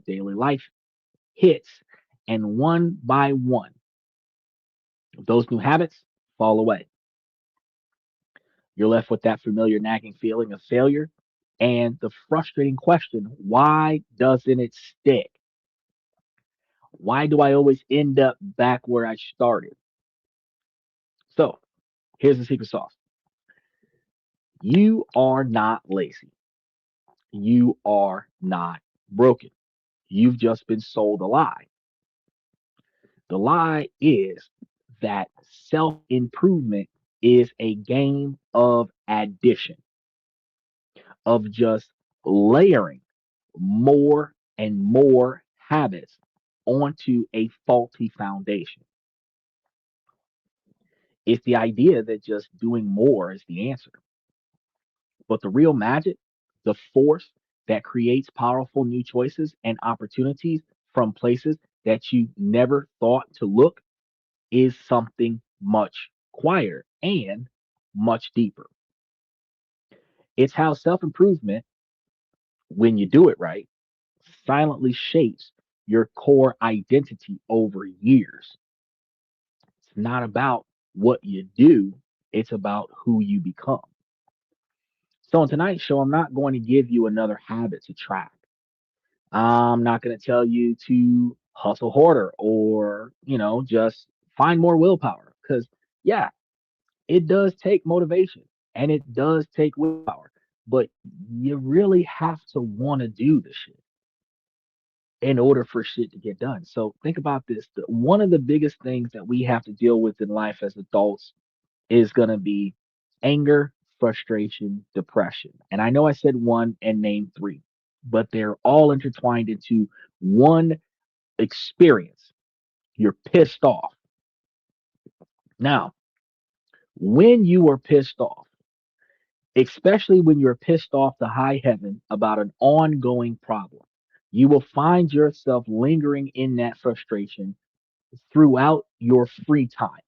daily life hits, and one by one, those new habits fall away. You're left with that familiar nagging feeling of failure and the frustrating question, why doesn't it stick? Why do I always end up back where I started? So here's the secret sauce. You are not lazy. You are not broken. You've just been sold a lie. The lie is that self improvement is a game of addition, of just layering more and more habits onto a faulty foundation. It's the idea that just doing more is the answer. But the real magic, the force that creates powerful new choices and opportunities from places that you never thought to look, is something much quieter and much deeper. It's how self improvement, when you do it right, silently shapes your core identity over years. It's not about what you do, it's about who you become. So, in tonight's show, I'm not going to give you another habit to track. I'm not going to tell you to hustle harder or, just find more willpower. Because, yeah, it does take motivation and it does take willpower, but you really have to want to do the shit in order for shit to get done. So think about this. One of the biggest things that we have to deal with in life as adults is going to be anger, frustration, depression. And I know I said one and named three, but they're all intertwined into one experience. You're pissed off. Now, when you are pissed off, especially when you're pissed off to high heaven about an ongoing problem, you will find yourself lingering in that frustration throughout your free time.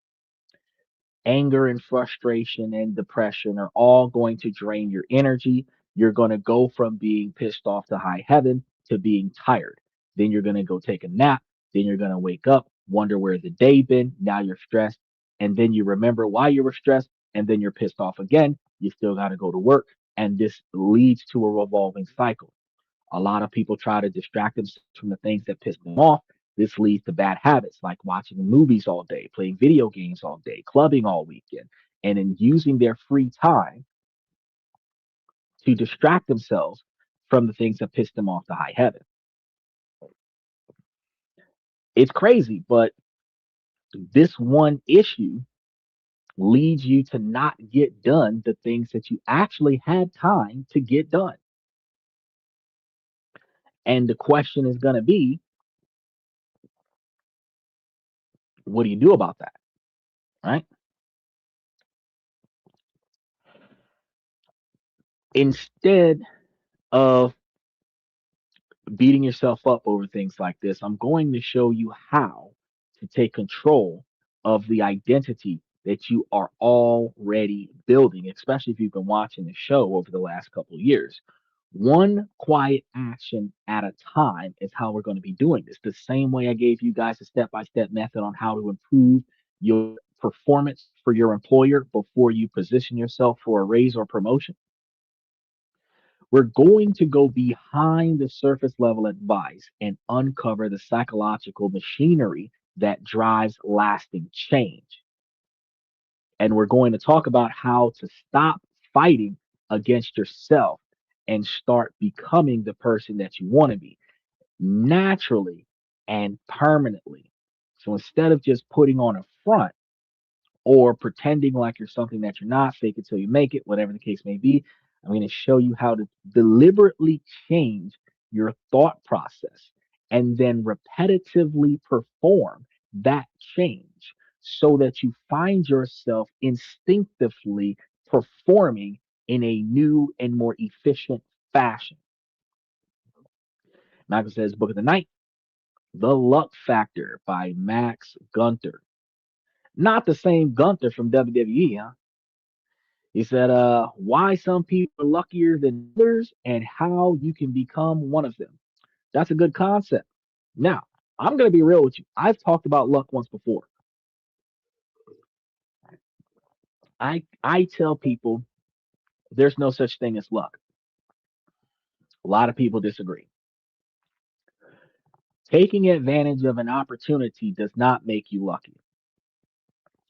Anger and frustration and depression are all going to drain your energy. You're going to go from being pissed off to high heaven to being tired. Then you're going to go take a nap. Then you're going to wake up, wonder where the day been. Now you're stressed. And then you remember why you were stressed. And then you're pissed off again. You still got to go to work. And this leads to a revolving cycle. A lot of people try to distract themselves from the things that piss them off. This leads to bad habits like watching movies all day, playing video games all day, clubbing all weekend, and in using their free time to distract themselves from the things that piss them off to high heaven. It's crazy, but this one issue leads you to not get done the things that you actually had time to get done. And the question is going to be, what do you do about that? Right? Instead of beating yourself up over things like this, I'm going to show you how to take control of the identity that you are already building, especially if you've been watching the show over the last couple of years. One quiet action at a time is how we're going to be doing this. The same way I gave you guys a step by step method on how to improve your performance for your employer before you position yourself for a raise or promotion. We're going to go behind the surface level advice and uncover the psychological machinery that drives lasting change. And we're going to talk about how to stop fighting against yourself and start becoming the person that you want to be naturally and permanently. So instead of just putting on a front, or pretending like you're something that you're not, fake it till you make it, whatever the case may be. I'm going to show you how to deliberately change your thought process and then repetitively perform that change so that you find yourself instinctively performing in a new and more efficient fashion. Michael says, Book of the Night, The Luck Factor by Max Gunter. Not the same Gunter from WWE, huh? He said, why some people are luckier than others and how you can become one of them. That's a good concept. Now, I'm going to be real with you. I've talked about luck once before. I tell people there's no such thing as luck. A lot of people disagree. Taking advantage of an opportunity does not make you lucky.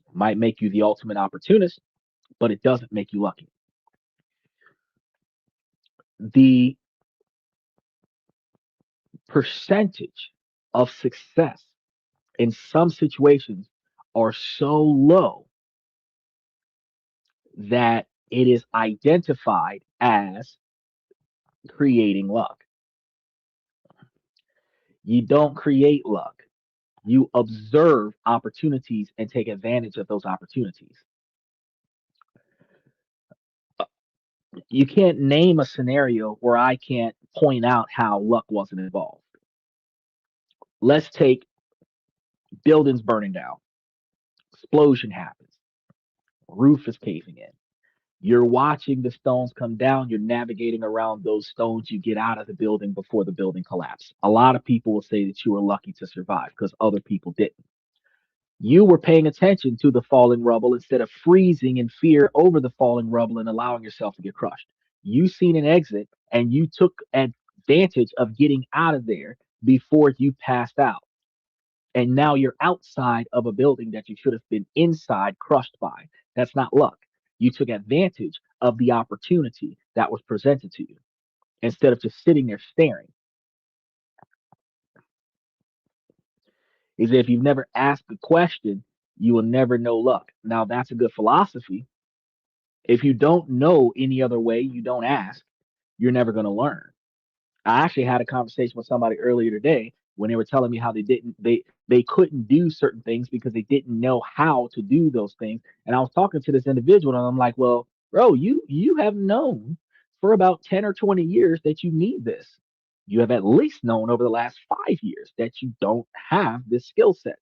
It might make you the ultimate opportunist, but it doesn't make you lucky. The percentage of success in some situations are so low that it is identified as creating luck. You don't create luck. You observe opportunities and take advantage of those opportunities. You can't name a scenario where I can't point out how luck wasn't involved. Let's take buildings burning down, explosion happens, roof is caving in. You're watching the stones come down, you're navigating around those stones, you get out of the building before the building collapsed. A lot of people will say that you were lucky to survive because other people didn't. You were paying attention to the falling rubble instead of freezing in fear over the falling rubble and allowing yourself to get crushed. You seen an exit and you took advantage of getting out of there before you passed out. And now you're outside of a building that you should have been inside, crushed by. That's not luck. You took advantage of the opportunity that was presented to you instead of just sitting there staring. Is if you've never asked a question, you will never know luck. Now, that's a good philosophy. If you don't know any other way, you don't ask, you're never going to learn. I actually had a conversation with somebody earlier today when they were telling me how they couldn't do certain things because they didn't know how to do those things. And I was talking to this individual and I'm like, well, bro, you have known for about 10 or 20 years that you need this. You have at least known over the last 5 years that you don't have this skill set.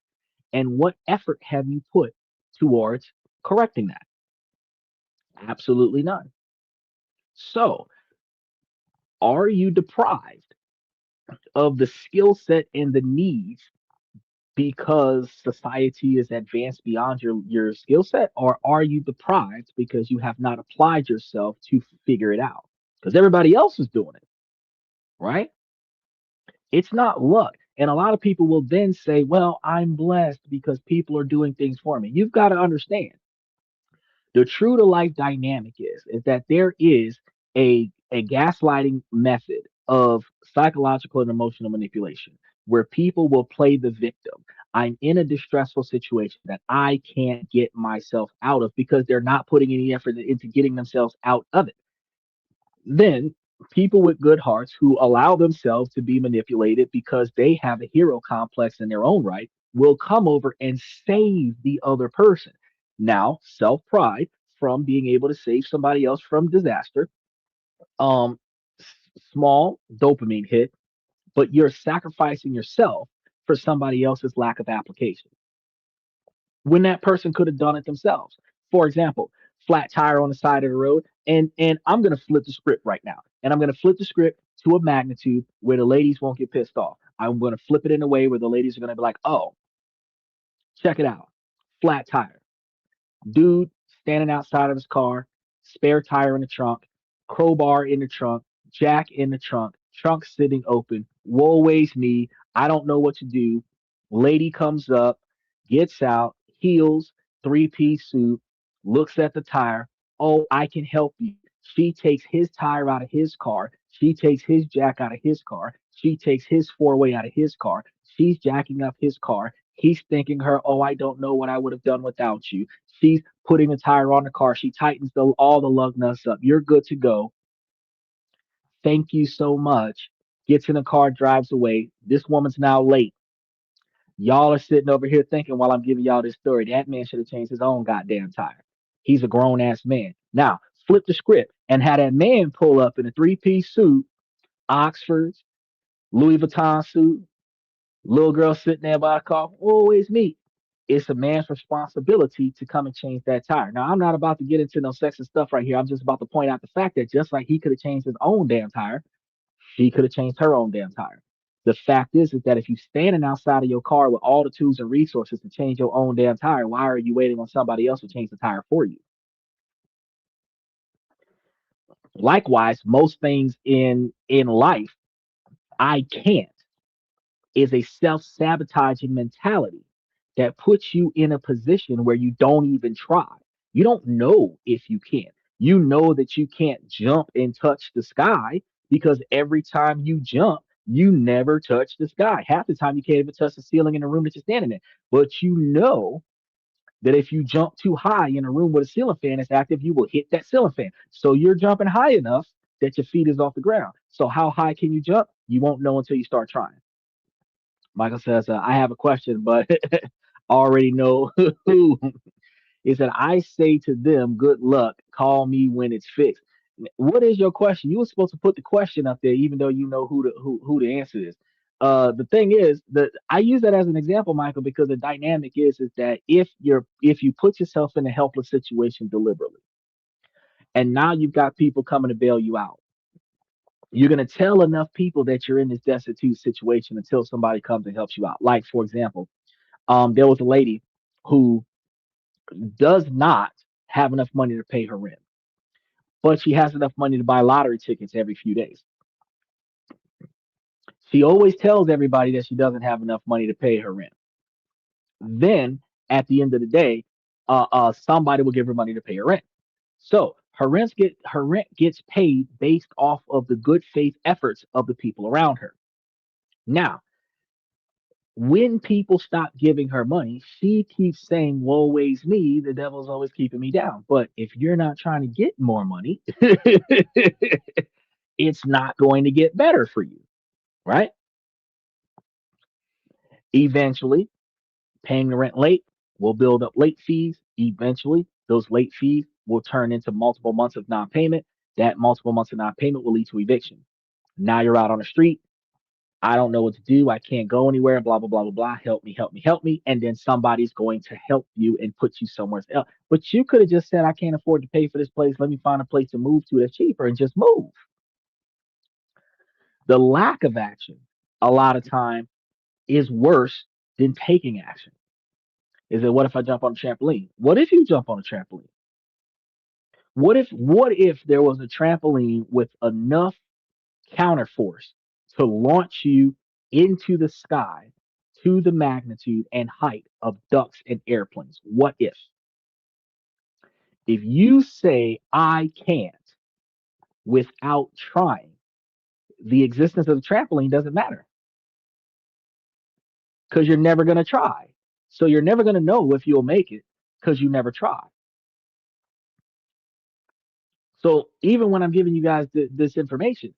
And what effort have you put towards correcting that? Absolutely none. So, are you deprived of the skill set and the needs because society is advanced beyond your skill set, or are you deprived because you have not applied yourself to figure it out? Because everybody else is doing it, right? It's not luck. And a lot of people will then say, well, I'm blessed because people are doing things for me. You've got to understand the true to life dynamic is that there is a gaslighting method of psychological and emotional manipulation where people will play the victim. I'm in a distressful situation that I can't get myself out of because they're not putting any effort into getting themselves out of it. Then people with good hearts who allow themselves to be manipulated because they have a hero complex in their own right will come over and save the other person. Now, self pride from being able to save somebody else from disaster, um, small dopamine hit, but you're sacrificing yourself for somebody else's lack of application when that person could have done it themselves. For example, flat tire on the side of the road, and I'm gonna flip the script right now, and I'm gonna flip the script to a magnitude where the ladies won't get pissed off. I'm gonna flip it in a way where the ladies are gonna be like, "Oh, check it out, flat tire." Dude standing outside of his car, spare tire in the trunk, crowbar in the trunk, jack in the trunk sitting open. Woe weighs me. I don't know what to do. Lady comes up, gets out, heels, three-piece suit, looks at the tire. Oh, I can help you. She takes his tire out of his car. She takes his jack out of his car. She takes his four-way out of his car. She's jacking up his car. He's thinking her, oh, I don't know what I would have done without you. She's putting the tire on the car. She tightens all the lug nuts up. You're good to go. Thank you so much. Gets in the car, drives away. This woman's now late. Y'all are sitting over here thinking while I'm giving y'all this story, that man should have changed his own goddamn tire. He's a grown ass man. Now, flip the script and had that man pull up in a three-piece suit, Oxfords, Louis Vuitton suit, little girl sitting there by the car. Always me. It's a man's responsibility to come and change that tire. Now, I'm not about to get into no sexist stuff right here. I'm just about to point out the fact that just like he could have changed his own damn tire, she could have changed her own damn tire. The fact is that if you're standing outside of your car with all the tools and resources to change your own damn tire, why are you waiting on somebody else to change the tire for you? Likewise, most things in life, I can't, is a self-sabotaging mentality that puts you in a position where you don't even try. You don't know if you can. You know that you can't jump and touch the sky because every time you jump, you never touch the sky. Half the time you can't even touch the ceiling in the room that you're standing in. But you know that if you jump too high in a room with a ceiling fan that's active, you will hit that ceiling fan. So you're jumping high enough that your feet is off the ground. So how high can you jump? You won't know until you start trying. Michael says, I have a question, but already know who. He said, I say to them, good luck. Call me when it's fixed. What is your question? You were supposed to put the question up there, even though you know who the answer is. The thing is that I use that as an example, Michael, because the dynamic is that if you put yourself in a helpless situation deliberately, and now you've got people coming to bail you out, you're gonna tell enough people that you're in this destitute situation until somebody comes and helps you out. Like for example, there was a lady who does not have enough money to pay her rent, but she has enough money to buy lottery tickets every few days. She always tells everybody that she doesn't have enough money to pay her rent. Then at the end of the day, somebody will give her money to pay her rent. So her rent gets paid based off of the good faith efforts of the people around her. Now, when people stop giving her money, she keeps saying, woe ways me, the devil's always keeping me down. But if you're not trying to get more money, it's not going to get better for you, right? Eventually, paying the rent late will build up late fees. Eventually, those late fees will turn into multiple months of non payment. That multiple months of non payment will lead to eviction. Now you're out on the street. I don't know what to do. I can't go anywhere. Blah, blah, blah, blah, blah. Help me, help me, help me. And then somebody's going to help you and put you somewhere else. But you could have just said, I can't afford to pay for this place. Let me find a place to move to that's cheaper and just move. The lack of action, a lot of time, is worse than taking action. Is it what if I jump on a trampoline? What if you jump on a trampoline? What if there was a trampoline with enough counterforce to launch you into the sky to the magnitude and height of ducks and airplanes? What if you say I can't without trying, the existence of the trampoline doesn't matter because you're never going to try. So you're never going to know if you'll make it because you never try. So even when I'm giving you guys this information,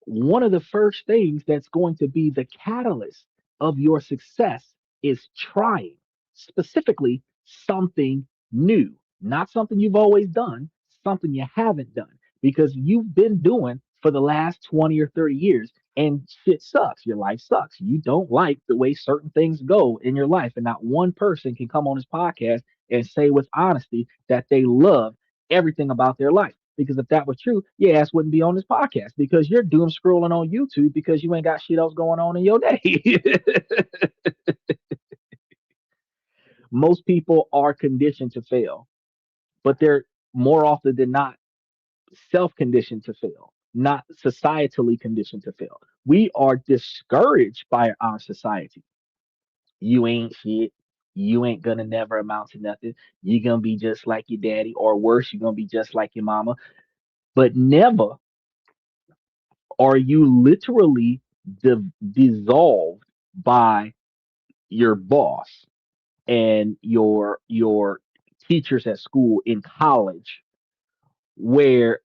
one of the first things that's going to be the catalyst of your success is trying specifically something new, not something you've always done, something you haven't done because you've been doing for the last 20 or 30 years and shit sucks. Your life sucks. You don't like the way certain things go in your life. And not one person can come on this podcast and say with honesty that they love everything about their life. Because if that was true, your ass wouldn't be on this podcast because you're doom scrolling on YouTube because you ain't got shit else going on in your day. Most people are conditioned to fail, but they're more often than not self conditioned to fail, not societally conditioned to fail. We are discouraged by our society. You ain't shit. You ain't gonna never amount to nothing. You're gonna be just like your daddy, or worse, you're gonna be just like your mama. But never are you literally dissolved by your boss and your teachers at school in college where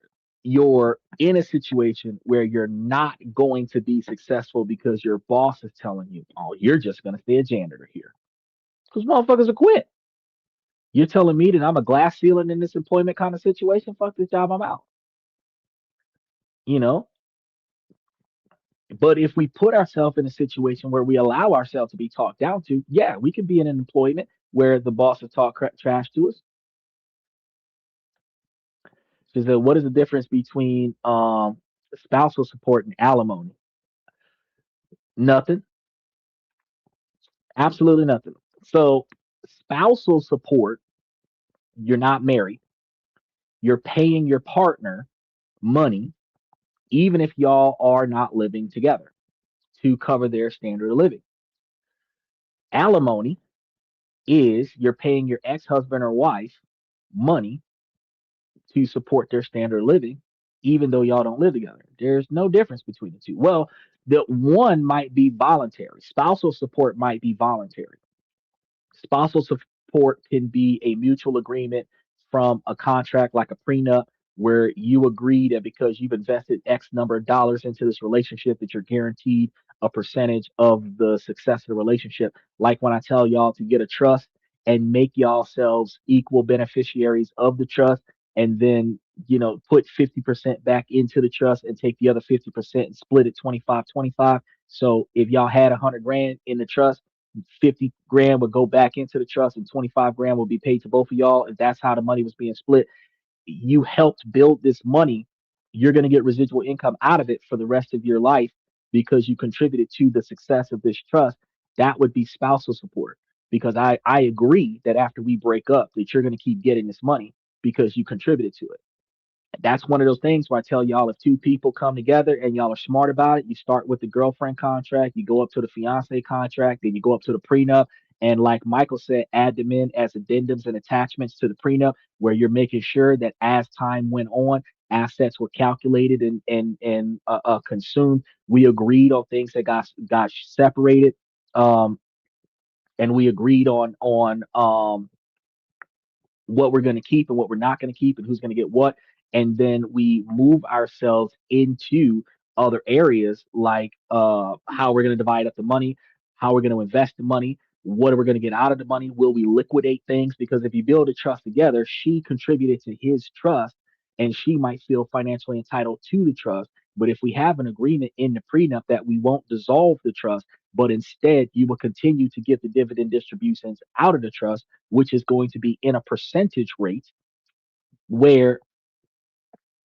you're in a situation where you're not going to be successful because your boss is telling you, oh, you're just going to stay a janitor here. Because motherfuckers will quit. You're telling me that I'm a glass ceiling in this employment kind of situation? Fuck this job, I'm out. You know, but if we put ourselves in a situation where we allow ourselves to be talked down to, yeah, we can be in an employment where the boss has talked trash to us. She said, what is the difference between spousal support and alimony? Nothing. Absolutely nothing. So, spousal support, you're not married. You're paying your partner money, even if y'all are not living together, to cover their standard of living. Alimony is you're paying your ex husband or wife money to support their standard of living, even though y'all don't live together. There's no difference between the two. Well, the one might be voluntary, spousal support might be voluntary. Spousal support can be a mutual agreement from a contract like a prenup where you agree that because you've invested X number of dollars into this relationship that you're guaranteed a percentage of the success of the relationship. Like when I tell y'all to get a trust and make y'all selves equal beneficiaries of the trust and then put 50% back into the trust and take the other 50% and split it 25-25. So if y'all had 100 grand in the trust, 50 grand would go back into the trust and 25 grand will be paid to both of y'all. And that's how the money was being split. You helped build this money. You're going to get residual income out of it for the rest of your life because you contributed to the success of this trust. That would be spousal support because I agree that after we break up that you're going to keep getting this money because you contributed to it. That's one of those things where I tell y'all if two people come together and y'all are smart about it, you start with the girlfriend contract, you go up to the fiance contract, then you go up to the prenup. And like Michael said, add them in as addendums and attachments to the prenup, where you're making sure that as time went on, assets were calculated and consumed. We agreed on things that got separated, um, and we agreed on what we're going to keep and what we're not going to keep and who's going to get what. And then we move ourselves into other areas like how we're going to divide up the money, how we're going to invest the money, what are we going to get out of the money? Will we liquidate things? Because if you build a trust together, she contributed to his trust and she might feel financially entitled to the trust. But if we have an agreement in the prenup that we won't dissolve the trust, but instead you will continue to get the dividend distributions out of the trust, which is going to be in a percentage rate where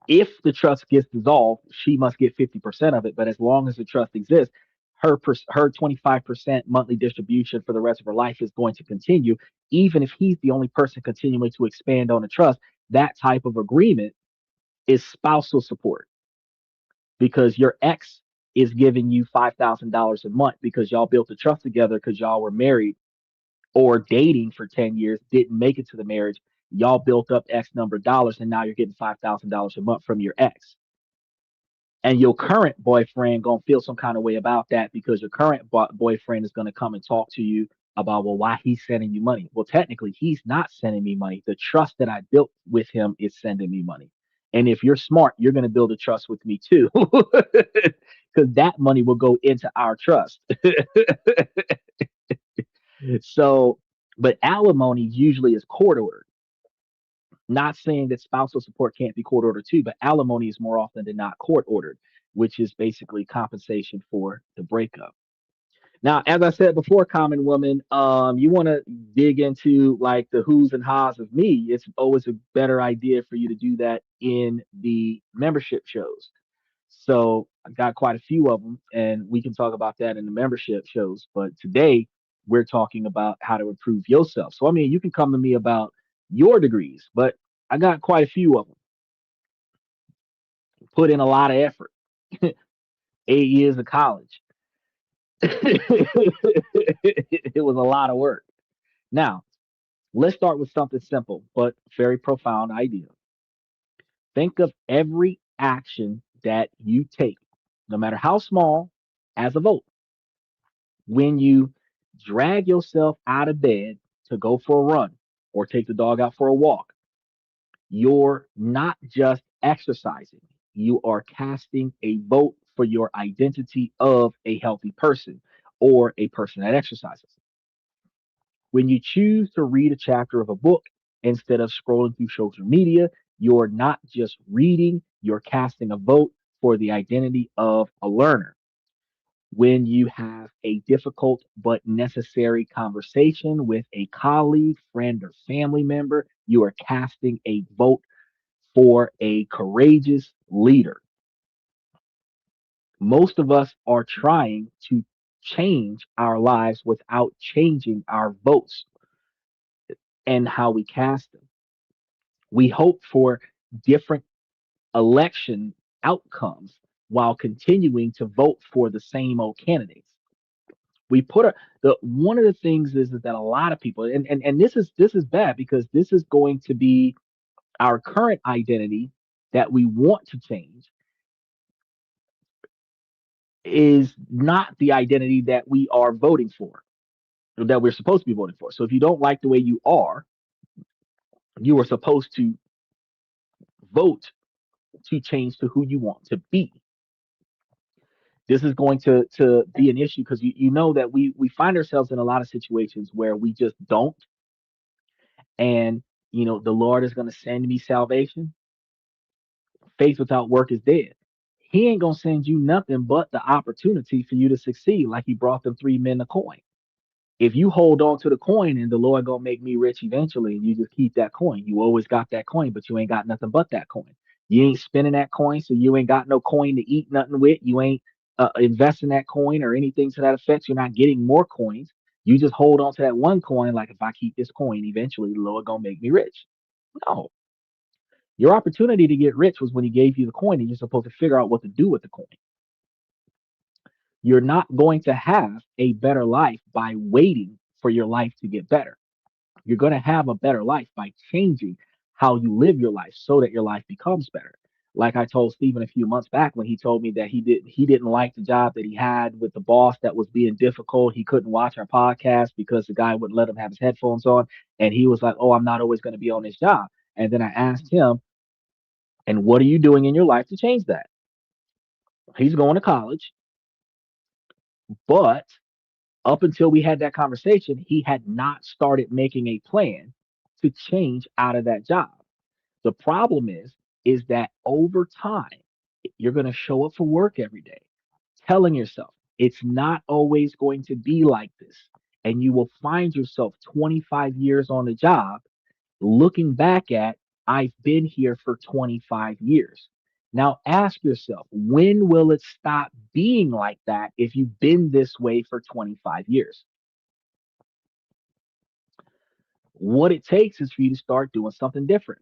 if the trust gets dissolved, she must get 50% of it. But as long as the trust exists, her 25% monthly distribution for the rest of her life is going to continue, even if he's the only person continuing to expand on the trust. That type of agreement is spousal support because your ex is giving you $5,000 a month because y'all built a trust together because y'all were married or dating for 10 years, didn't make it to the marriage. Y'all built up X number of dollars and now you're getting $5,000 a month from your ex. And your current boyfriend gonna feel some kind of way about that because your current boyfriend is gonna come and talk to you about, well, why he's sending you money. Well, technically he's not sending me money. The trust that I built with him is sending me money. And if you're smart, you're gonna build a trust with me too, because that money will go into our trust. So, but alimony usually is court ordered. Not saying that spousal support can't be court ordered too, but alimony is more often than not court ordered, which is basically compensation for the breakup. Now, as I said before, common woman, you want to dig into like the who's and ha's of me. It's always a better idea for you to do that in the membership shows. So I got quite a few of them, and we can talk about that in the membership shows. But today we're talking about how to improve yourself. So I mean, you can come to me about your degrees, but I got quite a few of them. Put in a lot of effort. 8 years of college. It was a lot of work. Now, let's start with something simple but very profound idea. Think of every action that you take, no matter how small, as a vote. When you drag yourself out of bed to go for a run or take the dog out for a walk, you're not just exercising, you are casting a vote for your identity of a healthy person or a person that exercises. When you choose to read a chapter of a book instead of scrolling through social media, you're not just reading, you're casting a vote for the identity of a learner. When you have a difficult but necessary conversation with a colleague, friend, or family member, you are casting a vote for a courageous leader. Most of us are trying to change our lives without changing our votes and how we cast them. We hope for different election outcomes while continuing to vote for the same old candidates. We put the one of the things is that a lot of people, and this is bad because this is going to be our current identity that we want to change is not the identity that we are voting for, that we're supposed to be voting for. So if you don't like the way you are supposed to vote to change to who you want to be. This is going to be an issue because you know that we find ourselves in a lot of situations where we just don't, and the Lord is going to send me salvation. Faith without work is dead. He ain't gonna send you nothing but the opportunity for you to succeed, like he brought them three men a coin. If you hold on to the coin and the Lord gonna make me rich eventually, and you just keep that coin, you always got that coin, but you ain't got nothing but that coin. You ain't spending that coin, so you ain't got no coin to eat nothing with. You ain't investing that coin or anything to that effect. You're not getting more coins. You just hold on to that one coin, like if I keep this coin, eventually the Lord gonna make me rich. No, your opportunity to get rich was when he gave you the coin, and you're supposed to figure out what to do with the coin. You're not going to have a better life by waiting for your life to get better. You're going to have a better life by changing how you live your life so that your life becomes better. Like I told Stephen a few months back when he told me that he didn't like the job that he had with the boss that was being difficult. He couldn't watch our podcast because the guy wouldn't let him have his headphones on. And he was like, "Oh, I'm not always going to be on this job." And then I asked him, "And what are you doing in your life to change that?" He's going to college, but up until we had that conversation, he had not started making a plan to change out of that job. The problem is that over time, you're going to show up for work every day, telling yourself it's not always going to be like this. And you will find yourself 25 years on the job looking back at, I've been here for 25 years. Now ask yourself, when will it stop being like that if you've been this way for 25 years? What it takes is for you to start doing something different,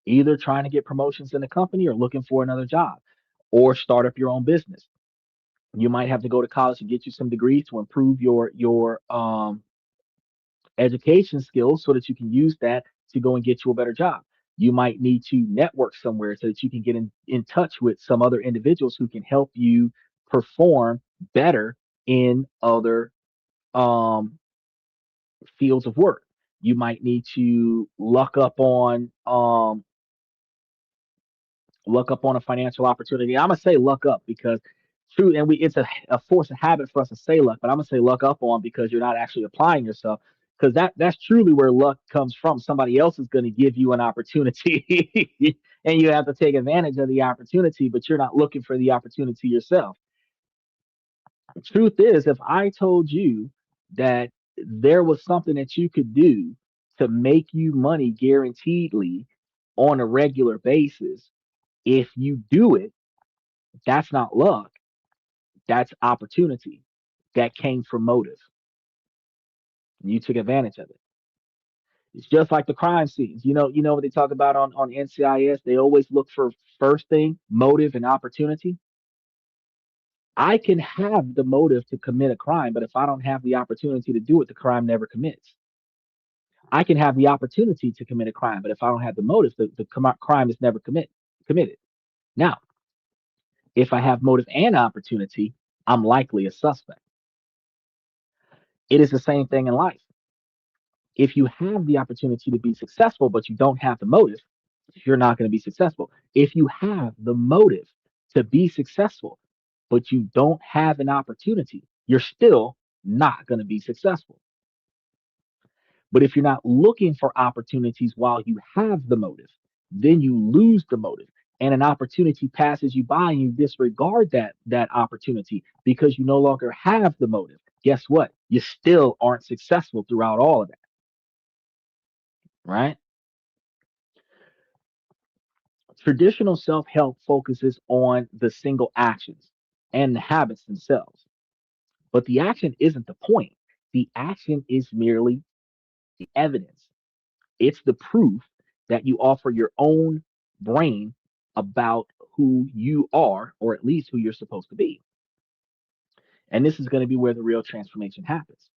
either trying to get promotions in the company or looking for another job or start up your own business. You might have to go to college and get you some degrees to improve your education skills so that you can use that to go and get you a better job. You might need to network somewhere so that you can get in touch with some other individuals who can help you perform better in other um, fields of work. You might need to look up on a financial opportunity. I'm gonna say luck up because true, and it's a force of habit for us to say luck, but I'm gonna say luck up on because you're not actually applying yourself. Because that's truly where luck comes from. Somebody else is going to give you an opportunity, and you have to take advantage of the opportunity, but you're not looking for the opportunity yourself. The truth is, if I told you that there was something that you could do to make you money guaranteedly on a regular basis, if you do it, that's not luck. That's opportunity that came from motive. And you took advantage of it. It's just like the crime scenes. You know what they talk about on NCIS? They always look for first thing, motive and opportunity. I can have the motive to commit a crime, but if I don't have the opportunity to do it, the crime never commits. I can have the opportunity to commit a crime, but if I don't have the motive, the crime is never committed. Now, if I have motive and opportunity, I'm likely a suspect. It is the same thing in life. If you have the opportunity to be successful, but you don't have the motive, you're not going to be successful. If you have the motive to be successful, but you don't have an opportunity, you're still not going to be successful. But if you're not looking for opportunities while you have the motive, then you lose the motive. And an opportunity passes you by and you disregard that opportunity because you no longer have the motive. Guess what? You still aren't successful throughout all of that, right? Traditional self help focuses on the single actions and the habits themselves. But the action isn't the point. The action is merely the evidence. It's the proof that you offer your own brain about who you are, or at least who you're supposed to be. And this is going to be where the real transformation happens.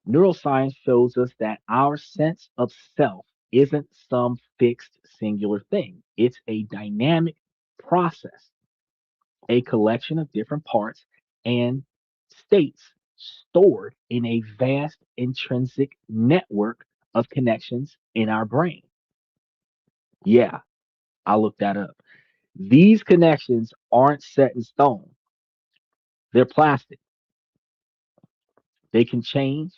Neuroscience shows us that our sense of self isn't some fixed singular thing, it's a dynamic process, a collection of different parts and states stored in a vast intrinsic network of connections in our brain. Yeah, I looked that up. These connections aren't set in stone, they're plastic. They can change,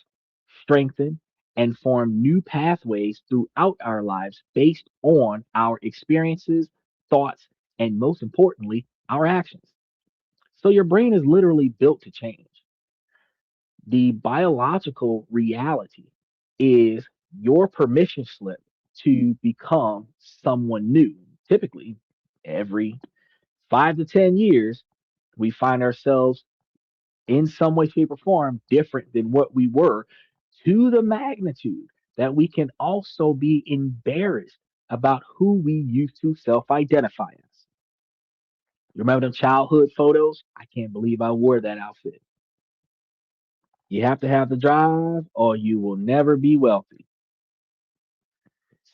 strengthen, and form new pathways throughout our lives based on our experiences, thoughts, and most importantly, our actions. So your brain is literally built to change. The biological reality is your permission slip to become someone new. Typically, every 5 to 10 years, we find ourselves in some way, shape, or form different than what we were, to the magnitude that we can also be embarrassed about who we used to self identify as. You remember them childhood photos? I can't believe I wore that outfit. You have to have the drive or you will never be wealthy.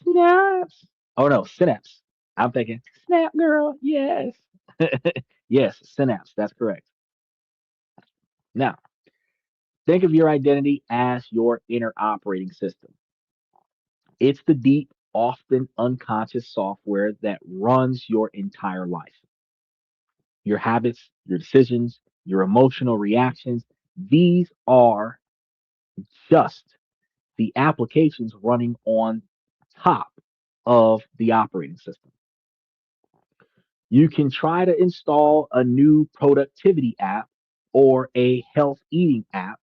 Snaps. Oh no, synapse. I'm thinking, snap girl, yes. Yes, synapse. That's correct. Now, think of your identity as your inner operating system. It's the deep, often unconscious software that runs your entire life. Your habits, your decisions, your emotional reactions, these are just the applications running on top of the operating system. You can try to install a new productivity app or a health eating app,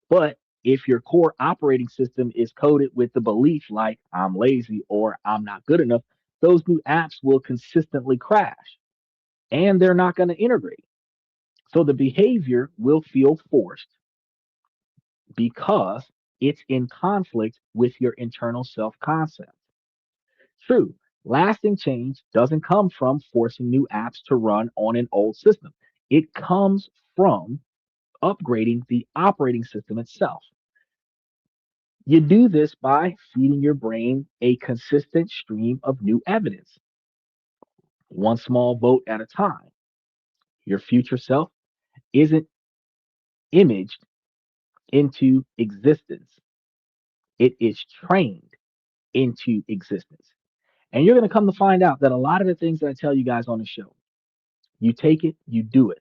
but if your core operating system is coded with the belief like I'm lazy or I'm not good enough, those new apps will consistently crash and they're not going to integrate. So the behavior will feel forced because it's in conflict with your internal self concept. True, lasting change doesn't come from forcing new apps to run on an old system, it comes from upgrading the operating system itself. You do this by feeding your brain a consistent stream of new evidence, one small vote at a time. Your future self isn't imaged into existence, it is trained into existence. And you're going to come to find out that a lot of the things that I tell you guys on the show, you take it, you do it,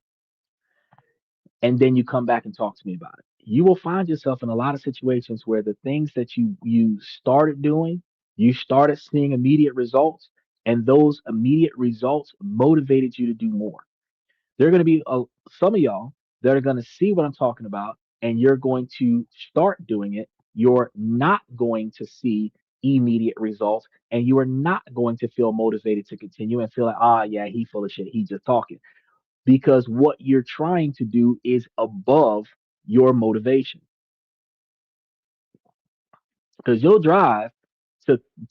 and then you come back and talk to me about it. You will find yourself in a lot of situations where the things that you started doing, you started seeing immediate results, and those immediate results motivated you to do more. There are going to be some of y'all that are going to see what I'm talking about, and you're going to start doing it. You're not going to see immediate results, and you are not going to feel motivated to continue and feel like, ah, yeah, he full of shit. He just talking, because what you're trying to do is above your motivation. Because you'll drive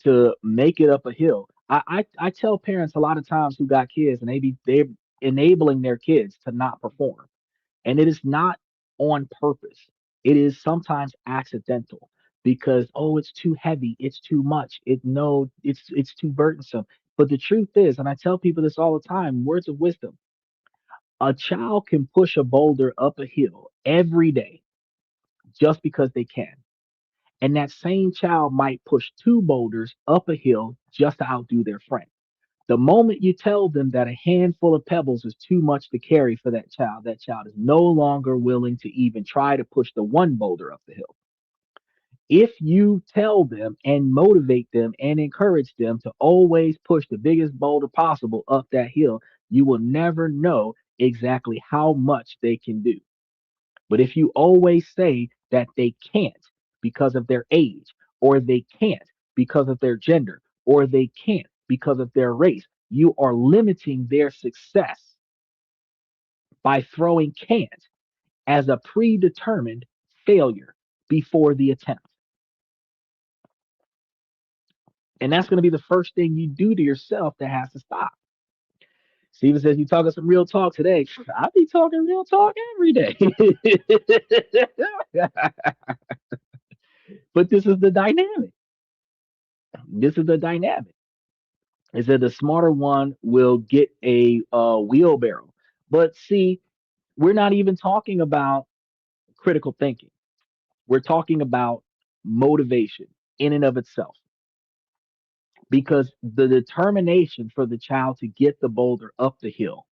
to make it up a hill. I tell parents a lot of times who got kids and they're enabling their kids to not perform. And it is not on purpose. It is sometimes accidental because oh it's too heavy, it's too much. It's too burdensome. But the truth is, and I tell people this all the time, words of wisdom, a child can push a boulder up a hill every day just because they can. And that same child might push two boulders up a hill just to outdo their friend. The moment you tell them that a handful of pebbles is too much to carry for that child is no longer willing to even try to push the one boulder up the hill. If you tell them and motivate them and encourage them to always push the biggest boulder possible up that hill, you will never know exactly how much they can do. But if you always say that they can't because of their age, or they can't because of their gender, or they can't because of their race, you are limiting their success by throwing can't as a predetermined failure before the attempt. And that's going to be the first thing you do to yourself that has to stop. Steven says, you talking some real talk today. I be talking real talk every day. But this is the dynamic. This is the dynamic. Is that the smarter one will get a wheelbarrow. But see, we're not even talking about critical thinking. We're talking about motivation in and of itself. Because the determination for the child to get the boulder up the hill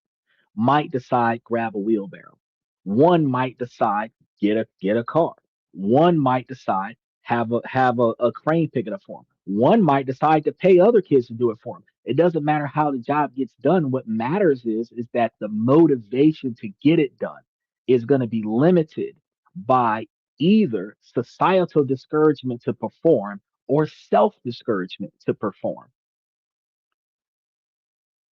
might decide grab a wheelbarrow. One might decide get a car. One might decide have a crane pick it up for them. One might decide to pay other kids to do it for them. It doesn't matter how the job gets done. What matters is that the motivation to get it done is going to be limited by either societal discouragement to perform or self discouragement to perform.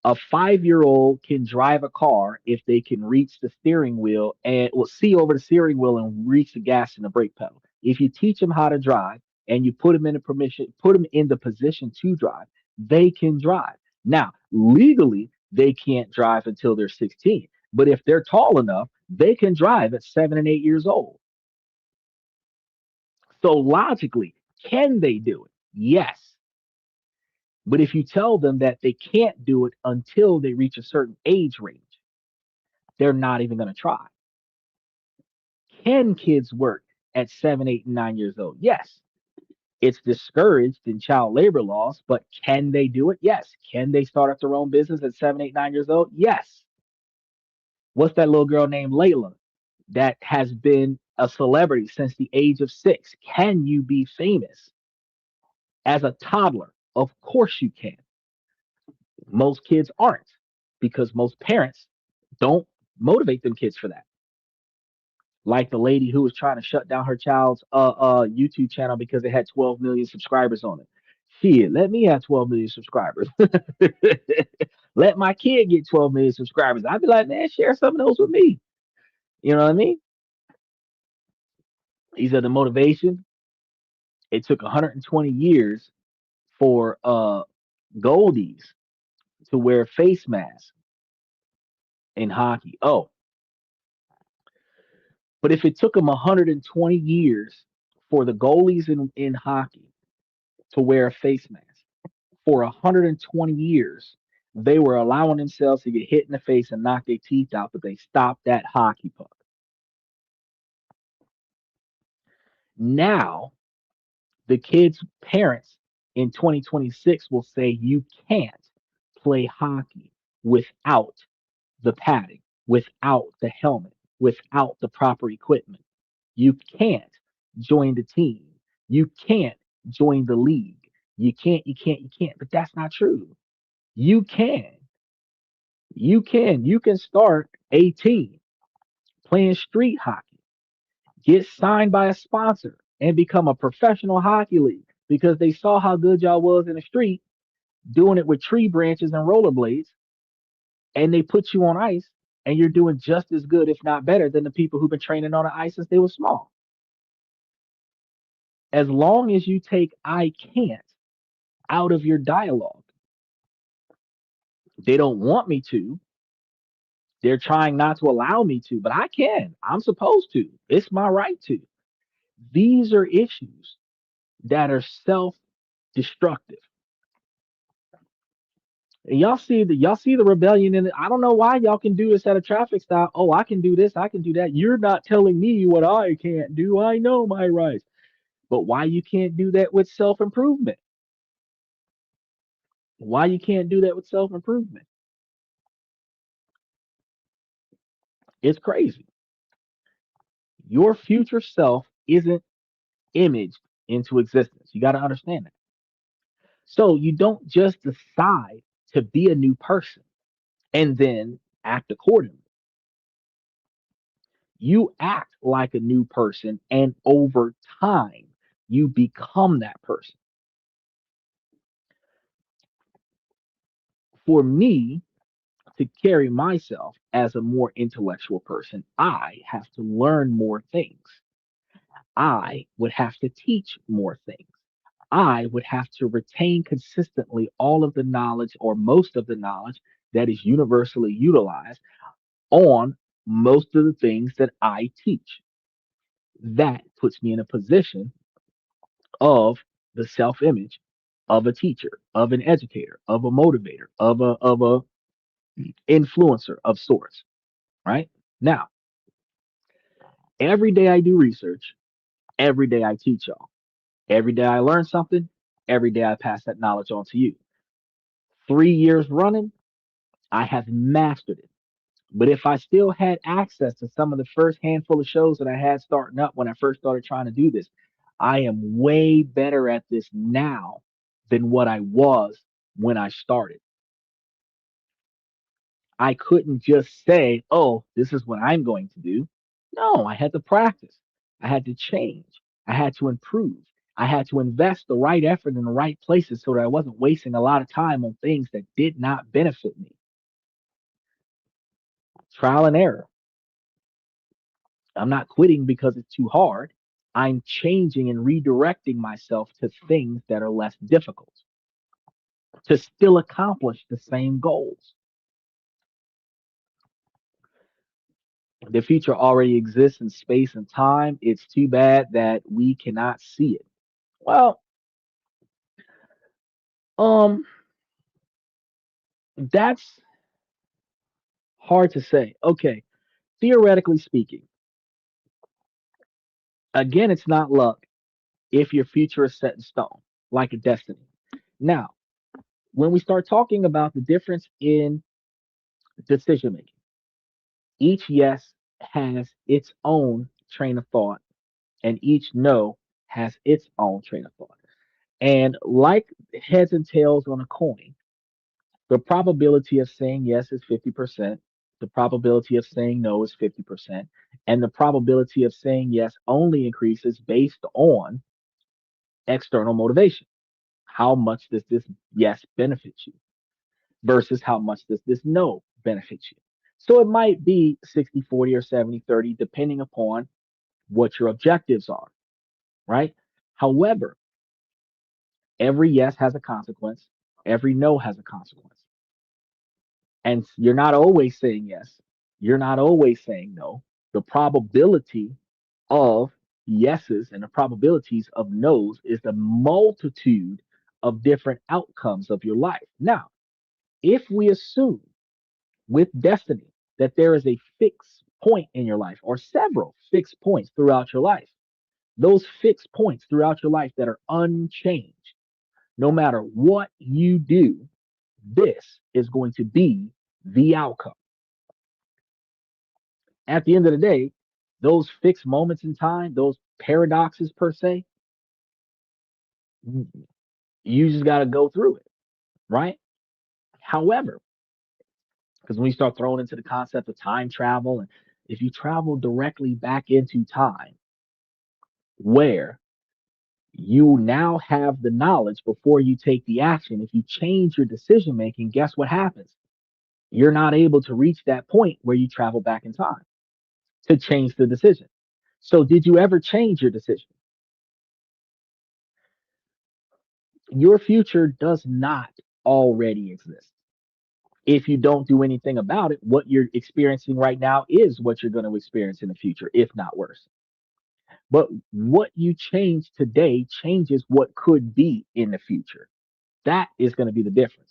A 5-year old can drive a car if they can reach the steering wheel and will see over the steering wheel and reach the gas and the brake pedal. If you teach them how to drive and you put them in the position to drive, they can drive. Now, legally, they can't drive until they're 16, but if they're tall enough, they can drive at 7 and 8 years old. So logically, can they do it? Yes. But if you tell them that they can't do it until they reach a certain age range, they're not even going to try. Can kids work at 7, 8, and 9 years old? Yes. It's discouraged in child labor laws, but can they do it? Yes. Can they start up their own business at 7, 8, 9 years old? Yes. What's that little girl named Layla that has been a celebrity since the age of 6? Can you be famous as a toddler? Of course you can. Most kids aren't because most parents don't motivate them kids for that. Like the lady who was trying to shut down her child's YouTube channel because it had 12 million subscribers on it. Shit, let me have 12 million subscribers. Let my kid get 12 million subscribers. I'd be like, man, share some of those with me. You know what I mean? These are the motivation. It took 120 years for Goldies to wear face masks in hockey. Oh, but if it took them 120 years for the goalies in hockey to wear a face mask, for 120 years, they were allowing themselves to get hit in the face and knock their teeth out, but they stopped that hockey puck. Now, the kids' parents in 2026 will say you can't play hockey without the padding, without the helmet, without the proper equipment. You can't join the team. You can't join the league. You can't. But that's not true. You can. You can. You can start a team playing street hockey, get signed by a sponsor, and become a professional hockey league because they saw how good y'all was in the street doing it with tree branches and rollerblades, and they put you on ice, and you're doing just as good, if not better, than the people who've been training on the ice since they were small. As long as you take I can't out of your dialogue, they don't want me to. They're trying not to allow me to, but I can. I'm supposed to. It's my right to. These are issues that are self-destructive. And y'all see the rebellion in it. I don't know why y'all can do this at a traffic stop. Oh, I can do this, I can do that. You're not telling me what I can't do. I know my rights. But why you can't do that with self-improvement? Why you can't do that with self-improvement? It's crazy. Your future self isn't imaged into existence. You got to understand that. So you don't just decide to be a new person and then act accordingly. You act like a new person, and over time, you become that person. For me to carry myself as a more intellectual person, I have to learn more things. I would have to teach more things. I would have to retain consistently all of the knowledge or most of the knowledge that is universally utilized on most of the things that I teach. That puts me in a position of the self image of a teacher, of an educator, of a motivator, of a influencer of sorts, right? Now, every day I do research, every day I teach y'all. Every day I learn something, every day I pass that knowledge on to you. 3 years running, I have mastered it. But if I still had access to some of the first handful of shows that I had starting up when I first started trying to do this, I am way better at this now than what I was when I started. I couldn't just say, oh, this is what I'm going to do. No, I had to practice. I had to change. I had to improve. I had to invest the right effort in the right places so that I wasn't wasting a lot of time on things that did not benefit me. Trial and error. I'm not quitting because it's too hard. I'm changing and redirecting myself to things that are less difficult to still accomplish the same goals. The future already exists in space and time. It's too bad that we cannot see it. Well, um, that's hard to say. Okay, theoretically speaking, again, it's not luck if your future is set in stone, like a destiny. Now, when we start talking about the difference in decision making, each yes has its own train of thought, and each no has its own train of thought. And like heads and tails on a coin, the probability of saying yes is 50%. The probability of saying no is 50%. And the probability of saying yes only increases based on external motivation. How much does this yes benefit you versus how much does this no benefit you? So it might be 60-40 or 70-30, depending upon what your objectives are, right? However, every yes has a consequence, every no has a consequence. And you're not always saying yes, you're not always saying no. The probability of yeses and the probabilities of nos is the multitude of different outcomes of your life. Now, if we assume with destiny that there is a fixed point in your life or several fixed points throughout your life, those fixed points throughout your life that are unchanged, no matter what you do, this is going to be the outcome. At the end of the day, those fixed moments in time, those paradoxes per se, you just got to go through it, right? However, because when you start throwing into the concept of time travel, and if you travel directly back into time, where you now have the knowledge before you take the action, if you change your decision making, guess what happens? You're not able to reach that point where you travel back in time to change the decision. So, did you ever change your decision? Your future does not already exist. If you don't do anything about it, what you're experiencing right now is what you're going to experience in the future, if not worse. But what you change today changes what could be in the future. That is going to be the difference.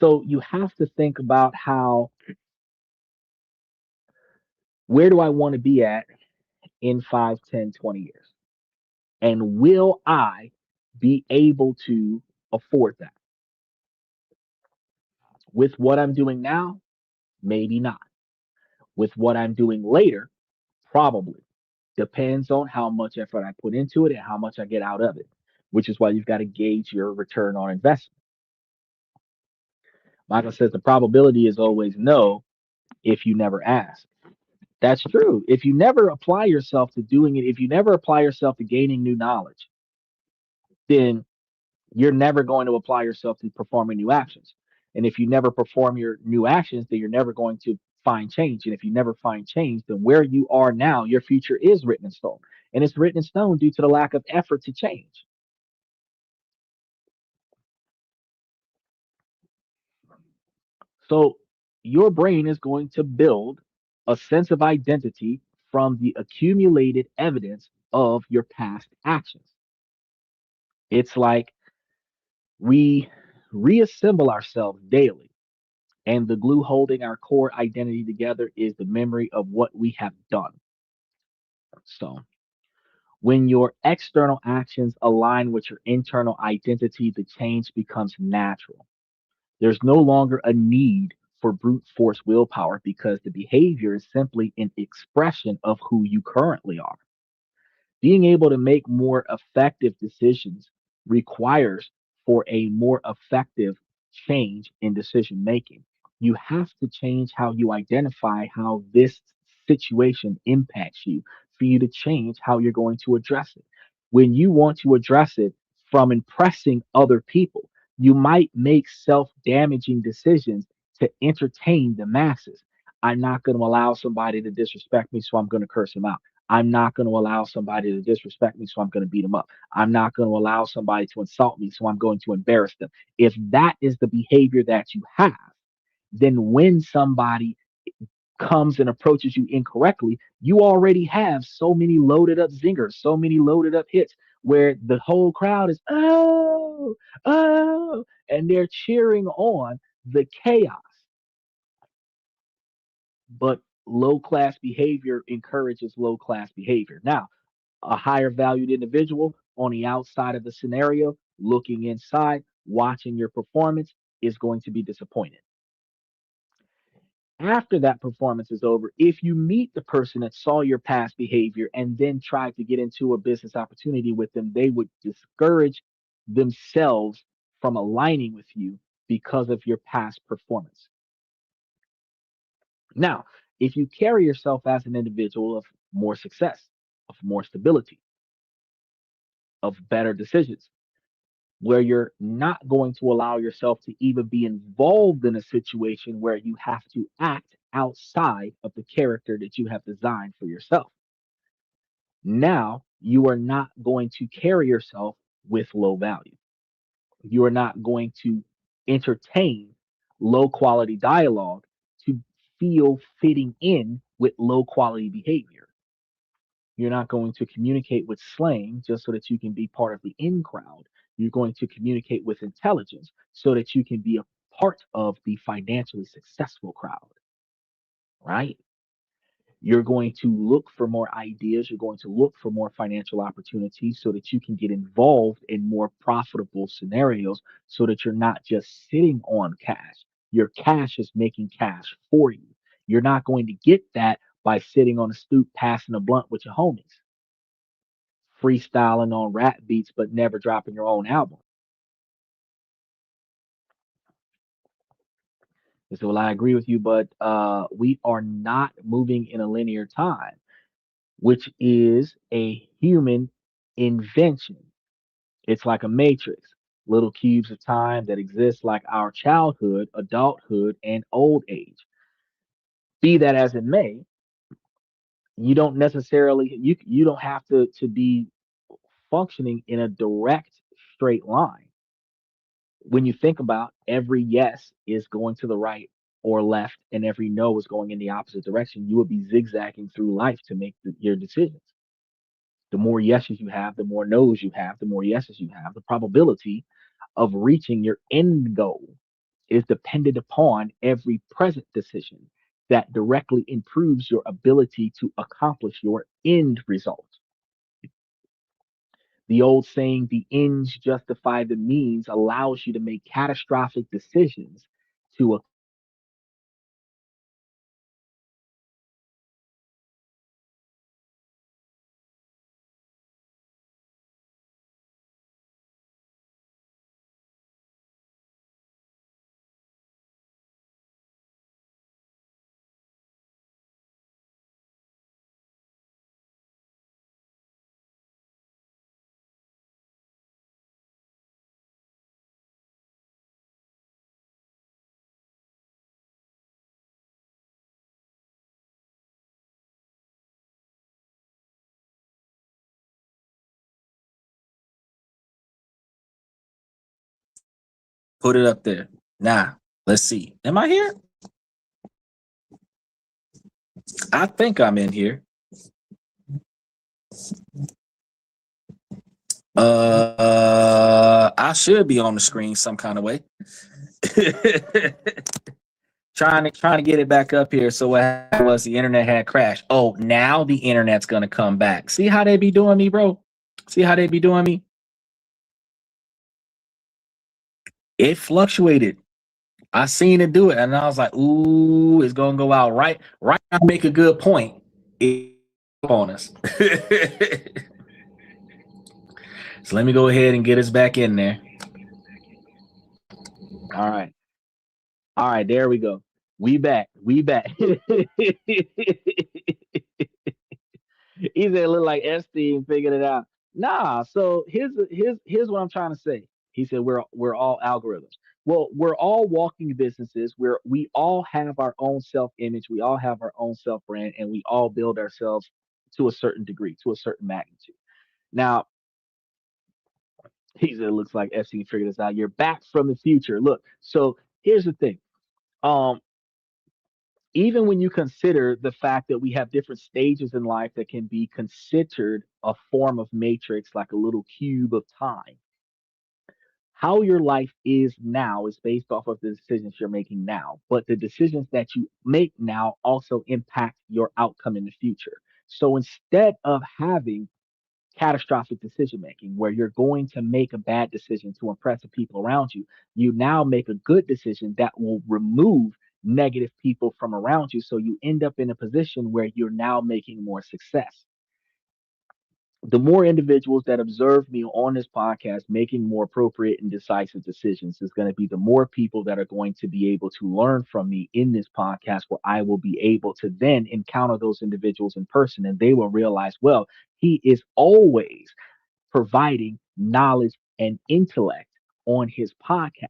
So you have to think about how, where do I want to be at in 5, 10, 20 years? And will I be able to afford that? With what I'm doing now, maybe not. With what I'm doing later, probably. Depends on how much effort I put into it and how much I get out of it, which is why you've got to gauge your return on investment. Michael says the probability is always no if you never ask. That's true. If you never apply yourself to doing it, if you never apply yourself to gaining new knowledge, then you're never going to apply yourself to performing new actions. And if you never perform your new actions, then you're never going to find change. And if you never find change, then where you are now, your future is written in stone. And it's written in stone due to the lack of effort to change. So your brain is going to build a sense of identity from the accumulated evidence of your past actions. It's like we reassemble ourselves daily, and the glue holding our core identity together is the memory of what we have done. So, when your external actions align with your internal identity, the change becomes natural. There's no longer a need for brute force willpower because the behavior is simply an expression of who you currently are. Being able to make more effective decisions requires for a more effective change in decision making. You have to change how you identify how this situation impacts you for you to change how you're going to address it. When you want to address it from impressing other people, you might make self damaging decisions to entertain the masses. I'm not going to allow somebody to disrespect me, so I'm going to curse them out. I'm not going to allow somebody to disrespect me, so I'm going to beat them up. I'm not going to allow somebody to insult me, so I'm going to embarrass them. If that is the behavior that you have, then when somebody comes and approaches you incorrectly, you already have so many loaded up zingers, so many loaded up hits where the whole crowd is, oh, oh, and they're cheering on the chaos. But low class behavior encourages low class behavior. Now, a higher valued individual on the outside of the scenario, looking inside, watching your performance, is going to be disappointed. After that performance is over, if you meet the person that saw your past behavior and then try to get into a business opportunity with them, they would discourage themselves from aligning with you because of your past performance. Now, if you carry yourself as an individual of more success, of more stability, of better decisions, where you're not going to allow yourself to even be involved in a situation where you have to act outside of the character that you have designed for yourself. Now you are not going to carry yourself with low value. You are not going to entertain low quality dialogue to feel fitting in with low quality behavior. You're not going to communicate with slang just so that you can be part of the in crowd. You're going to communicate with intelligence so that you can be a part of the financially successful crowd, right? You're going to look for more ideas. You're going to look for more financial opportunities so that you can get involved in more profitable scenarios so that you're not just sitting on cash. Your cash is making cash for you. You're not going to get that by sitting on a stoop passing a blunt with your homies, freestyling on rap beats but never dropping your own album. And so, well, I agree with you, but we are not moving in a linear time, which is a human invention. It's like a matrix, little cubes of time that exist like our childhood, adulthood, and old age. Be that as it may, you don't necessarily you don't have to be functioning in a direct straight line. When you think about every yes is going to the right or left, and every no is going in the opposite direction, you will be zigzagging through life to make your decisions. The more yeses you have, the more no's you have, the more yeses you have, the probability of reaching your end goal is dependent upon every present decision that directly improves your ability to accomplish your end result. The old saying, the ends justify the means, allows you to make catastrophic decisions to Put it up there. Now, let's see. Am I here? I think I'm in here. I should be on the screen some kind of way. trying to get it back up here. So what happened was the internet had crashed. Oh, now the internet's gonna come back. See how they be doing me, bro? See how they be doing me? It fluctuated. I seen it do it, and I was like, "Ooh, it's gonna go out right." Right, I make a good point. It on us. So let me go ahead and get us back in there. All right. All right, there we go. We back. We back. He said it looked like Epstein figured it out. Nah, so here's what I'm trying to say. He said we're all algorithms. Well, we're all walking businesses where we all have our own self-image, we all have our own self-brand, and we all build ourselves to a certain degree, to a certain magnitude. Now, he said it looks like Epstein figured this out. You're back from the future. Look, so here's the thing. Um, even when you consider the fact that we have different stages in life that can be considered a form of matrix, like a little cube of time, how your life is now is based off of the decisions you're making now. But the decisions that you make now also impact your outcome in the future. So instead of having catastrophic decision making where you're going to make a bad decision to impress the people around you, you now make a good decision that will remove negative people from around you. So you end up in a position where you're now making more success. The more individuals that observe me on this podcast making more appropriate and decisive decisions is going to be the more people that are going to be able to learn from me in this podcast, where I will be able to then encounter those individuals in person and they will realize, well, he is always providing knowledge and intellect on his podcast.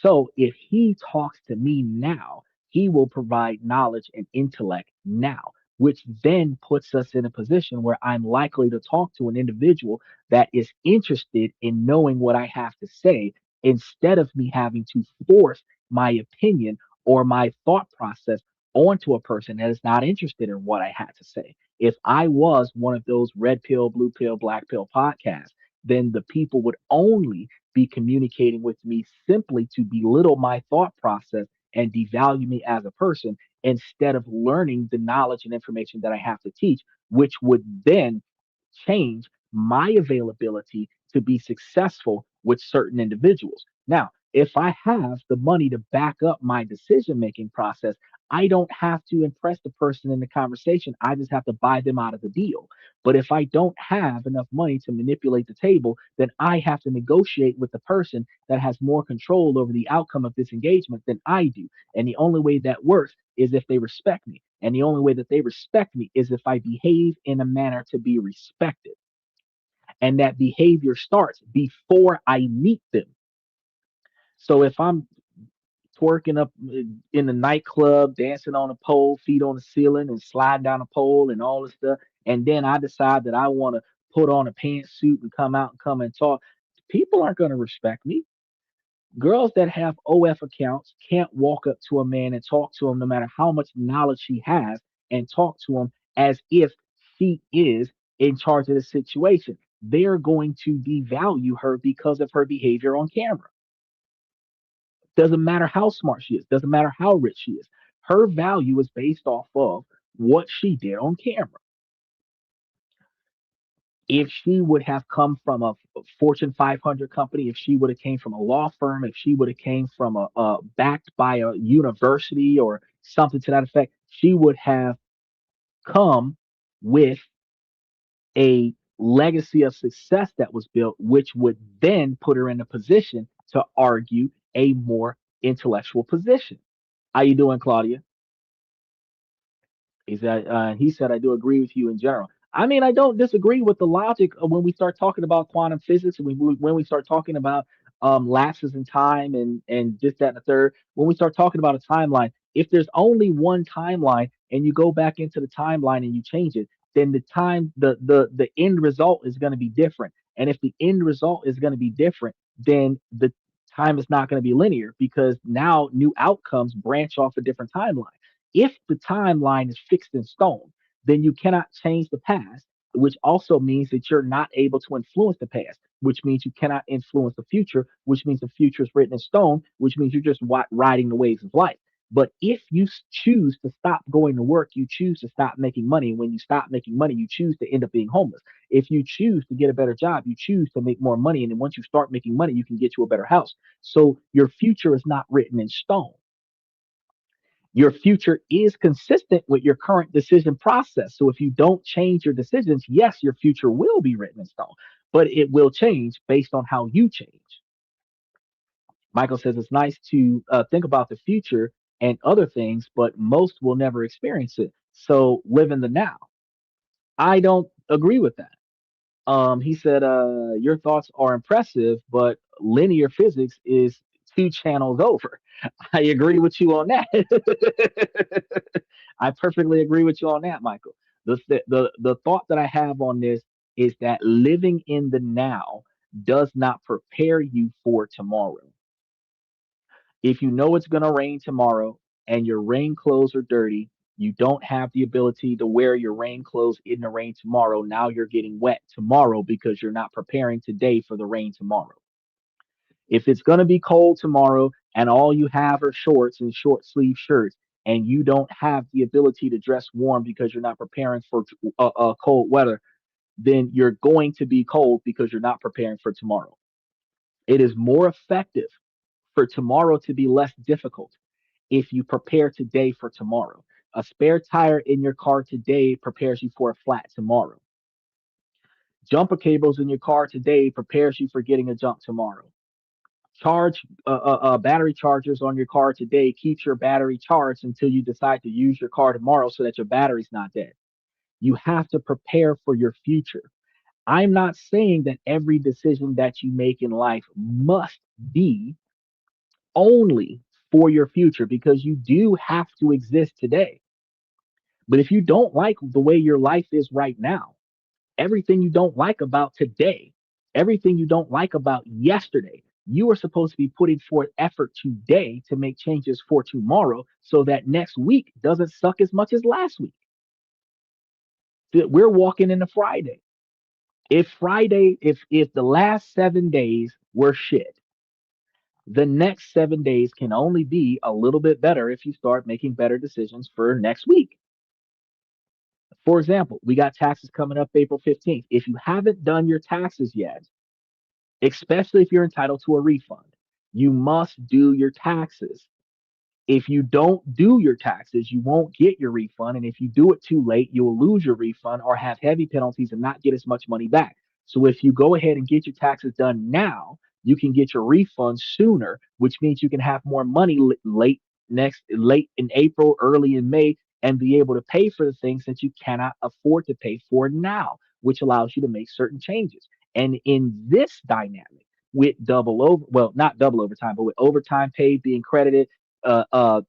So if he talks to me now, he will provide knowledge and intellect now, which then puts us in a position where I'm likely to talk to an individual that is interested in knowing what I have to say instead of me having to force my opinion or my thought process onto a person that is not interested in what I had to say. If I was one of those red pill, blue pill, black pill podcasts, then the people would only be communicating with me simply to belittle my thought process and devalue me as a person instead of learning the knowledge and information that I have to teach, which would then change my availability to be successful with certain individuals. Now, if I have the money to back up my decision making process, I don't have to impress the person in the conversation. I just have to buy them out of the deal. But if I don't have enough money to manipulate the table, then I have to negotiate with the person that has more control over the outcome of this engagement than I do. And the only way that works is if they respect me. And the only way that they respect me is if I behave in a manner to be respected. And that behavior starts before I meet them. So if I'm twerking up in the nightclub, dancing on a pole, feet on the ceiling, and sliding down a pole and all this stuff. And then I decide that I want to put on a pantsuit and come out and come and talk. People aren't going to respect me. Girls that have OF accounts can't walk up to a man and talk to him no matter how much knowledge she has and talk to him as if she is in charge of the situation. They're going to devalue her because of her behavior on camera. Doesn't matter how smart she is, doesn't matter how rich she is. Her value is based off of what she did on camera. If she would have come from a Fortune 500 company, if she would have came from a law firm, if she would have came from a backed by a university or something to that effect, she would have come with a legacy of success that was built, which would then put her in a position to argue a more intellectual position. How you doing, Claudia? He said, I do agree with you in general. I mean, I don't disagree with the logic of when we start talking about quantum physics and when we start talking about lapses in time and this, that, and the third. When we start talking about a timeline, if there's only one timeline and you go back into the timeline and you change it, then the end result is going to be different. And if the end result is going to be different, then the Time is not going to be linear because now new outcomes branch off a different timeline. If the timeline is fixed in stone, then you cannot change the past, which also means that you're not able to influence the past, which means you cannot influence the future, which means the future is written in stone, which means you're just riding the waves of life. But if you choose to stop going to work, you choose to stop making money. When you stop making money, you choose to end up being homeless. If you choose to get a better job, you choose to make more money. And then once you start making money, you can get you a better house. So your future is not written in stone. Your future is consistent with your current decision process. So if you don't change your decisions, yes, your future will be written in stone, but it will change based on how you change. Michael says it's nice to think about the future and other things, but most will never experience it. So live in the now. I don't agree with that. He said, your thoughts are impressive, but linear physics is two channels over. I agree with you on that. I perfectly agree with you on that, Michael. The thought that I have on this is that living in the now does not prepare you for tomorrow. If you know it's going to rain tomorrow and your rain clothes are dirty, you don't have the ability to wear your rain clothes in the rain tomorrow. Now you're getting wet tomorrow because you're not preparing today for the rain tomorrow. If it's going to be cold tomorrow and all you have are shorts and short sleeve shirts and you don't have the ability to dress warm because you're not preparing for cold weather, then you're going to be cold because you're not preparing for tomorrow. It is more effective for tomorrow to be less difficult if you prepare today for tomorrow. A spare tire in your car today prepares you for a flat tomorrow. Jumper cables in your car today prepares you for getting a jump tomorrow. Charge battery chargers on your car today keeps your battery charged until you decide to use your car tomorrow so that your battery's not dead. You have to prepare for your future. I'm not saying that every decision that you make in life must be only for your future because you do have to exist today. But if you don't like the way your life is right now, everything you don't like about today, everything you don't like about yesterday, you are supposed to be putting forth effort today to make changes for tomorrow so that next week doesn't suck as much as last week. That we're walking into Friday. If the last 7 days were shit, the next 7 days can only be a little bit better if you start making better decisions for next week. For example, we got taxes coming up April 15th. If you haven't done your taxes yet, especially if you're entitled to a refund, you must do your taxes. If you don't do your taxes, you won't get your refund. And if you do it too late, you will lose your refund or have heavy penalties and not get as much money back. So if you go ahead and get your taxes done now, you can get your refund sooner, which means you can have more money late in April, early in May, and be able to pay for the things that you cannot afford to pay for now, which allows you to make certain changes. And in this dynamic, with double over, well, not double overtime, but with overtime paid being credited,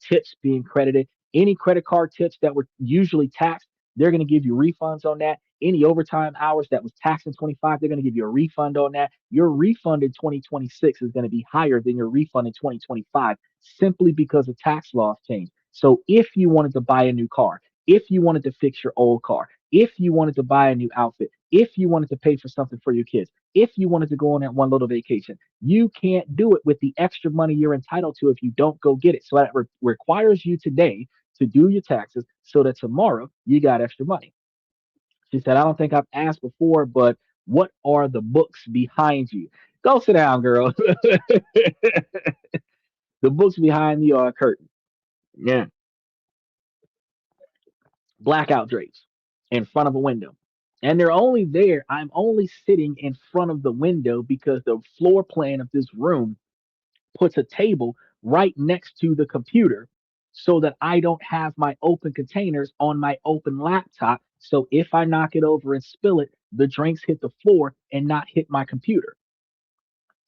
tips being credited. Any credit card tips that were usually taxed, they're going to give you refunds on that. Any overtime hours that was taxed in 25, they're going to give you a refund on that. Your refund in 2026 is going to be higher than your refund in 2025 simply because the tax laws changed. So if you wanted to buy a new car, if you wanted to fix your old car, if you wanted to buy a new outfit, if you wanted to pay for something for your kids, if you wanted to go on that one little vacation, you can't do it with the extra money you're entitled to if you don't go get it. So that requires you today to do your taxes so that tomorrow you got extra money. She said, I don't think I've asked before, but what are the books behind you? Go sit down, girl. The books behind me are a curtain. Yeah. Blackout drapes in front of a window. And they're only there. I'm only sitting in front of the window because the floor plan of this room puts a table right next to the computer so that I don't have my open containers on my open laptop. So if I knock it over and spill it, the drinks hit the floor and not hit my computer.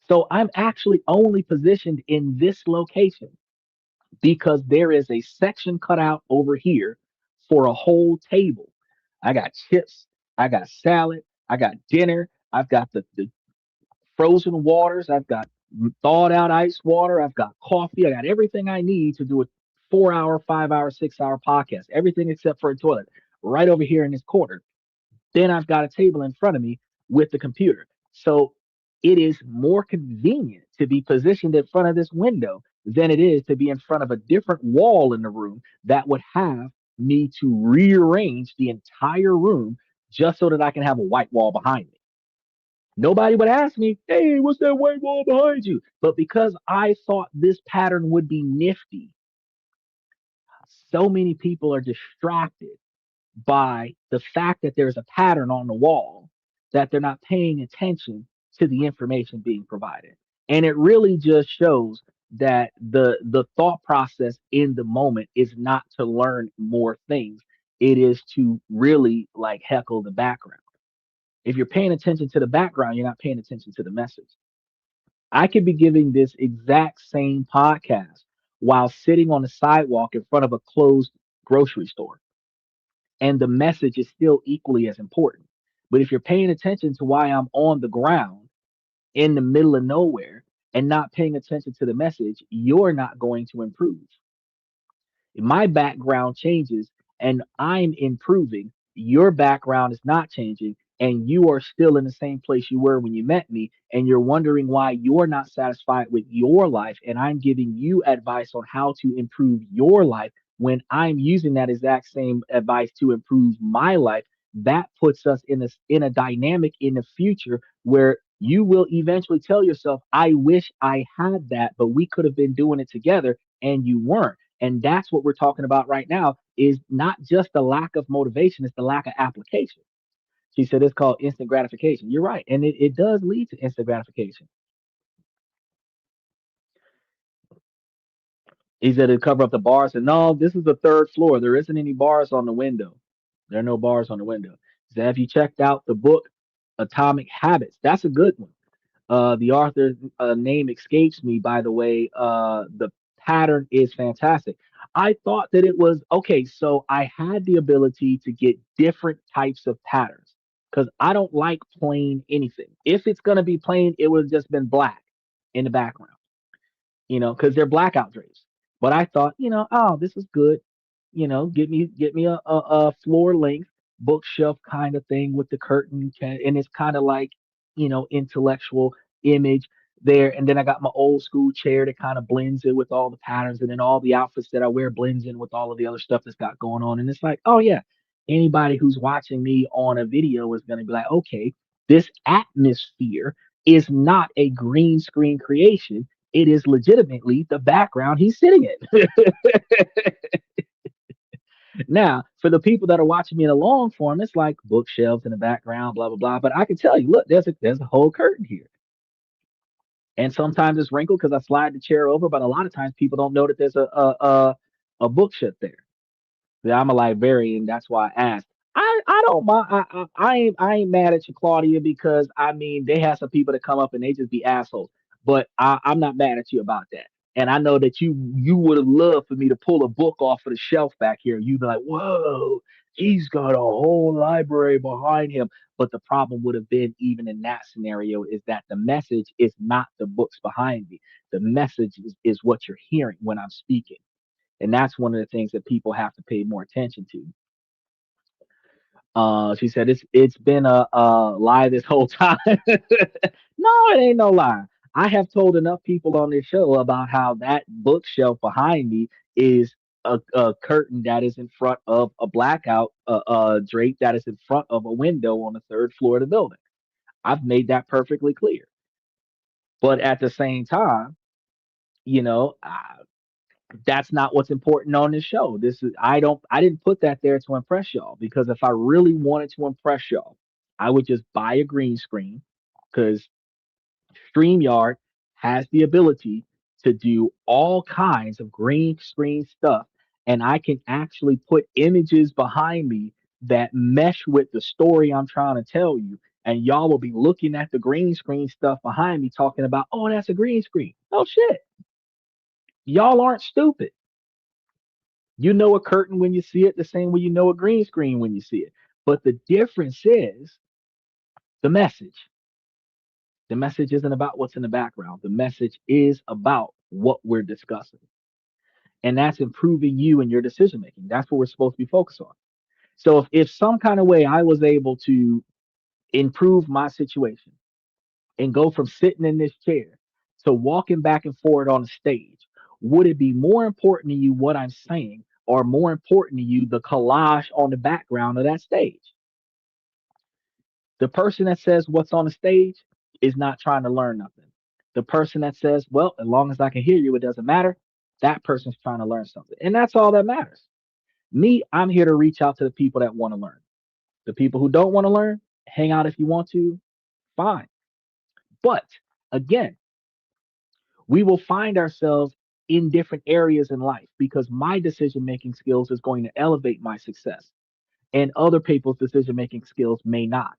So I'm actually only positioned in this location because there is a section cut out over here for a whole table. I got chips, I got salad, I got dinner, I've got the frozen waters, I've got thawed out ice water. I've got coffee. I got everything I need to do a 4 hour, 5 hour, 6 hour podcast. Everything except for a toilet right over here in this corner. Then I've got a table in front of me with the computer. So it is more convenient to be positioned in front of this window than it is to be in front of a different wall in the room that would have me to rearrange the entire room just so that I can have a white wall behind me. Nobody would ask me, hey, what's that white wall behind you? But because I thought this pattern would be nifty, so many people are distracted by the fact that there's a pattern on the wall that they're not paying attention to the information being provided. And it really just shows that the thought process in the moment is not to learn more things. It is to really like heckle the background. If you're paying attention to the background, you're not paying attention to the message. I could be giving this exact same podcast while sitting on the sidewalk in front of a closed grocery store, and the message is still equally as important. But if you're paying attention to why I'm on the ground in the middle of nowhere and not paying attention to the message, you're not going to improve. My background changes and I'm improving, your background is not changing, and you are still in the same place you were when you met me, and you're wondering why you're not satisfied with your life. And I'm giving you advice on how to improve your life when I'm using that exact same advice to improve my life. That puts us in a dynamic in the future where you will eventually tell yourself, I wish I had that, but we could have been doing it together and you weren't. And that's what we're talking about right now is not just the lack of motivation, it's the lack of application. She said it's called instant gratification. You're right. And it does lead to instant gratification. He said to cover up the bars. And no, this is the third floor. There isn't any bars on the window. There are no bars on the window. He said, have you checked out the book Atomic Habits? That's a good one. The author's name escapes me, by the way. The pattern is fantastic. I thought that it was okay. So I had the ability to get different types of patterns because I don't like plain anything. If it's going to be plain, it would have just been black in the background, because they're blackout drapes. But I thought, oh, this is good. Get me a floor length bookshelf kind of thing with the curtain, and it's kind of like, intellectual image there. And then I got my old school chair that kind of blends in with all the patterns, and then all the outfits that I wear blends in with all of the other stuff that's got going on. And it's like, oh yeah, anybody who's watching me on a video is going to be like, okay, this atmosphere is not a green screen creation, it is legitimately the background he's sitting in. Now, for the people that are watching me in a long form, it's like bookshelves in the background, blah blah blah. But I can tell you, look, there's a whole curtain here, and sometimes it's wrinkled because I slide the chair over. But a lot of times people don't know that there's a bookshelf there. Yeah, I'm a librarian. That's why I asked. I don't mind. I ain't mad at you, Claudia, because I mean they have some people that come up and they just be assholes. But I'm not mad at you about that. And I know that you would have loved for me to pull a book off of the shelf back here. You'd be like, whoa, he's got a whole library behind him. But the problem would have been, even in that scenario, is that the message is not the books behind me. The message is what you're hearing when I'm speaking. And that's one of the things that people have to pay more attention to. She said it's been a lie this whole time. No, it ain't no lie. I have told enough people on this show about how that bookshelf behind me is a curtain that is in front of a blackout drape that is in front of a window on the third floor of the building. I've made that perfectly clear. But at the same time, you know, that's not what's important on this show. I didn't put that there to impress y'all, because if I really wanted to impress y'all, I would just buy a green screen, because StreamYard has the ability to do all kinds of green screen stuff, and I can actually put images behind me that mesh with the story I'm trying to tell you. And y'all will be looking at the green screen stuff behind me talking about, oh, that's a green screen. Oh shit. Y'all aren't stupid. You know a curtain when you see it, the same way you know a green screen when you see it. But the difference is the message. The message isn't about what's in the background. The message is about what we're discussing. And that's improving you and your decision making. That's what we're supposed to be focused on. So if some kind of way I was able to improve my situation and go from sitting in this chair to walking back and forth on the stage, would it be more important to you what I'm saying, or more important to you the collage on the background of that stage? The person that says what's on the stage is not trying to learn nothing. The person that says, well, as long as I can hear you, it doesn't matter, that person's trying to learn something. And that's all that matters. Me, I'm here to reach out to the people that want to learn. The people who don't want to learn, hang out if you want to, fine. But again, we will find ourselves in different areas in life because my decision making skills is going to elevate my success, and other people's decision making skills may not.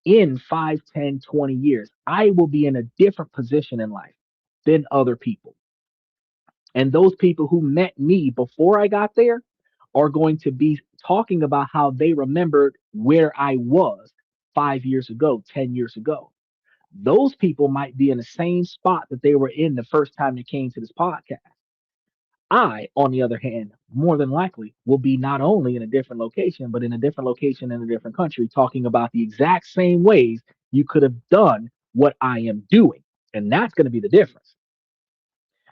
In 5, 10, 20 years, I will be in a different position in life than other people. And those people who met me before I got there are going to be talking about how they remembered where I was 5 years ago, 10 years ago. Those people might be in the same spot that they were in the first time they came to this podcast. I, on the other hand, more than likely will be not only in a different location, but in a different location in a different country, talking about the exact same ways you could have done what I am doing. And that's going to be the difference.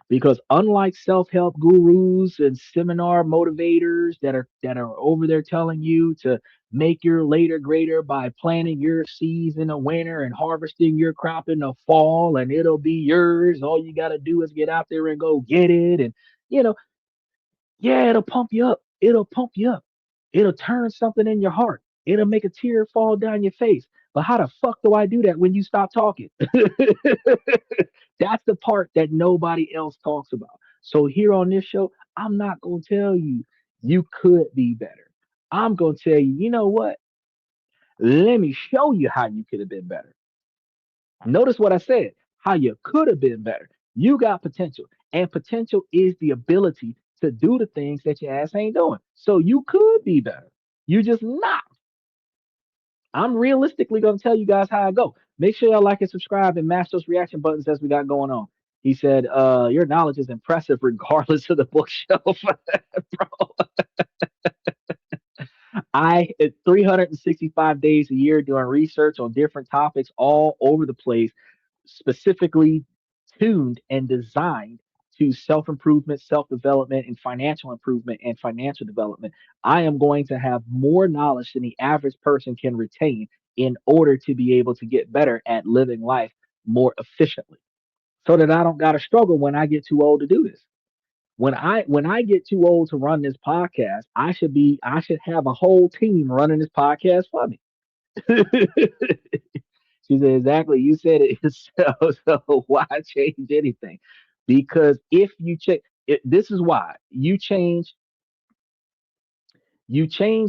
Because unlike self-help gurus and seminar motivators that are over there telling you to make your later greater by planting your seeds in the winter and harvesting your crop in the fall and it'll be yours, all you got to do is get out there and go get it. And you know yeah, it'll pump you up. It'll pump you up. It'll turn something in your heart. It'll make a tear fall down your face. But how the fuck do I do that when you stop talking? That's the part that nobody else talks about. So here on this show, I'm not going to tell you you could be better. I'm going to tell you, you know what? Let me show you how you could have been better. Notice what I said, how you could have been better. You got potential, and potential is the ability to do the things that your ass ain't doing. So you could be better. You just not. I'm realistically going to tell you guys how I go. Make sure y'all like and subscribe and mash those reaction buttons as we got going on. He said, your knowledge is impressive regardless of the bookshelf. Bro, I 365 days a year doing research on different topics all over the place, specifically tuned and designed to self improvement, self development, and financial improvement and financial development. I am going to have more knowledge than the average person can retain in order to be able to get better at living life more efficiently so that I don't got to struggle when I get too old to do this. When I get too old to run this podcast, I should have a whole team running this podcast for me. She said, exactly. You said it yourself. So why change anything? Because if you change, this is why you change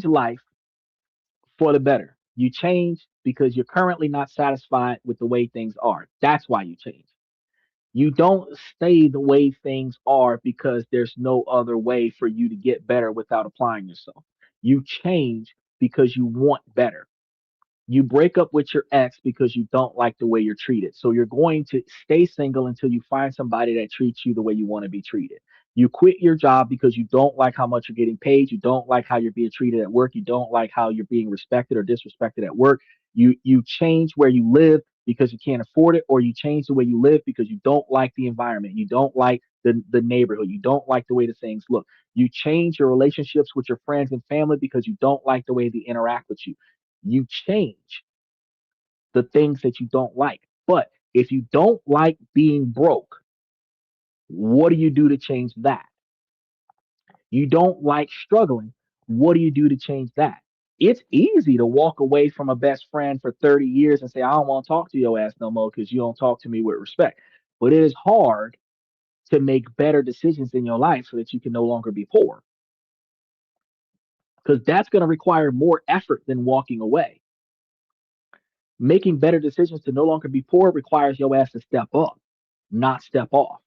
life for the better. You change because you're currently not satisfied with the way things are. That's why you change. You don't stay the way things are because there's no other way for you to get better without applying yourself. You change because you want better. You break up with your ex because you don't like the way you're treated. So you're going to stay single until you find somebody that treats you the way you want to be treated. You quit your job because you don't like how much you're getting paid. You don't like how you're being treated at work. You don't like how you're being respected or disrespected at work. You change where you live because you can't afford it, or you change the way you live because you don't like the environment. You don't like the neighborhood. You don't like the way the things look. You change your relationships with your friends and family because you don't like the way they interact with you. You change the things that you don't like. But if you don't like being broke, what do you do to change that? You don't like struggling. What do you do to change that? It's easy to walk away from a best friend for 30 years and say, I don't want to talk to your ass no more because you don't talk to me with respect. But it is hard to make better decisions in your life so that you can no longer be poor because that's going to require more effort than walking away. Making better decisions to no longer be poor requires your ass to step up, not step off.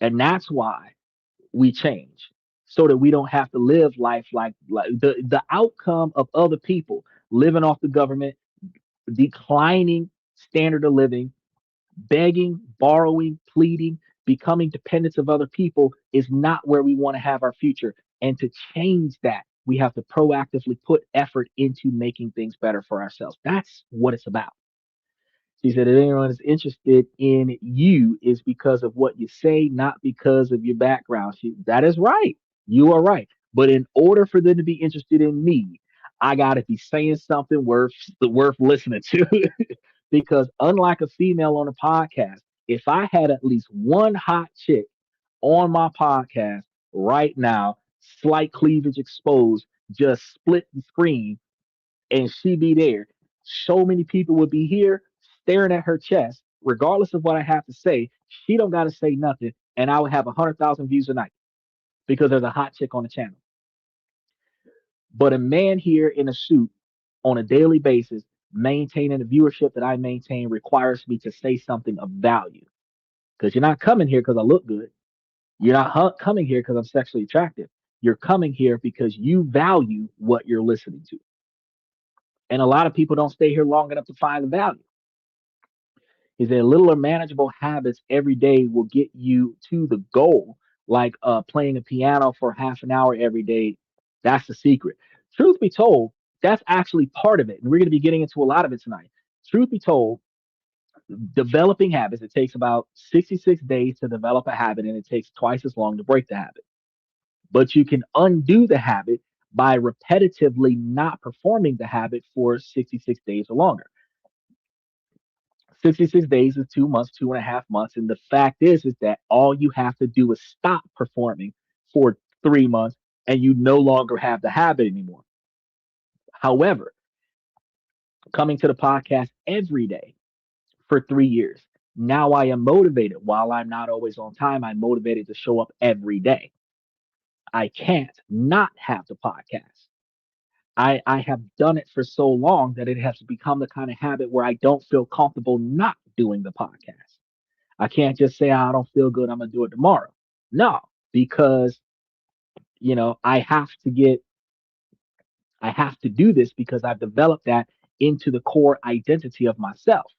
And that's why we change so that we don't have to live life like the outcome of other people living off the government, declining standard of living, begging, borrowing, pleading, becoming dependents of other people is not where we want to have our future. And to change that, we have to proactively put effort into making things better for ourselves. That's what it's about. She said, if anyone is interested in you is because of what you say, not because of your background. That is right. You are right. But in order for them to be interested in me, I got to be saying something worth listening to. Because unlike a female on a podcast, if I had at least one hot chick on my podcast right now, slight cleavage exposed, just split the screen, and she be there, so many people would be here staring at her chest, regardless of what I have to say. She don't got to say nothing, and I would have 100,000 views a night because there's a hot chick on the channel. But a man here in a suit on a daily basis, maintaining the viewership that I maintain, requires me to say something of value. Because you're not coming here because I look good. You're not coming here because I'm sexually attractive. You're coming here because you value what you're listening to. And a lot of people don't stay here long enough to find the value. Is that littler manageable habits every day will get you to the goal, like playing a piano for half an hour every day. That's the secret. Truth be told, that's actually part of it. And we're going to be getting into a lot of it tonight. Truth be told, developing habits, it takes about 66 days to develop a habit, and it takes twice as long to break the habit. But you can undo the habit by repetitively not performing the habit for 66 days or longer. 66 days is 2 months, 2.5 months. And the fact is that all you have to do is stop performing for 3 months and you no longer have the habit anymore. However, coming to the podcast every day for 3 years, now I am motivated. While I'm not always on time, I'm motivated to show up every day. I can't not have the podcast. I have done it for so long that it has become the kind of habit where I don't feel comfortable not doing the podcast. I can't just say, "Ah, I don't feel good. I'm gonna do it tomorrow." No, because I have to do this because I've developed that into the core identity of myself.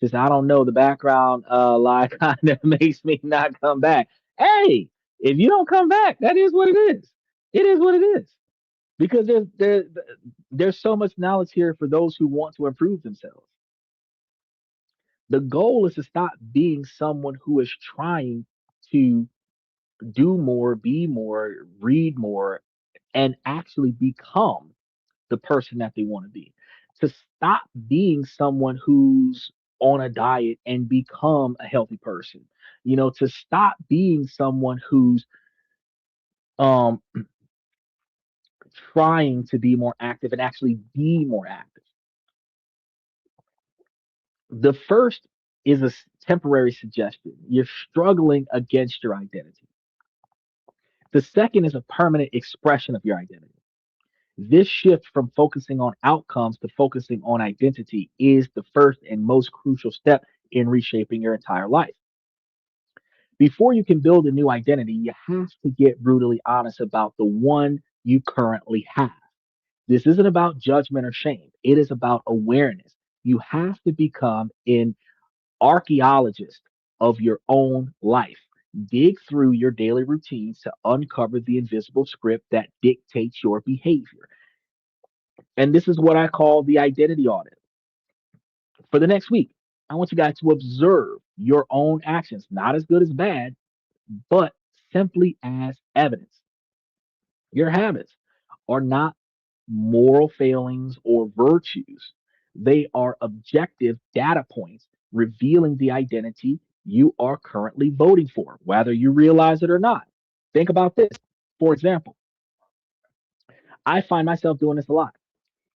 Just I don't know, the background lie kind of makes me not come back. Hey, if you don't come back, that is what it is. It is what it is. Because there's so much knowledge here for those who want to improve themselves. The goal is to stop being someone who is trying to do more, be more, read more, and actually become the person that they want to be. To stop being someone who's on a diet and become a healthy person. To stop being someone who's um trying to be more active and actually be more active. The first is a temporary suggestion. You're struggling against your identity. The second is a permanent expression of your identity. This shift from focusing on outcomes to focusing on identity is the first and most crucial step in reshaping your entire life. Before you can build a new identity, you have to get brutally honest about the one you currently have. This isn't about judgment or shame, it is about awareness. You have to become an archaeologist of your own life. Dig through your daily routines to uncover the invisible script that dictates your behavior. And this is what I call the identity audit. For the next week, I want you guys to observe your own actions, not as good as bad, but simply as evidence. Your habits are not moral failings or virtues, they are objective data points revealing the identity you are currently voting for, whether you realize it or not. Think about this. For example, I find myself doing this a lot.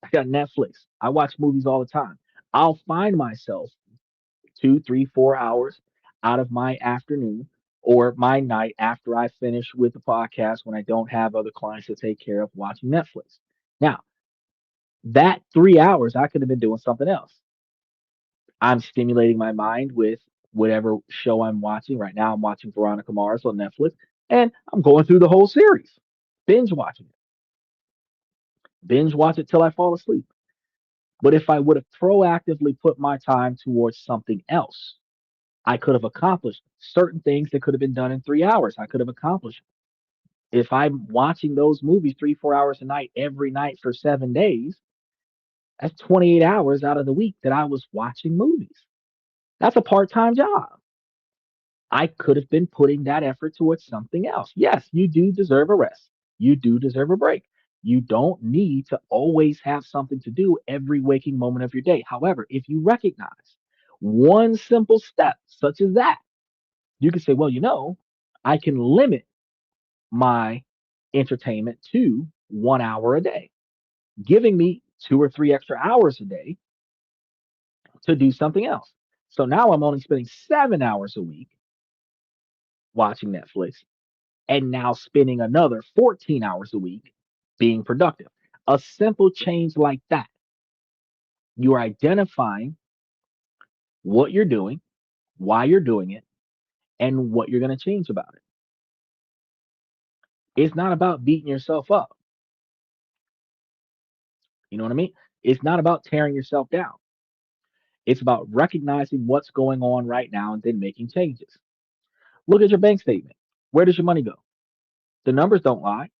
I got Netflix. I watch movies all the time. I'll find myself 2, 3, 4 hours out of my afternoon or my night after I finish with the podcast when I don't have other clients to take care of watching Netflix. Now, that 3 hours, I could have been doing something else. I'm stimulating my mind with whatever show I'm watching. Right now, I'm watching Veronica Mars on Netflix, and I'm going through the whole series, binge watching it, binge watch it till I fall asleep. But if I would have proactively put my time towards something else, I could have accomplished certain things that could have been done in 3 hours. I could have accomplished. If I'm watching those movies 3, 4 hours a night every night for 7 days, that's 28 hours out of the week that I was watching movies. That's a part time job. I could have been putting that effort towards something else. Yes, you do deserve a rest. You do deserve a break. You don't need to always have something to do every waking moment of your day. However, if you recognize one simple step, such as that, you can say, well, I can limit my entertainment to 1 hour a day, giving me 2 or 3 extra hours a day to do something else. So now I'm only spending 7 hours a week watching Netflix and now spending another 14 hours a week being productive. A simple change like that, you're identifying what you're doing, why you're doing it, and what you're going to change about it. It's not about beating yourself up. You know what I mean? It's not about tearing yourself down. It's about recognizing what's going on right now and then making changes. Look at your bank statement. Where does your money go? The numbers don't lie.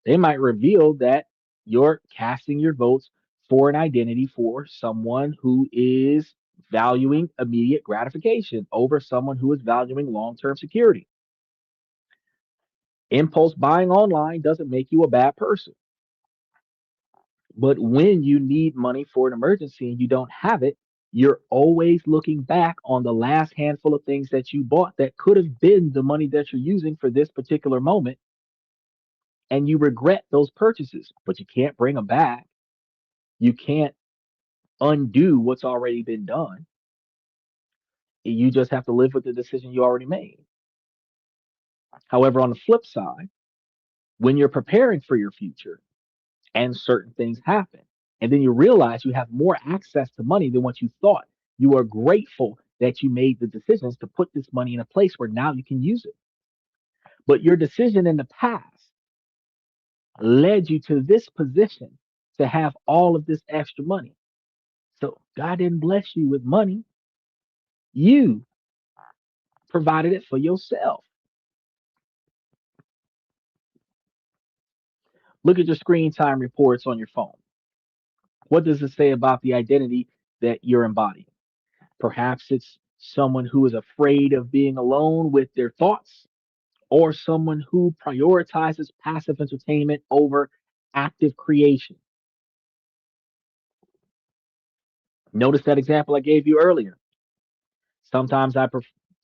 They might reveal that you're casting your votes for an identity for someone who is valuing immediate gratification over someone who is valuing long term security. Impulse buying online doesn't make you a bad person. But when you need money for an emergency and you don't have it, you're always looking back on the last handful of things that you bought that could have been the money that you're using for this particular moment. And you regret those purchases, but you can't bring them back. You can't undo what's already been done. You just have to live with the decision you already made. However, on the flip side, when you're preparing for your future and certain things happen, and then you realize you have more access to money than what you thought, you are grateful that you made the decisions to put this money in a place where now you can use it. But your decision in the past led you to this position to have all of this extra money. So God didn't bless you with money. You provided it for yourself. Look at your screen time reports on your phone. What does it say about the identity that you're embodying? Perhaps it's someone who is afraid of being alone with their thoughts, or someone who prioritizes passive entertainment over active creation. Notice that example I gave you earlier. Sometimes I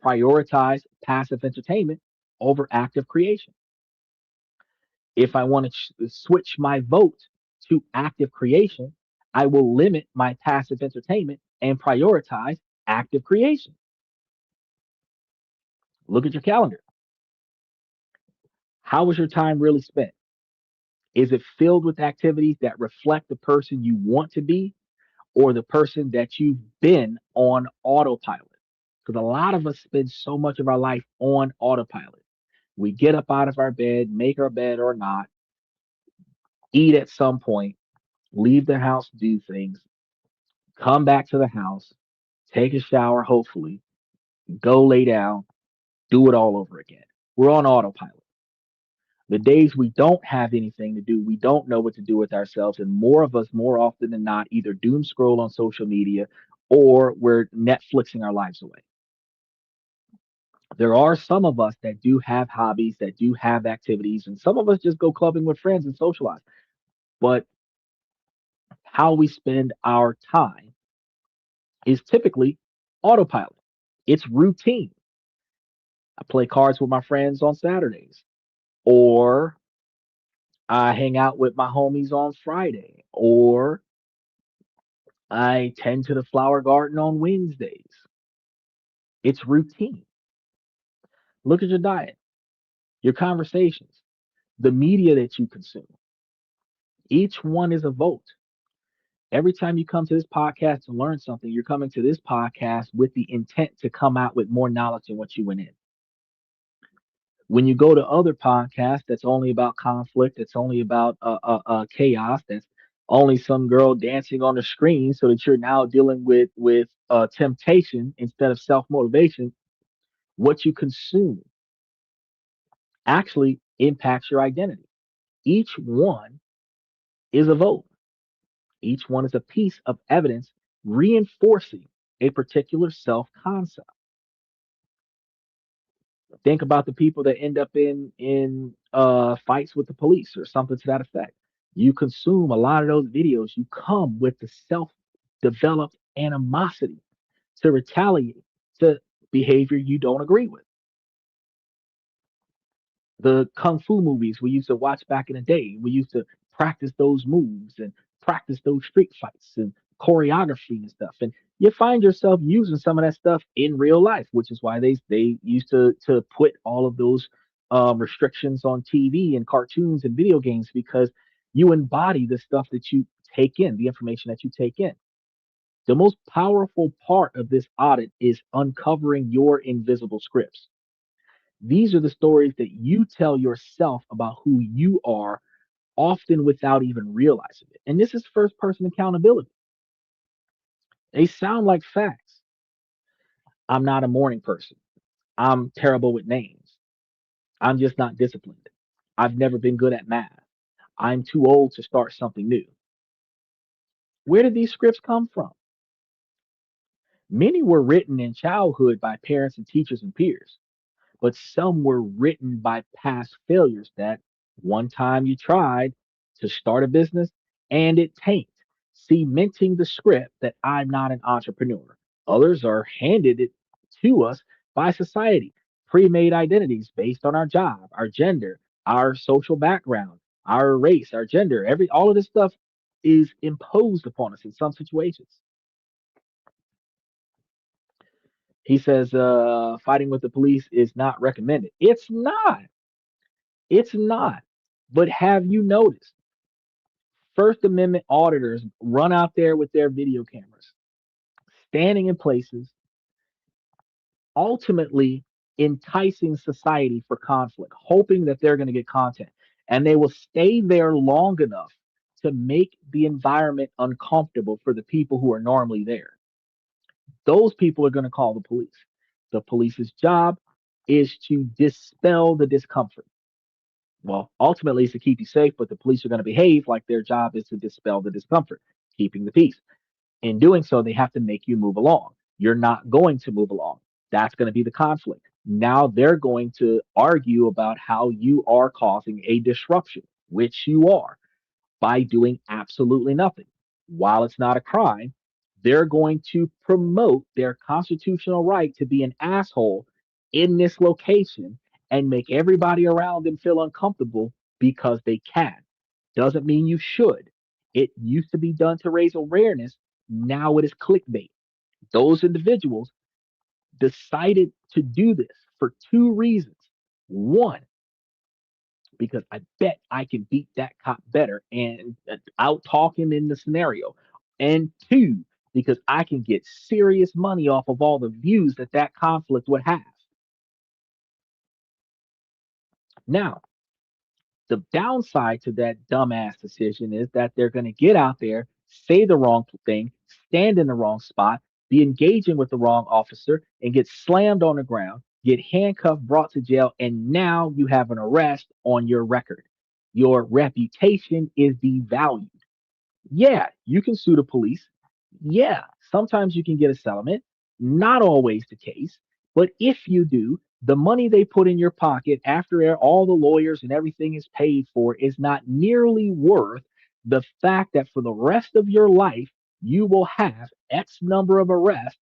prioritize passive entertainment over active creation. If I want to switch my vote to active creation, I will limit my passive entertainment and prioritize active creation. Look at your calendar. How was your time really spent? Is it filled with activities that reflect the person you want to be or the person that you've been on autopilot? Because a lot of us spend so much of our life on autopilot. We get up out of our bed, make our bed or not, eat at some point, leave the house, do things, come back to the house, take a shower, hopefully, go lay down, do it all over again. We're on autopilot. The days we don't have anything to do, we don't know what to do with ourselves. And more of us, more often than not, either doom scroll on social media or we're Netflixing our lives away. There are some of us that do have hobbies, that do have activities, and some of us just go clubbing with friends and socialize. But how we spend our time is typically autopilot. It's routine. I play cards with my friends on Saturdays, or I hang out with my homies on Friday, or I tend to the flower garden on Wednesdays. It's routine. Look at your diet, your conversations, the media that you consume. Each one is a vote. Every time you come to this podcast to learn something, you're coming to this podcast with the intent to come out with more knowledge than what you went in. When you go to other podcasts, that's only about conflict, that's only about chaos, that's Only some girl dancing on the screen so that you're now dealing with temptation instead of self motivation. What you consume actually impacts your identity. Each one is a vote. Each one is a piece of evidence reinforcing a particular self concept. Think about the people that end up in fights with the police or something to that effect. You consume a lot of those videos. You come with the self developed animosity to retaliate to behavior you don't agree with. The kung fu movies we used to watch back in the day, we used to practice those moves and practice those street fights and choreography and stuff. And you find yourself using some of that stuff in real life, which is why they used to put all of those restrictions on TV and cartoons and video games because you embody the stuff that you take in, the information that you take in. The most powerful part of this audit is uncovering your invisible scripts. These are the stories that you tell yourself about who you are, often without even realizing it. And this is first person accountability. They sound like facts. I'm not a morning person. I'm terrible with names. I'm just not disciplined. I've never been good at math. I'm too old to start something new. Where did these scripts come from? Many were written in childhood by parents and teachers and peers, but some were written by past failures that one time you tried to start a business and it tanked, cementing the script that I'm not an entrepreneur. Others are handed it to us by society, pre-made identities based on our job, our gender, our social background, our race, our gender, every all of this stuff is imposed upon us in some situations. He says fighting with the police is not recommended. It's not. It's not. But have you noticed First Amendment auditors run out there with their video cameras, standing in places, ultimately enticing society for conflict, hoping that they're going to get content. And they will stay there long enough to make the environment uncomfortable for the people who are normally there. Those people are going to call the police. The police's job is to dispel the discomfort. Well, ultimately, it's to keep you safe, but the police are going to behave like their job is to dispel the discomfort, keeping the peace. In doing so, they have to make you move along. You're not going to move along. That's going to be the conflict. Now they're going to argue about how you are causing a disruption, which you are by doing absolutely nothing. While it's not a crime, they're going to promote their constitutional right to be an asshole in this location and make everybody around them feel uncomfortable because they can. Doesn't mean you should. It used to be done to raise awareness. Now it is clickbait. Those individuals decided to do this for two reasons. One, because I bet I can beat that cop better and out talk him in the scenario. And two, because I can get serious money off of all the views that that conflict would have. Now, the downside to that dumbass decision is that they're going to get out there, say the wrong thing, stand in the wrong spot, be engaging with the wrong officer, and get slammed on the ground, get handcuffed, brought to jail, and now you have an arrest on your record. Your reputation is devalued. Yeah, you can sue the police. Yeah, sometimes you can get a settlement. Not always the case. But if you do, the money they put in your pocket after all the lawyers and everything is paid for is not nearly worth the fact that for the rest of your life, you will have X number of arrests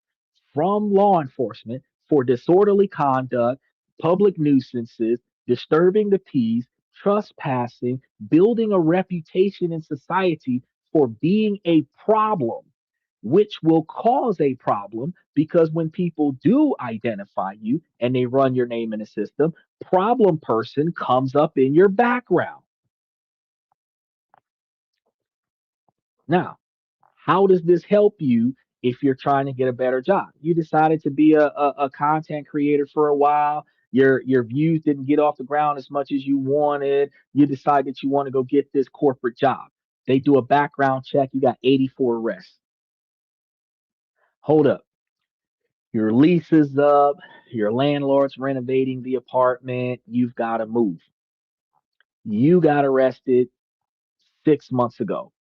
from law enforcement for disorderly conduct, public nuisances, disturbing the peace, trespassing, building a reputation in society for being a problem, which will cause a problem because when people do identify you and they run your name in a system, problem person comes up in your background. Now, how does this help you if you're trying to get a better job? You decided to be a content creator for a while. Your views didn't get off the ground as much as you wanted. You decide that you want to go get this corporate job. They do a background check. You got 84 arrests. Hold up. Your lease is up. Your landlord's renovating the apartment. You've got to move. You got arrested 6 months ago.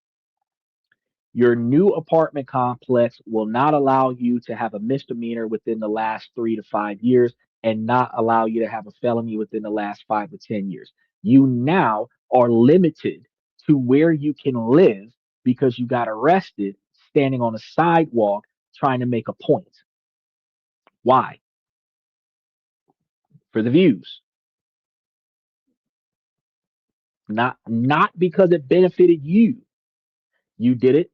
Your new apartment complex will not allow you to have a misdemeanor within the last 3 to 5 years and not allow you to have a felony within the last 5 to 10 years. You now are limited to where you can live because you got arrested standing on a sidewalk trying to make a point. Why? For the views. Not because it benefited you. You did it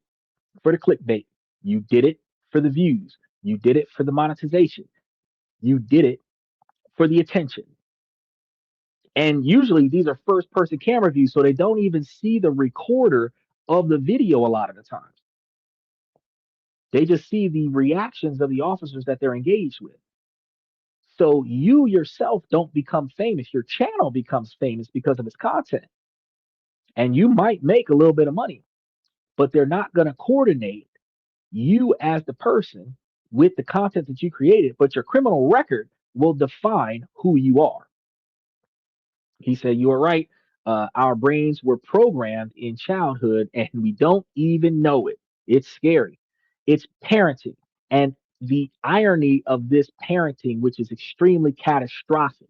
for the clickbait. You did it for the views. You did it for the monetization. You did it for the attention. And usually these are first person camera views, so they don't even see the recorder of the video a lot of the times. They just see the reactions of the officers that they're engaged with. So you yourself don't become famous. Your channel becomes famous because of its content. And you might make a little bit of money, but they're not going to coordinate you as the person with the content that you created, but your criminal record will define who you are. He said, "You are right. Our brains were programmed in childhood and we don't even know it. It's scary. It's parenting. And the irony of this parenting, which is extremely catastrophic,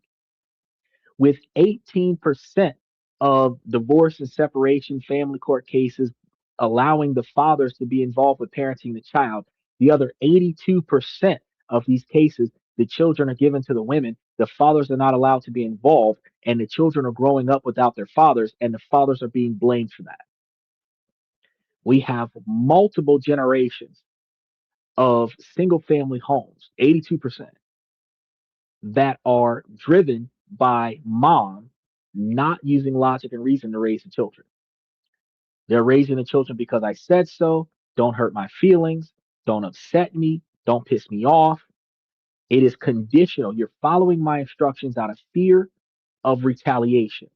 with 18% of divorce and separation family court cases allowing the fathers to be involved with parenting the child, the other 82% of these cases, the children are given to the women, the fathers are not allowed to be involved, and the children are growing up without their fathers, and the fathers are being blamed for that. We have multiple generations of single family homes, 82%, that are driven by mom not using logic and reason to raise the children. They're raising the children because I said so. Don't hurt my feelings. Don't upset me. Don't piss me off. It is conditional. You're following my instructions out of fear of retaliation.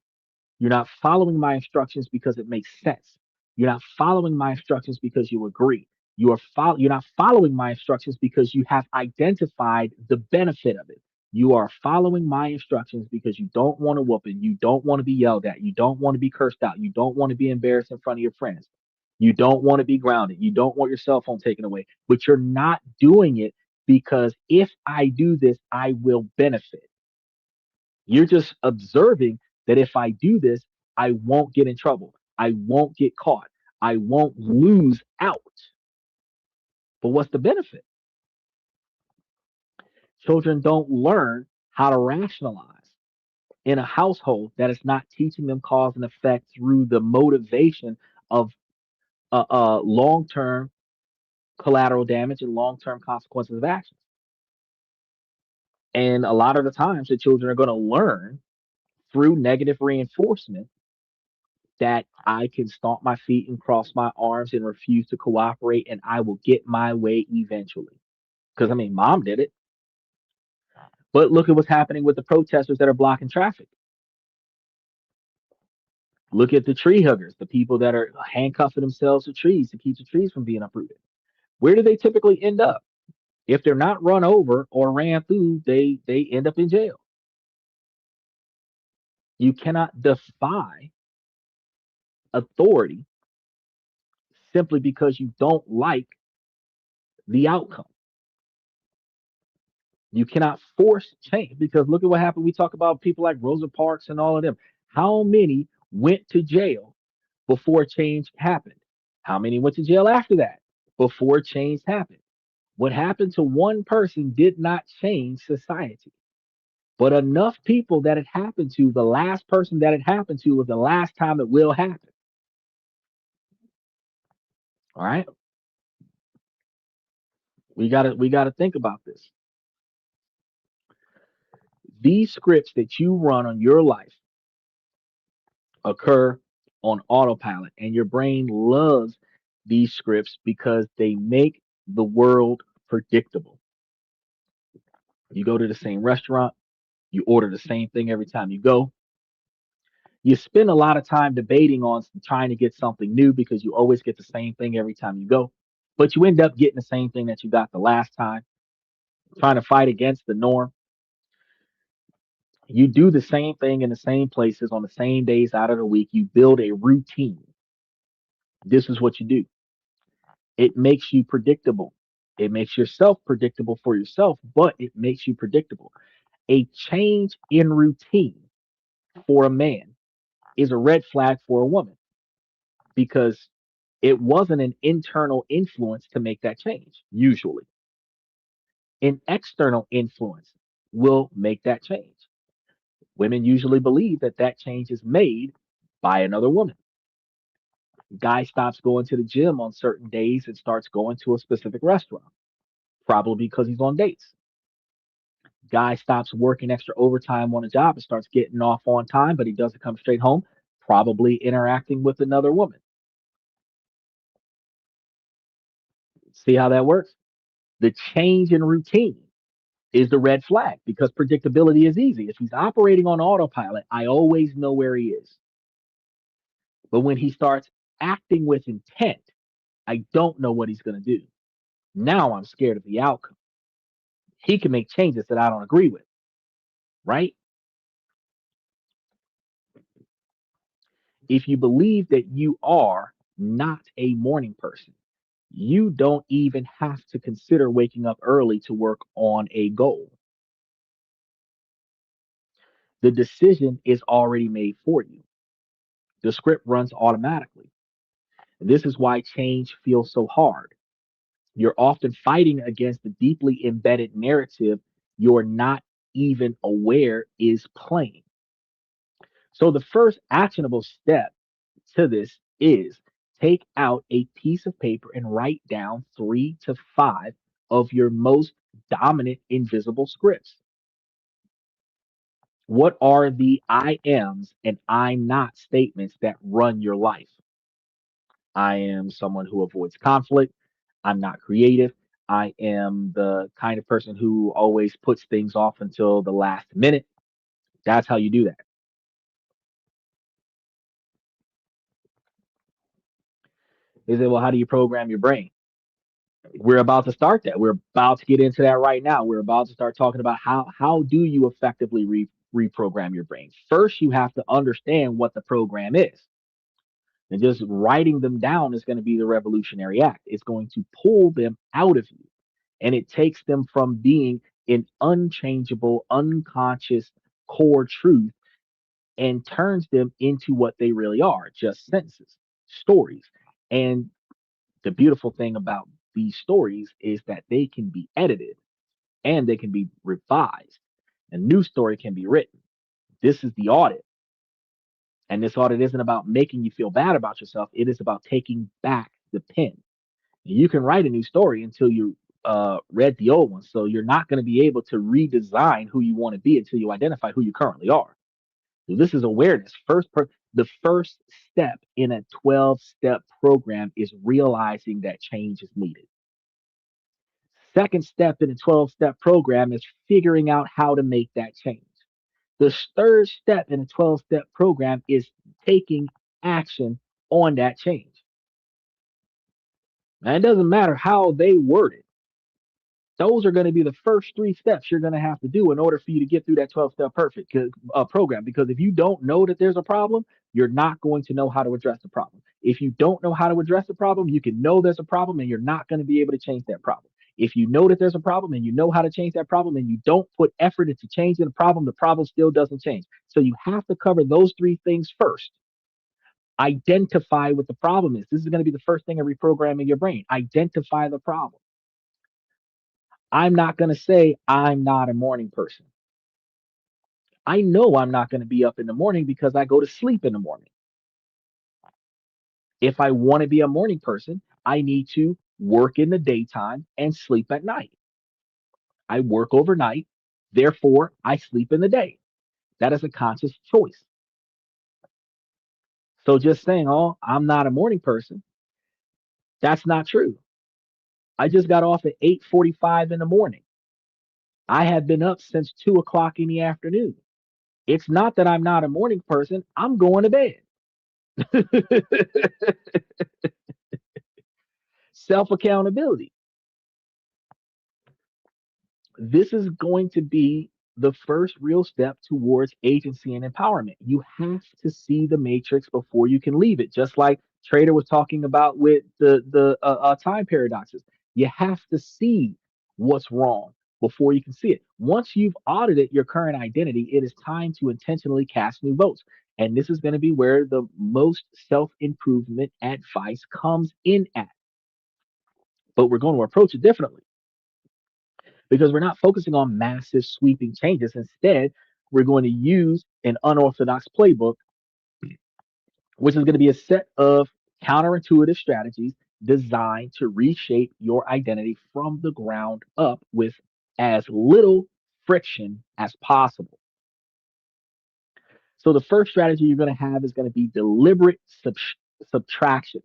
You're not following my instructions because it makes sense. You're not following my instructions because you agree. You're not following my instructions because you have identified the benefit of it. You are following my instructions because you don't want to whoop it. You don't want to be yelled at. You don't want to be cursed out. You don't want to be embarrassed in front of your friends. You don't want to be grounded. You don't want your cell phone taken away. But you're not doing it because if I do this, I will benefit. You're just observing that if I do this, I won't get in trouble. I won't get caught. I won't lose out. But what's the benefit? Children don't learn how to rationalize in a household that is not teaching them cause and effect through the motivation of long term collateral damage and long term consequences of actions. And a lot of the times, the children are going to learn through negative reinforcement that I can stomp my feet and cross my arms and refuse to cooperate, and I will get my way eventually. Because, I mean, mom did it. But look at what's happening with the protesters that are blocking traffic. Look at the tree huggers, the people that are handcuffing themselves to trees to keep the trees from being uprooted. Where do they typically end up? If they're not run over or ran through, they end up in jail. You cannot defy authority simply because you don't like the outcome. You cannot force change because look at what happened. We talk about people like Rosa Parks and all of them. How many went to jail before change happened? How many went to jail after that before change happened? What happened to one person did not change society. But enough people that it happened to, the last person that it happened to was the last time it will happen. All right. We gotta think about this. These scripts that you run on your life occur on autopilot, and your brain loves these scripts because they make the world predictable. You go to the same restaurant, you order the same thing every time you go. You spend a lot of time debating on trying to get something new because you always get the same thing every time you go. But you end up getting the same thing that you got the last time, trying to fight against the norm. You do the same thing in the same places on the same days out of the week. You build a routine. This is what you do. It makes you predictable. It makes yourself predictable for yourself, but it makes you predictable. A change in routine for a man is a red flag for a woman because it wasn't an internal influence to make that change. Usually, an external influence will make that change. Women usually believe that that change is made by another woman. Guy stops going to the gym on certain days and starts going to a specific restaurant, probably because he's on dates. Guy stops working extra overtime on a job and starts getting off on time, but he doesn't come straight home, probably interacting with another woman. See how that works? The change in routine is the red flag because predictability is easy. If he's operating on autopilot, I always know where he is. But when he starts acting with intent, I don't know what he's going to do. Now I'm scared of the outcome. He can make changes that I don't agree with, right? If you believe that you are not a morning person, you don't even have to consider waking up early to work on a goal. The decision is already made for you. The script runs automatically. And this is why change feels so hard. You're often fighting against the deeply embedded narrative you're not even aware is playing. So, the first actionable step to this is take out a piece of paper and write down 3 to 5 of your most dominant invisible scripts. What are the I ams and I'm not statements that run your life? I am someone who avoids conflict. I'm not creative. I am the kind of person who always puts things off until the last minute. That's how you do that. They say, well, how do you program your brain? We're about to start that. We're about to get into that right now. We're about to start talking about how do you effectively reprogram your brain. First, you have to understand what the program is. And just writing them down is going to be the revolutionary act. It's going to pull them out of you. And it takes them from being an unchangeable, unconscious core truth and turns them into what they really are, just sentences, stories. And the beautiful thing about these stories is that they can be edited and they can be revised. A new story can be written. This is the audit. And this audit isn't about making you feel bad about yourself. It is about taking back the pen. You can write a new story until you read the old one. So you're not going to be able to redesign who you want to be until you identify who you currently are. So this is awareness. The first step in a 12-step program is realizing that change is needed. Second step in a 12-step program is figuring out how to make that change. The third step in a 12-step program is taking action on that change. Now, it doesn't matter how they word it. Those are going to be the first 3 steps you're going to have to do in order for you to get through that 12-step perfect program. Because if you don't know that there's a problem, you're not going to know how to address the problem. If you don't know how to address the problem, you can know there's a problem and you're not going to be able to change that problem. If you know that there's a problem and you know how to change that problem and you don't put effort into changing the problem still doesn't change. So you have to cover those 3 things first. Identify what the problem is. This is going to be the first thing in reprogramming your brain. Identify the problem. I'm not going to say I'm not a morning person. I know I'm not going to be up in the morning because I go to sleep in the morning. If I want to be a morning person, I need to work in the daytime and sleep at night. I work overnight, therefore I sleep in the day. That is a conscious choice. So just saying, oh, I'm not a morning person, that's not true. I just got off at 8:45 in the morning. I have been up since 2 o'clock in the afternoon. It's not that I'm not a morning person, I'm going to bed. Self accountability. This is going to be the first real step towards agency and empowerment. You have to see the matrix before you can leave it. Just like Trader was talking about with the time paradoxes, you have to see what's wrong before you can see it. Once you've audited your current identity, it is time to intentionally cast new votes. And this is going to be where the most self improvement advice comes in at. But we're going to approach it differently because we're not focusing on massive sweeping changes. Instead, we're going to use an unorthodox playbook, which is going to be a set of counterintuitive strategies designed to reshape your identity from the ground up with as little friction as possible. So, the first strategy you're going to have is going to be deliberate subtraction.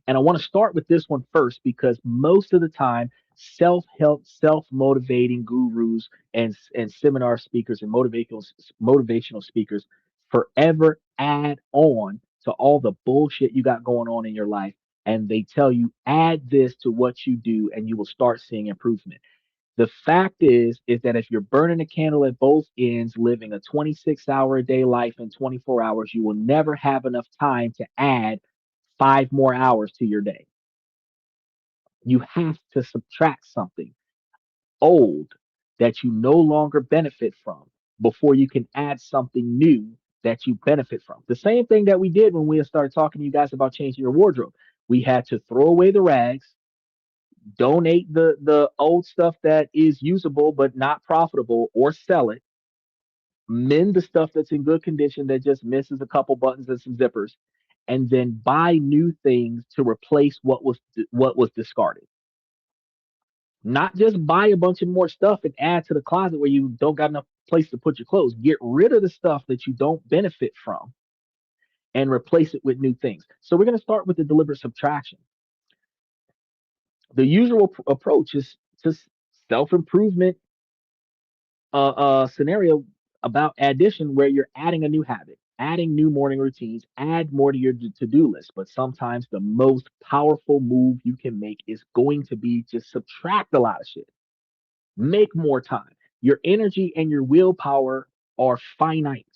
And I want to start with this one first because most of the time, self-help, self-motivating gurus and seminar speakers and motivational speakers forever add on to all the bullshit you got going on in your life. And they tell you, add this to what you do, and you will start seeing improvement. The fact is that if you're burning a candle at both ends, living a 26-hour a day life in 24 hours, you will never have enough time to add 5 more hours to your day. You have to subtract something old that you no longer benefit from before you can add something new that you benefit from. The same thing that we did when we started talking to you guys about changing your wardrobe. We had to throw away the rags, donate the old stuff that is usable but not profitable, or sell it, mend the stuff that's in good condition that just misses a couple buttons and some zippers, and then buy new things to replace what was discarded. Not just buy a bunch of more stuff and add to the closet where you don't got enough place to put your clothes. Get rid of the stuff that you don't benefit from and replace it with new things. So we're going to start with the deliberate subtraction. The usual approach is to self improvement scenario about addition where you're adding a new habit, adding new morning routines, add more to your to do list. But sometimes the most powerful move you can make is going to be just subtract a lot of shit. Make more time. Your energy and your willpower are finite.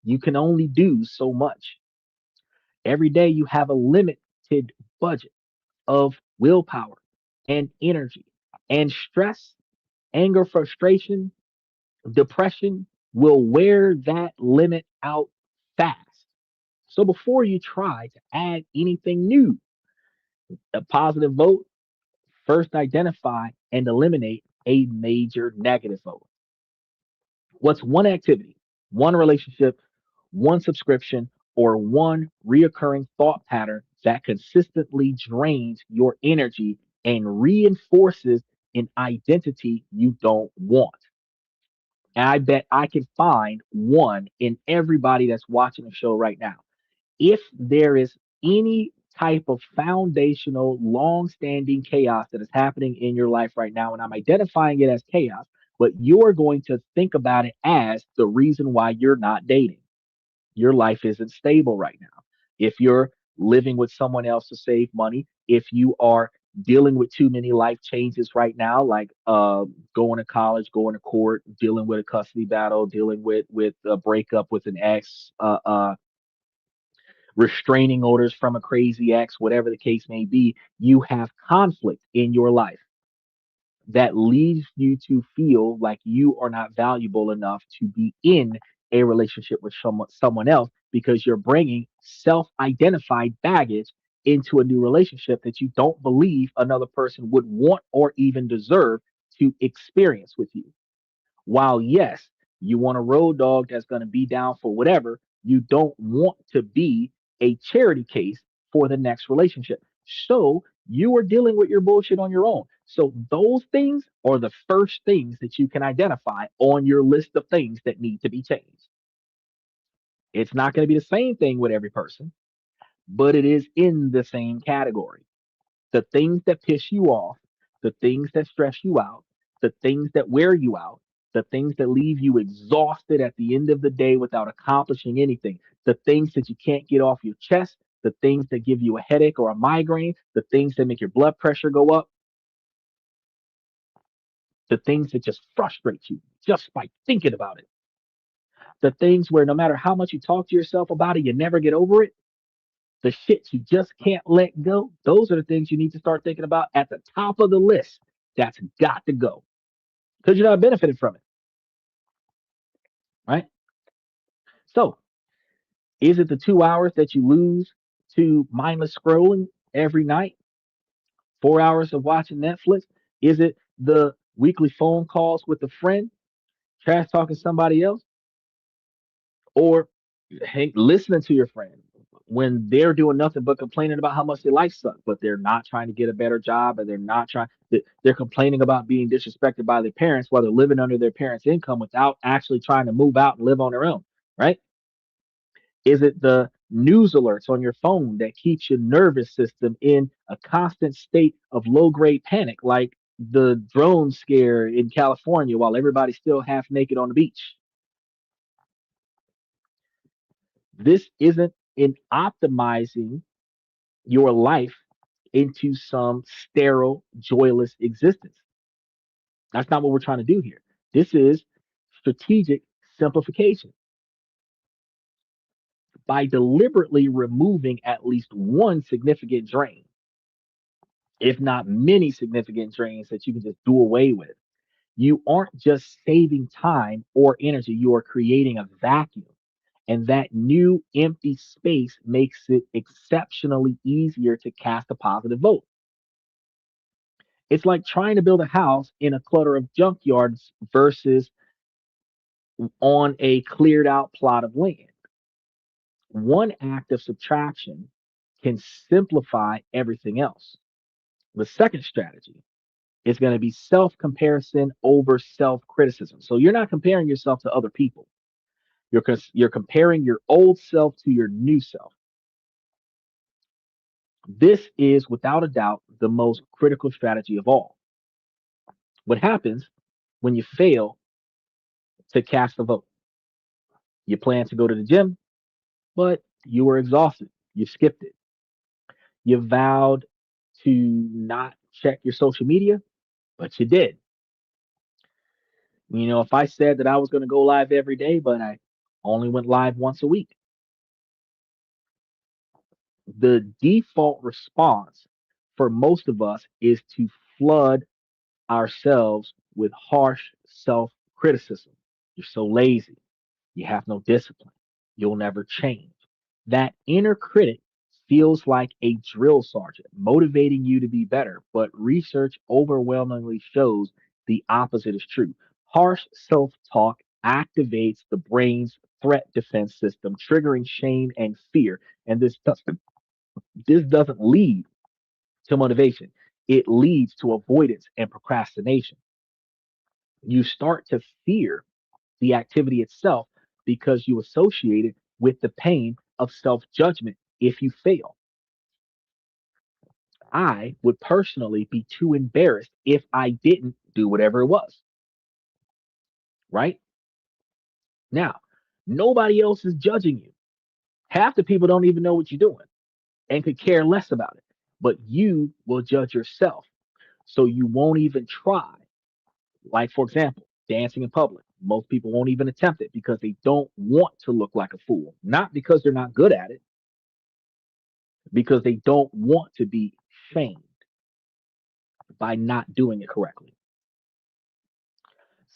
You can only do so much. Every day you have a limited budget of willpower and energy. And stress, anger, frustration, depression will wear that limit out fast. So before you try to add anything new, a positive vote, first identify and eliminate a major negative vote. What's one activity, one relationship, one subscription, or one reoccurring thought pattern that consistently drains your energy and reinforces an identity you don't want? And I bet I can find one in everybody that's watching the show right now. If there is any type of foundational, long-standing chaos that is happening in your life right now, and I'm identifying it as chaos, but you're going to think about it as the reason why you're not dating. Your life isn't stable right now. If you're living with someone else to save money, if you are dealing with too many life changes right now, like going to college, going to court, dealing with a custody battle, dealing with a breakup with an ex, restraining orders from a crazy ex, whatever the case may be, you have conflict in your life that leads you to feel like you are not valuable enough to be in a relationship with someone else because you're bringing self-identified baggage into a new relationship that you don't believe another person would want or even deserve to experience with you. While yes, you want a road dog that's going to be down for whatever, you don't want to be a charity case for the next relationship. So you are dealing with your bullshit on your own. So those things are the first things that you can identify on your list of things that need to be changed. It's not going to be the same thing with every person, but it is in the same category. The things that piss you off, the things that stress you out, the things that wear you out, the things that leave you exhausted at the end of the day without accomplishing anything, the things that you can't get off your chest, the things that give you a headache or a migraine, the things that make your blood pressure go up, the things that just frustrate you just by thinking about it, the things where no matter how much you talk to yourself about it, you never get over it, the shit you just can't let go. Those are the things you need to start thinking about at the top of the list. That's got to go because you're not benefiting from it, right? So, is it the 2 hours that you lose to mindless scrolling every night? 4 hours of watching Netflix? Is it the weekly phone calls with a friend, trash talking somebody else, or hey, listening to your friend when they're doing nothing but complaining about how much their life sucks, but they're not trying to get a better job, and they're not trying. They're complaining about being disrespected by their parents while they're living under their parents' income without actually trying to move out and live on their own, right? Is it the news alerts on your phone that keeps your nervous system in a constant state of low grade panic, like the drone scare in California while everybody's still half naked on the beach? This isn't in optimizing your life into some sterile, joyless existence. That's not what we're trying to do here. This is strategic simplification. By deliberately removing at least one significant drain, if not many significant drains that you can just do away with. You aren't just saving time or energy, you are creating a vacuum. And that new empty space makes it exceptionally easier to cast a positive vote. It's like trying to build a house in a clutter of junkyards versus on a cleared out plot of land. One act of subtraction can simplify everything else. The second strategy is going to be self comparison over self criticism. So you're not comparing yourself to other people. You're comparing your old self to your new self. This is without a doubt the most critical strategy of all. What happens when you fail to cast a vote? You plan to go to the gym, but you were exhausted. You skipped it. You vowed to not check your social media, but you did. If I said that I was going to go live every day, but I only went live once a week, the default response for most of us is to flood ourselves with harsh self criticism. You're so lazy. You have no discipline. You'll never change. That inner critic feels like a drill sergeant motivating you to be better, but research overwhelmingly shows the opposite is true. Harsh self talk activates the brain's threat defense system, triggering shame and fear. And this doesn't lead to motivation, it leads to avoidance and procrastination. You start to fear the activity itself because you associate it with the pain of self judgment if you fail. I would personally be too embarrassed if I didn't do whatever it was, right? Now, nobody else is judging you. Half the people don't even know what you're doing and could care less about it, but you will judge yourself. So you won't even try. Like, for example, dancing in public. Most people won't even attempt it because they don't want to look like a fool, not because they're not good at it, because they don't want to be shamed by not doing it correctly.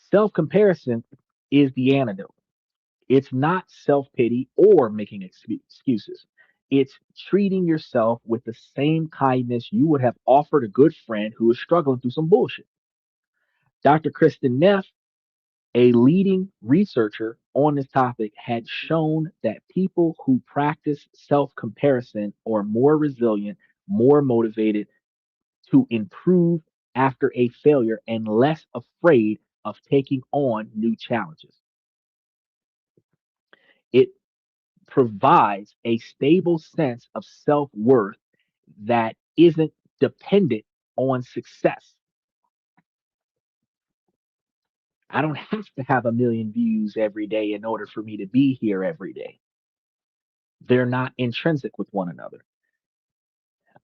Self comparison is the antidote. It's not self pity or making excuses. It's treating yourself with the same kindness you would have offered a good friend who is struggling through some bullshit. Dr. Kristen Neff, a leading researcher on this topic, had shown that people who practice self comparison are more resilient, more motivated to improve after a failure, and less afraid of taking on new challenges. It provides a stable sense of self worth that isn't dependent on success. I don't have to have a million views every day in order for me to be here every day. They're not intrinsic with one another.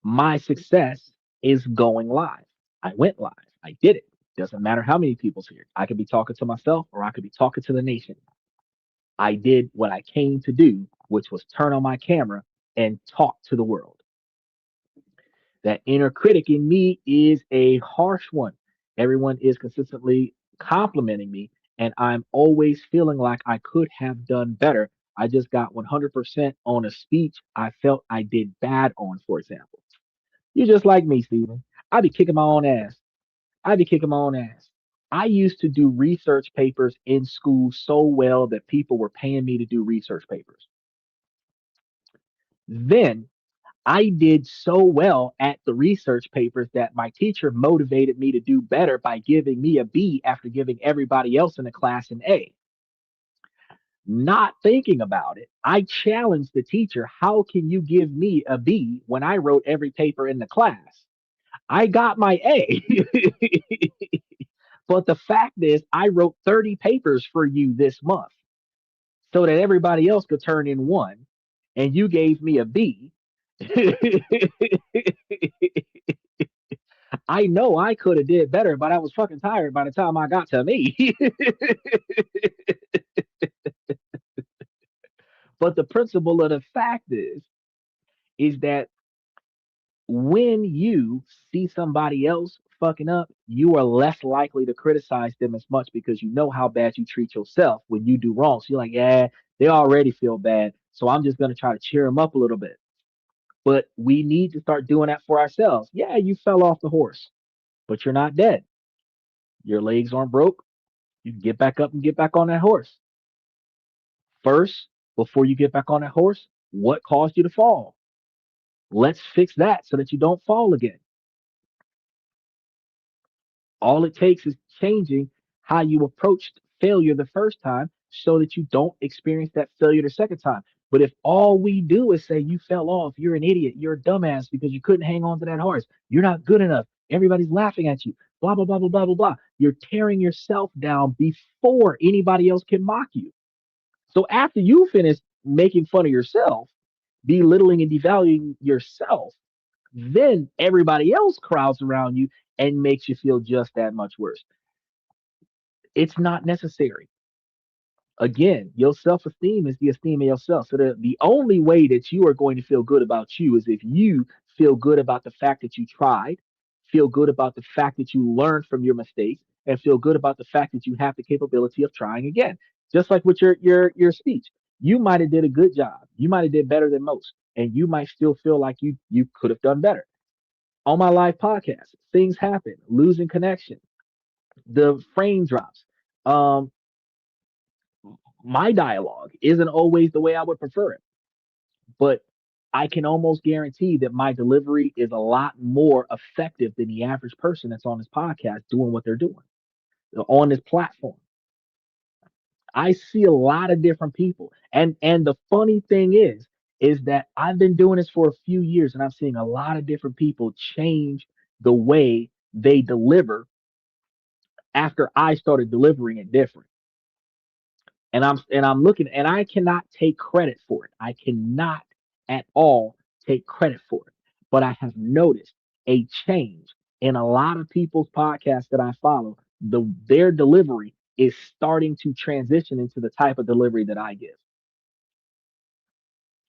My success is going live. I went live. I did it. Doesn't matter how many people's here. I could be talking to myself or I could be talking to the nation. I did what I came to do, which was turn on my camera and talk to the world. That inner critic in me is a harsh one. Everyone is consistently complimenting me, and I'm always feeling like I could have done better. I just got 100% on a speech I felt I did bad on, for example. You're just like me, Steven. I be kicking my own ass. I be kicking my own ass. I used to do research papers in school so well that people were paying me to do research papers. Then I did so well at the research papers that my teacher motivated me to do better by giving me a B after giving everybody else in the class an A. Not thinking about it, I challenged the teacher, how can you give me a B when I wrote every paper in the class? I got my A. But the fact is, I wrote 30 papers for you this month so that everybody else could turn in one, and you gave me a B. I know I could have did better, but I was fucking tired by the time I got to me. But the principle of the fact is that when you see somebody else fucking up, you are less likely to criticize them as much because you know how bad you treat yourself when you do wrong. So you're like, yeah, they already feel bad. So I'm just going to try to cheer them up a little bit. But we need to start doing that for ourselves. Yeah, you fell off the horse, but you're not dead. Your legs aren't broke. You can get back up and get back on that horse. First, before you get back on that horse, what caused you to fall? Let's fix that so that you don't fall again. All it takes is changing how you approached failure the first time so that you don't experience that failure the second time. But if all we do is say you fell off, you're an idiot, you're a dumbass because you couldn't hang on to that horse, you're not good enough, everybody's laughing at you, blah, blah, blah, blah, blah, blah, blah. You're tearing yourself down before anybody else can mock you. So after you finish making fun of yourself, belittling and devaluing yourself, then everybody else crowds around you and makes you feel just that much worse. It's not necessary. Again, your self esteem is the esteem of yourself. So the only way that you are going to feel good about you is if you feel good about the fact that you tried, feel good about the fact that you learned from your mistakes, and feel good about the fact that you have the capability of trying again. Just like with your speech, you might have did a good job. You might have did better than most, and you might still feel like you could have done better. On my live podcast, things happen, losing connection, the frame drops. Um, my dialogue isn't always the way I would prefer it, but I can almost guarantee that my delivery is a lot more effective than the average person that's on this podcast doing what they're doing on this platform. I see a lot of different people, and the funny thing is that I've been doing this for a few years, and I'm seeing a lot of different people change the way they deliver after I started delivering it different. And I'm looking and I cannot take credit for it. I cannot at all take credit for it. But I have noticed a change in a lot of people's podcasts that I follow. Their delivery is starting to transition into the type of delivery that I give,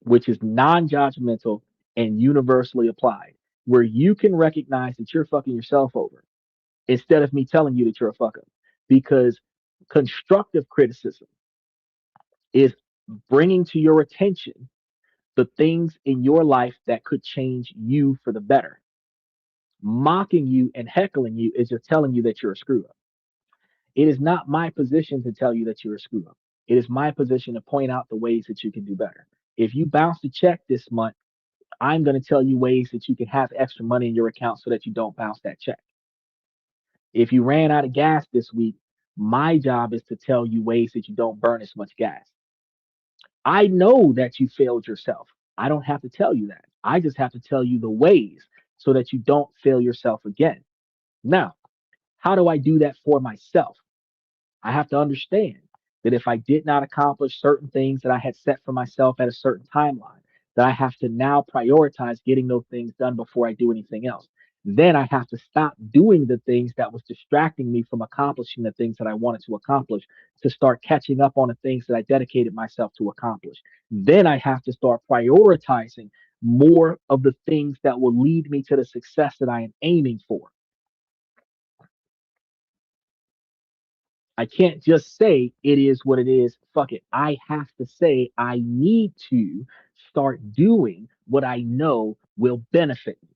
which is non-judgmental and universally applied, where you can recognize that you're fucking yourself over instead of me telling you that you're a fuck up. Because constructive criticism is bringing to your attention the things in your life that could change you for the better. Mocking you and heckling you is just telling you that you're a screw up. It is not my position to tell you that you're a screw up. It is my position to point out the ways that you can do better. If you bounce the check this month, I'm going to tell you ways that you can have extra money in your account so that you don't bounce that check. If you ran out of gas this week, my job is to tell you ways that you don't burn as much gas. I know that you failed yourself. I don't have to tell you that. I just have to tell you the ways so that you don't fail yourself again. Now, how do I do that for myself? I have to understand that if I did not accomplish certain things that I had set for myself at a certain timeline, that I have to now prioritize getting those things done before I do anything else. Then I have to stop doing the things that was distracting me from accomplishing the things that I wanted to accomplish to start catching up on the things that I dedicated myself to accomplish. Then I have to start prioritizing more of the things that will lead me to the success that I am aiming for. I can't just say it is what it is. Fuck it. I have to say I need to start doing what I know will benefit me.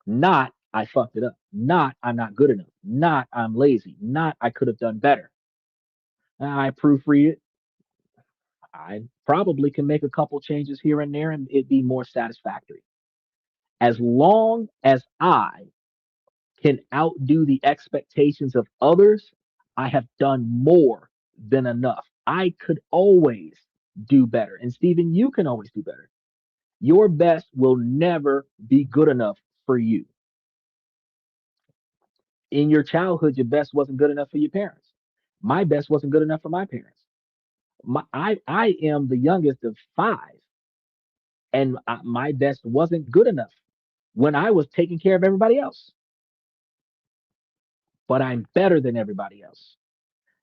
Not I fucked it up. Not I'm not good enough. Not I'm lazy. Not I could have done better. I proofread it. I probably can make a couple changes here and there and it be more satisfactory. As long as I can outdo the expectations of others, I have done more than enough. I could always do better. And Stephen, you can always do better. Your best will never be good enough for you. In your childhood, your best wasn't good enough for your parents. My best wasn't good enough for my parents. I am the youngest of five, and my best wasn't good enough when I was taking care of everybody else. But I'm better than everybody else.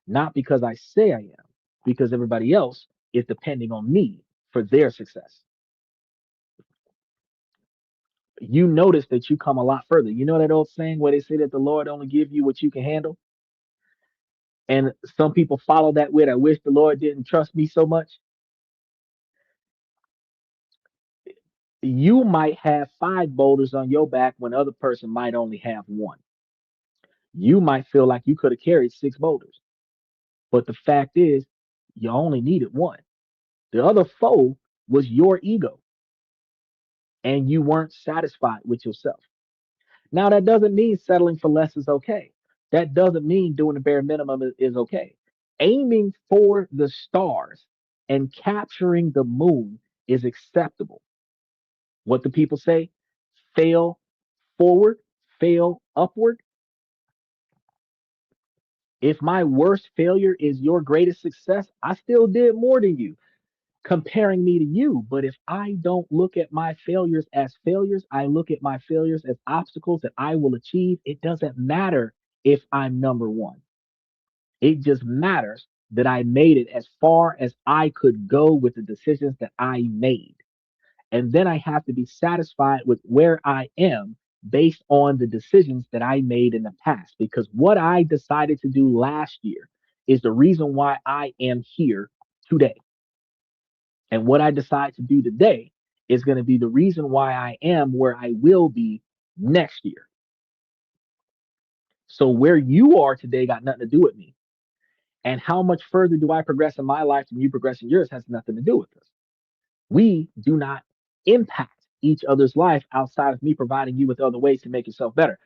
Not because I say I am, because everybody else is depending on me for their success. You notice that you come a lot further. You know that old saying where they say that the Lord only give you what you can handle? And some people follow that with, I wish the Lord didn't trust me so much. You might have five boulders on your back when the other person might only have one. You might feel like you could have carried six boulders. But the fact is, you only needed one. The other foe was your ego, and you weren't satisfied with yourself. Now, that doesn't mean settling for less is okay. That doesn't mean doing the bare minimum is okay. Aiming for the stars and capturing the moon is acceptable. What do people say? Fail forward, fail upward. If my worst failure is your greatest success, I still did more than you, comparing me to you. But if I don't look at my failures as failures, I look at my failures as obstacles that I will achieve. It doesn't matter if I'm number one. It just matters that I made it as far as I could go with the decisions that I made. And then I have to be satisfied with where I am based on the decisions that I made in the past. Because what I decided to do last year is the reason why I am here today. And what I decide to do today is going to be the reason why I am where I will be next year. So where you are today got nothing to do with me. And how much further do I progress in my life than you progress in yours has nothing to do with us. We do not impact each other's life outside of me providing you with other ways to make yourself better.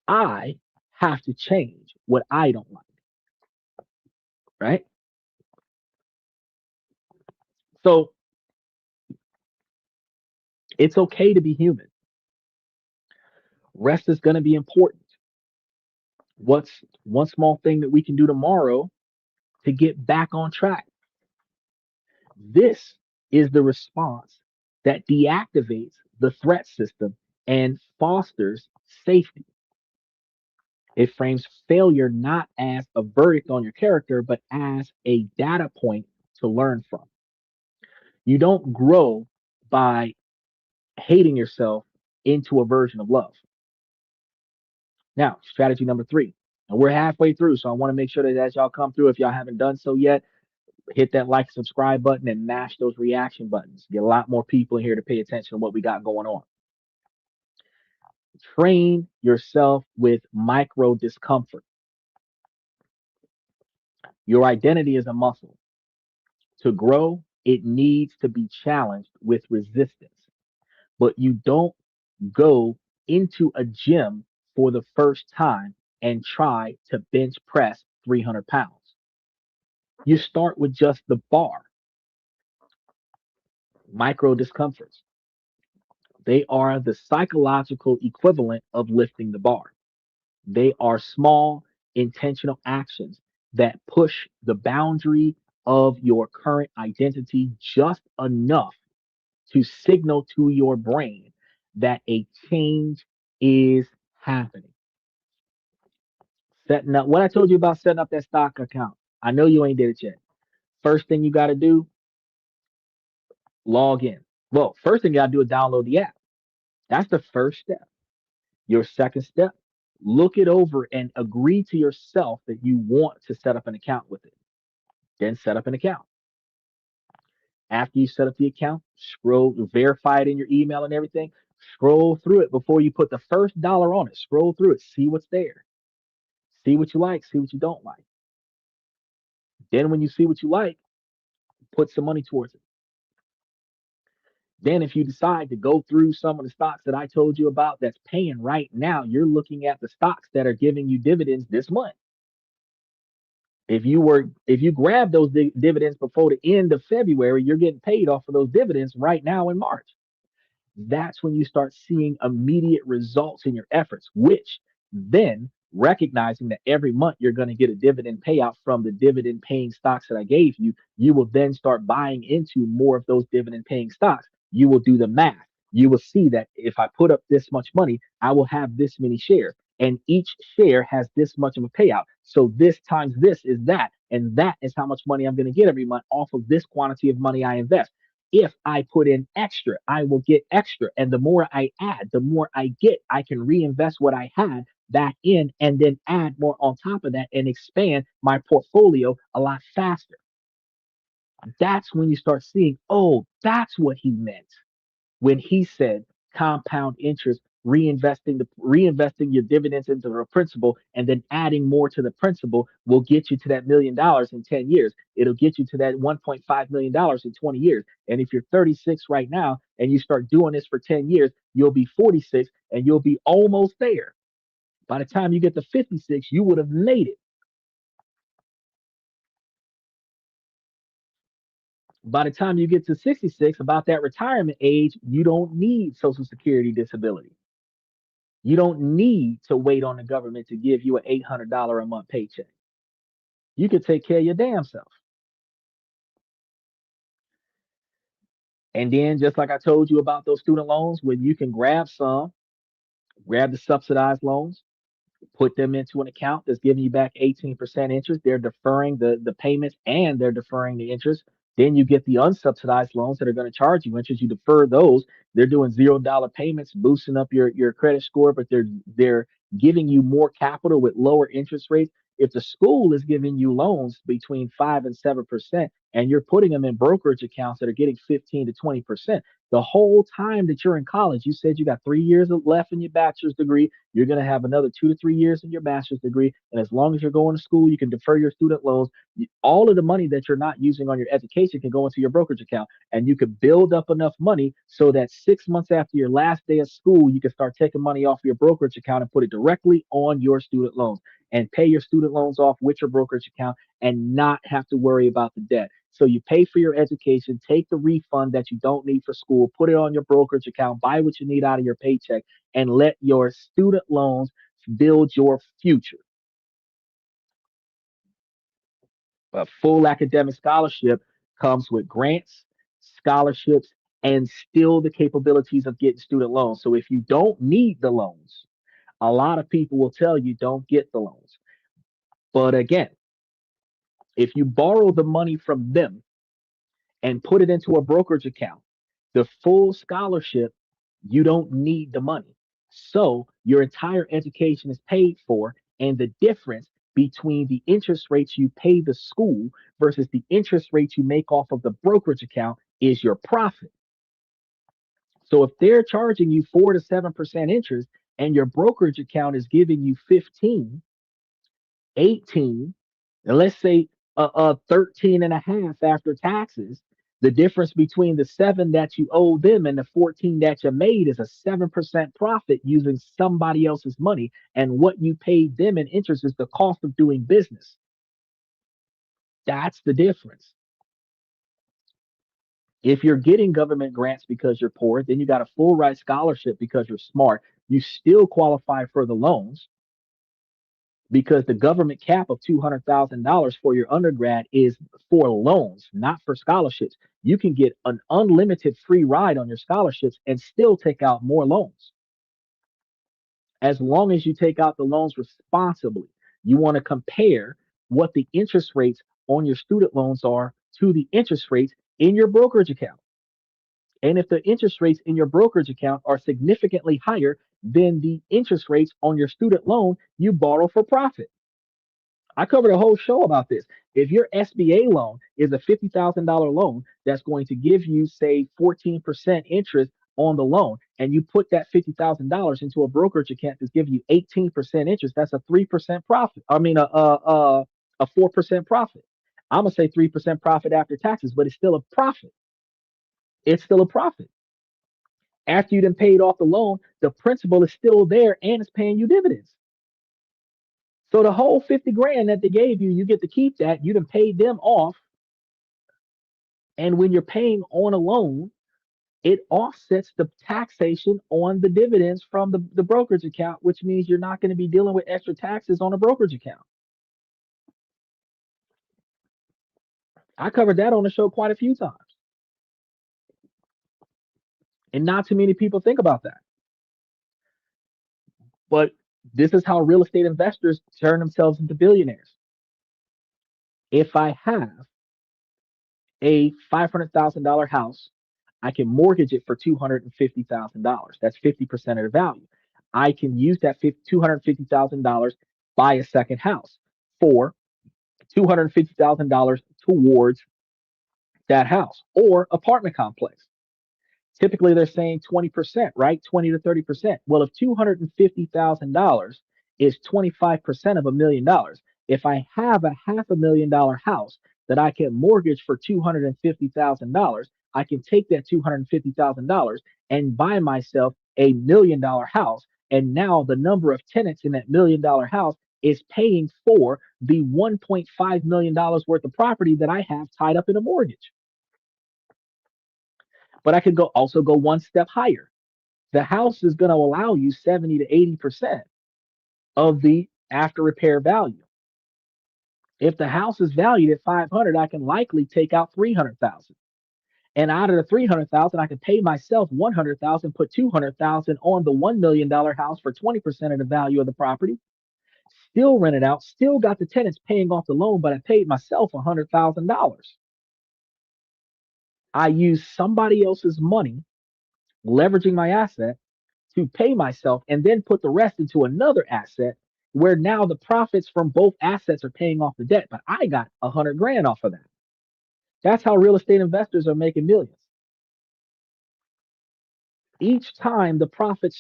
I have to change what I don't like, right? So it's okay to be human. Rest is going to be important. What's one small thing that we can do tomorrow to get back on track? This is the response that deactivates the threat system and fosters safety. It frames failure not as a verdict on your character, but as a data point to learn from. You don't grow by hating yourself into a version of love. Now, strategy number three. And we're halfway through, so I want to make sure that as y'all come through, if y'all haven't done so yet, hit that like, subscribe button, and mash those reaction buttons. Get a lot more people in here to pay attention to what we got going on. Train yourself with micro discomfort. Your identity is a muscle. To grow, it needs to be challenged with resistance. But you don't go into a gym for the first time and try to bench press 300 pounds. You start with just the bar. Micro discomforts. They are the psychological equivalent of lifting the bar. They are small intentional actions that push the boundary of your current identity just enough to signal to your brain that a change is happening. Setting up what I told you about setting up that stock account. I know you ain't did it yet. First thing you got to do, log in. Well, first thing you got to do is download the app. That's the first step. Your second step, look it over and agree to yourself that you want to set up an account with it. Then set up an account. After you set up the account, scroll, verify it in your email and everything. Scroll through it before you put the first dollar on it. Scroll through it, see what's there, see what you like, see what you don't like. Then, when you see what you like, put some money towards it. Then, if you decide to go through some of the stocks that I told you about that's paying right now, you're looking at the stocks that are giving you dividends this month. If you grab those dividends before the end of February, you're getting paid off of those dividends right now in March. That's when you start seeing immediate results in your efforts, which then recognizing that every month you're going to get a dividend payout from the dividend paying stocks that I gave you, you will then start buying into more of those dividend paying stocks. You will do the math. You will see that if I put up this much money, I will have this many shares. And each share has this much of a payout. So this times this is that. And that is how much money I'm going to get every month off of this quantity of money I invest. If I put in extra, I will get extra. And the more I add, the more I get. I can reinvest what I had back in and then add more on top of that and expand my portfolio a lot faster. That's when you start seeing, oh, that's what he meant when he said compound interest, reinvesting your dividends into the principal and then adding more to the principal will get you to that $1 million in 10 years. It'll get you to that $1.5 million in 20 years. And if you're 36 right now and you start doing this for 10 years, you'll be 46 and you'll be almost there. By the time you get to 56, you would have made it. By the time you get to 66, about that retirement age, you don't need Social Security disability. You don't need to wait on the government to give you an $800 a month paycheck. You can take care of your damn self. And then, just like I told you about those student loans, when you can grab the subsidized loans, put them into an account that's giving you back 18% interest. They're deferring the payments and they're deferring the interest. Then you get the unsubsidized loans that are going to charge you interest. You defer those. They're doing $0 payments, boosting up your credit score, but they're giving you more capital with lower interest rates. If the school is giving you loans between 5 and 7%, and you're putting them in brokerage accounts that are getting 15 to 20%, the whole time that you're in college, you said you got 3 years left in your bachelor's degree. You're going to have another 2 to 3 years in your master's degree. And as long as you're going to school, you can defer your student loans. All of the money that you're not using on your education can go into your brokerage account. And you could build up enough money so that 6 months after your last day of school, you can start taking money off your brokerage account and put it directly on your student loans and pay your student loans off with your brokerage account and not have to worry about the debt. So you pay for your education, take the refund that you don't need for school, put it on your brokerage account, buy what you need out of your paycheck, and let your student loans build your future. A full academic scholarship comes with grants, scholarships, and still the capabilities of getting student loans. So if you don't need the loans, a lot of people will tell you don't get the loans. But again, if you borrow the money from them and put it into a brokerage account, the full scholarship, you don't need the money. So your entire education is paid for, and the difference between the interest rates you pay the school versus the interest rates you make off of the brokerage account is your profit. So if they're charging you 4 to 7% interest and your brokerage account is giving you 15, 18, and let's say 13 and a half after taxes, the difference between the 7 that you owe them and the 14 that you made is a 7% profit using somebody else's money. And what you paid them in interest is the cost of doing business. That's the difference. If you're getting government grants because you're poor, then you got a full ride scholarship because you're smart. You still qualify for the loans. because the government cap of $200,000 for your undergrad is for loans, not for scholarships. You can get an unlimited free ride on your scholarships and still take out more loans as long as you take out the loans responsibly. You want to compare what the interest rates on your student loans are to the interest rates in your brokerage account. And if the interest rates in your brokerage account are significantly higher than the interest rates on your student loan, you borrow for profit. I covered a whole show about this. If your SBA loan is a $50,000 loan that's going to give you, say, 14% interest on the loan, and you put that $50,000 into a brokerage account that's giving you 18% interest, that's a 3% profit. I mean, a 4% profit. I'm going to say 3% profit after taxes, but it's still a profit. It's still a profit. After you done paid off the loan, the principal is still there and it's paying you dividends. So the whole 50 grand that they gave you, you get to keep that. You done paid them off. And when you're paying on a loan, it offsets the taxation on the dividends from the brokerage account, which means you're not going to be dealing with extra taxes on a brokerage account. I covered that on the show quite a few times. And not too many people think about that. But this is how real estate investors turn themselves into billionaires. If I have a $500,000 house, I can mortgage it for $250,000. That's 50% of the value. I can use that $250,000, buy a second house for $250,000 towards that house or apartment complex. Typically, they're saying 20%, right? 20 to 30%. Well, if $250,000 is 25% of $1 million, if I have a $500,000 house that I can mortgage for $250,000, I can take that $250,000 and buy myself $1 million house. And now the number of tenants in that $1 million house is paying for the $1.5 million worth of property that I have tied up in a mortgage. But I could go one step higher. The house is going to allow you 70 to 80% of the after repair value. If the house is valued at 500, I can likely take out 300,000. And out of the 300,000, I can pay myself 100,000, put 200,000 on the $1 million house for 20% of the value of the property. Still rent it out, still got the tenants paying off the loan, but I paid myself $100,000. I use somebody else's money, leveraging my asset to pay myself and then put the rest into another asset where now the profits from both assets are paying off the debt, but I got 100 grand off of that. That's how real estate investors are making millions. Each time the property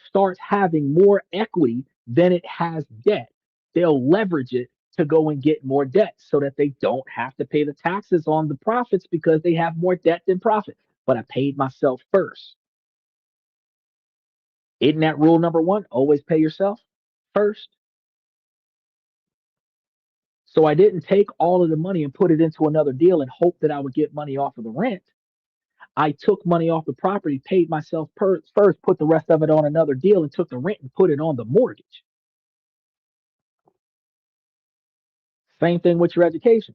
starts having more equity than it has debt, they'll leverage it to go and get more debt so that they don't have to pay the taxes on the profits because they have more debt than profit. But I paid myself first. Isn't that rule number one? Always pay yourself first. So I didn't take all of the money and put it into another deal and hope that I would get money off of the rent. I took money off the property, paid myself first, put the rest of it on another deal, and took the rent and put it on the mortgage. Same thing with your education.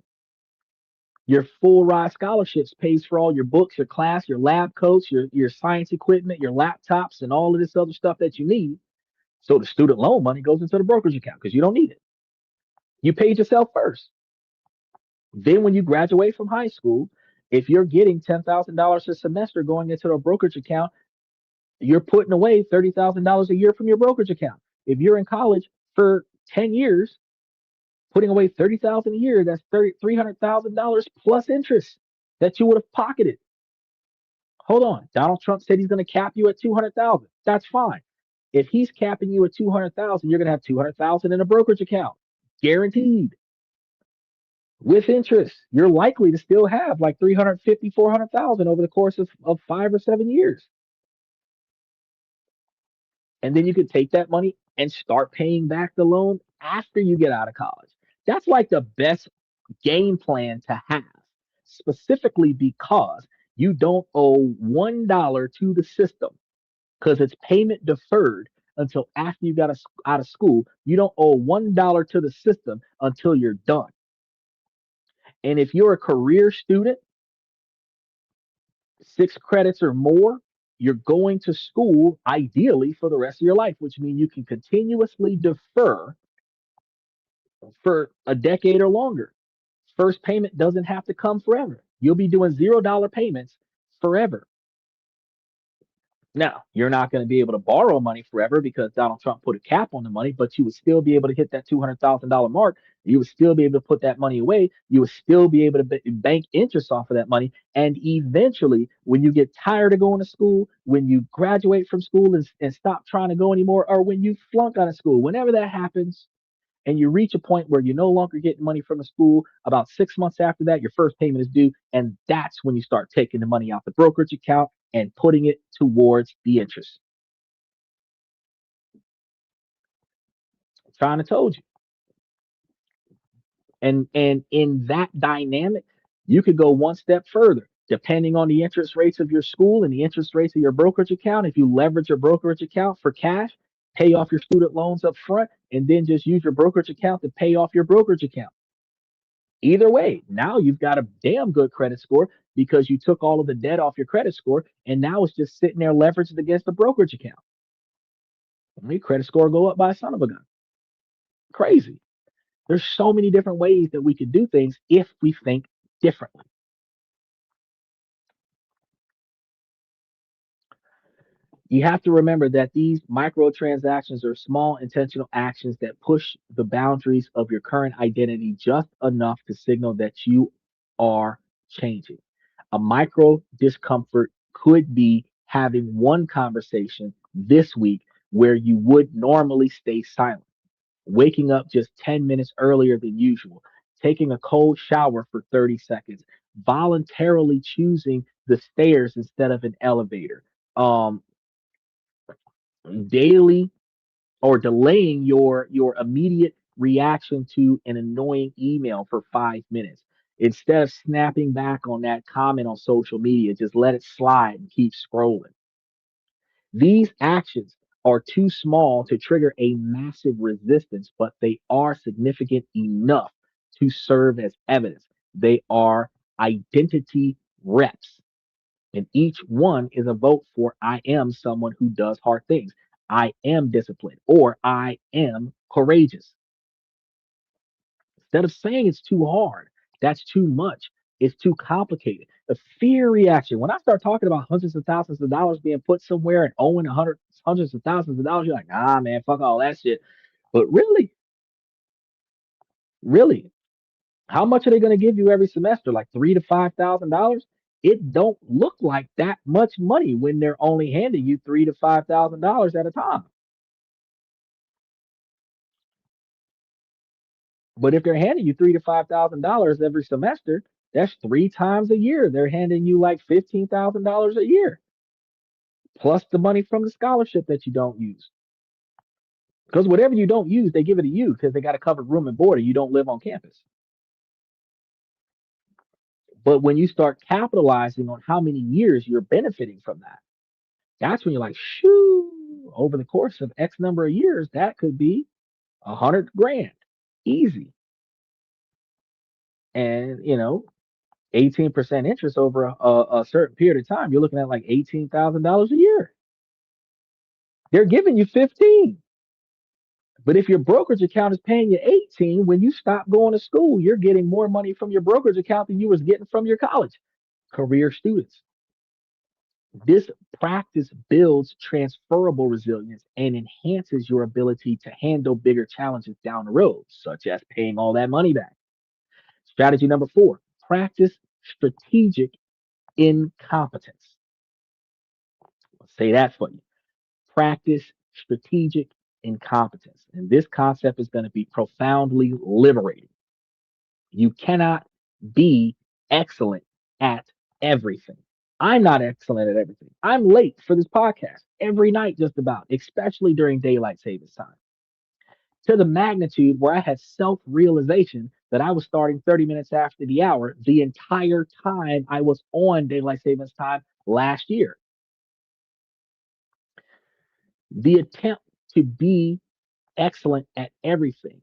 Your full ride scholarships pays for all your books, your class, your lab coats, your science equipment, your laptops, and all of this other stuff that you need. So the student loan money goes into the brokerage account because you don't need it. You paid yourself first. Then when you graduate from high school, if you're getting $10,000 a semester going into a brokerage account, you're putting away $30,000 a year from your brokerage account. If you're in college for 10 years, putting away 30,000 a year, that's $300,000 plus interest that you would have pocketed. Hold on. Donald Trump said he's going to cap you at 200,000. That's fine. If he's capping you at 200,000, you're going to have 200,000 in a brokerage account, guaranteed. With interest, you're likely to still have like 350, 400,000 over the course of 5 or 7 years. And then you can take that money and start paying back the loan after you get out of college. That's like the best game plan to have, specifically because you don't owe $1 to the system because it's payment deferred until after you got out of school. You don't owe $1 to the system until you're done. And if you're a career student, 6 credits or more, you're going to school ideally for the rest of your life, which means you can continuously defer for a decade or longer. First payment doesn't have to come forever. You'll be doing $0 payments forever. Now, you're not going to be able to borrow money forever because Donald Trump put a cap on the money, but you would still be able to hit that $200,000 mark. You would still be able to put that money away. You would still be able to bank interest off of that money. And eventually, when you get tired of going to school, when you graduate from school and stop trying to go anymore, or when you flunk out of school, whenever that happens, and you reach a point where you're no longer getting money from the school, about 6 months after that, your first payment is due. And that's when you start taking the money out the brokerage account and putting it towards the interest. I'm trying to told you. And in that dynamic, you could go one step further. Depending on the interest rates of your school and the interest rates of your brokerage account, if you leverage your brokerage account for cash, pay off your student loans up front, and then just use your brokerage account to pay off your brokerage account. Either way, now you've got a damn good credit score because you took all of the debt off your credit score, and now it's just sitting there leveraged against the brokerage account. Your credit score go up by a son of a gun. Crazy. There's so many different ways that we could do things if we think differently. You have to remember that these microtransactions are small intentional actions that push the boundaries of your current identity just enough to signal that you are changing. A micro discomfort could be having one conversation this week where you would normally stay silent, waking up just 10 minutes earlier than usual, taking a cold shower for 30 seconds, voluntarily choosing the stairs instead of an elevator. Daily or delaying your immediate reaction to an annoying email for 5 minutes instead of snapping back on that comment on social media. Just let it slide and keep scrolling. These actions are too small to trigger a massive resistance, but they are significant enough to serve as evidence. They are identity reps. And each one is a vote for I am someone who does hard things. I am disciplined or I am courageous. Instead of saying it's too hard, that's too much. It's too complicated. The fear reaction. When I start talking about hundreds of thousands of dollars being put somewhere and owing hundreds of thousands of dollars, you're like, nah, man, fuck all that shit. But really, really, how much are they going to give you every semester? Like $3,000 to $5,000? It don't look like that much money when they're only handing you $3,000 to $5,000 at a time. But if they're handing you $3,000 to $5,000 every semester, that's 3 times a year. They're handing you like $15,000 a year, plus the money from the scholarship that you don't use. Because whatever you don't use, they give it to you because they got to cover room and board, and you don't live on campus. But when you start capitalizing on how many years you're benefiting from that, that's when you're like, shoo, over the course of X number of years, that could be 100 grand, easy. And 18% interest over a certain period of time, you're looking at like $18,000 a year. They're giving you 15. But if your brokerage account is paying you 18, when you stop going to school, you're getting more money from your brokerage account than you was getting from your college. Career students. This practice builds transferable resilience and enhances your ability to handle bigger challenges down the road, such as paying all that money back. Strategy number 4, practice strategic incompetence. I'll say that for you. Practice strategic incompetence. And this concept is going to be profoundly liberating. You cannot be excellent at everything. I'm not excellent at everything. I'm late for this podcast every night, just about, especially during daylight savings time, to the magnitude where I had self realization that I was starting 30 minutes after the hour the entire time I was on daylight savings time last year. The attempt to be excellent at everything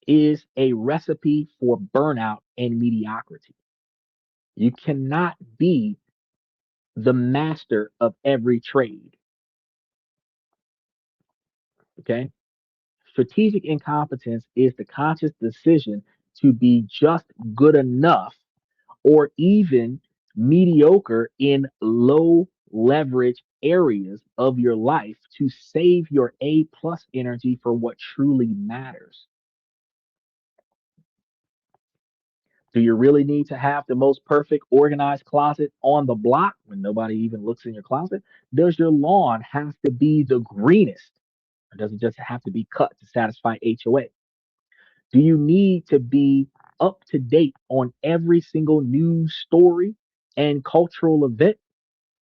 is a recipe for burnout and mediocrity. You cannot be the master of every trade. Okay. Strategic incompetence is the conscious decision to be just good enough or even mediocre in low leverage areas of your life to save your A plus energy for what truly matters. Do you really need to have the most perfect organized closet on the block when nobody even looks in your closet? Does your lawn have to be the greenest? Or does it just have to be cut to satisfy HOA? Do you need to be up to date on every single news story and cultural event?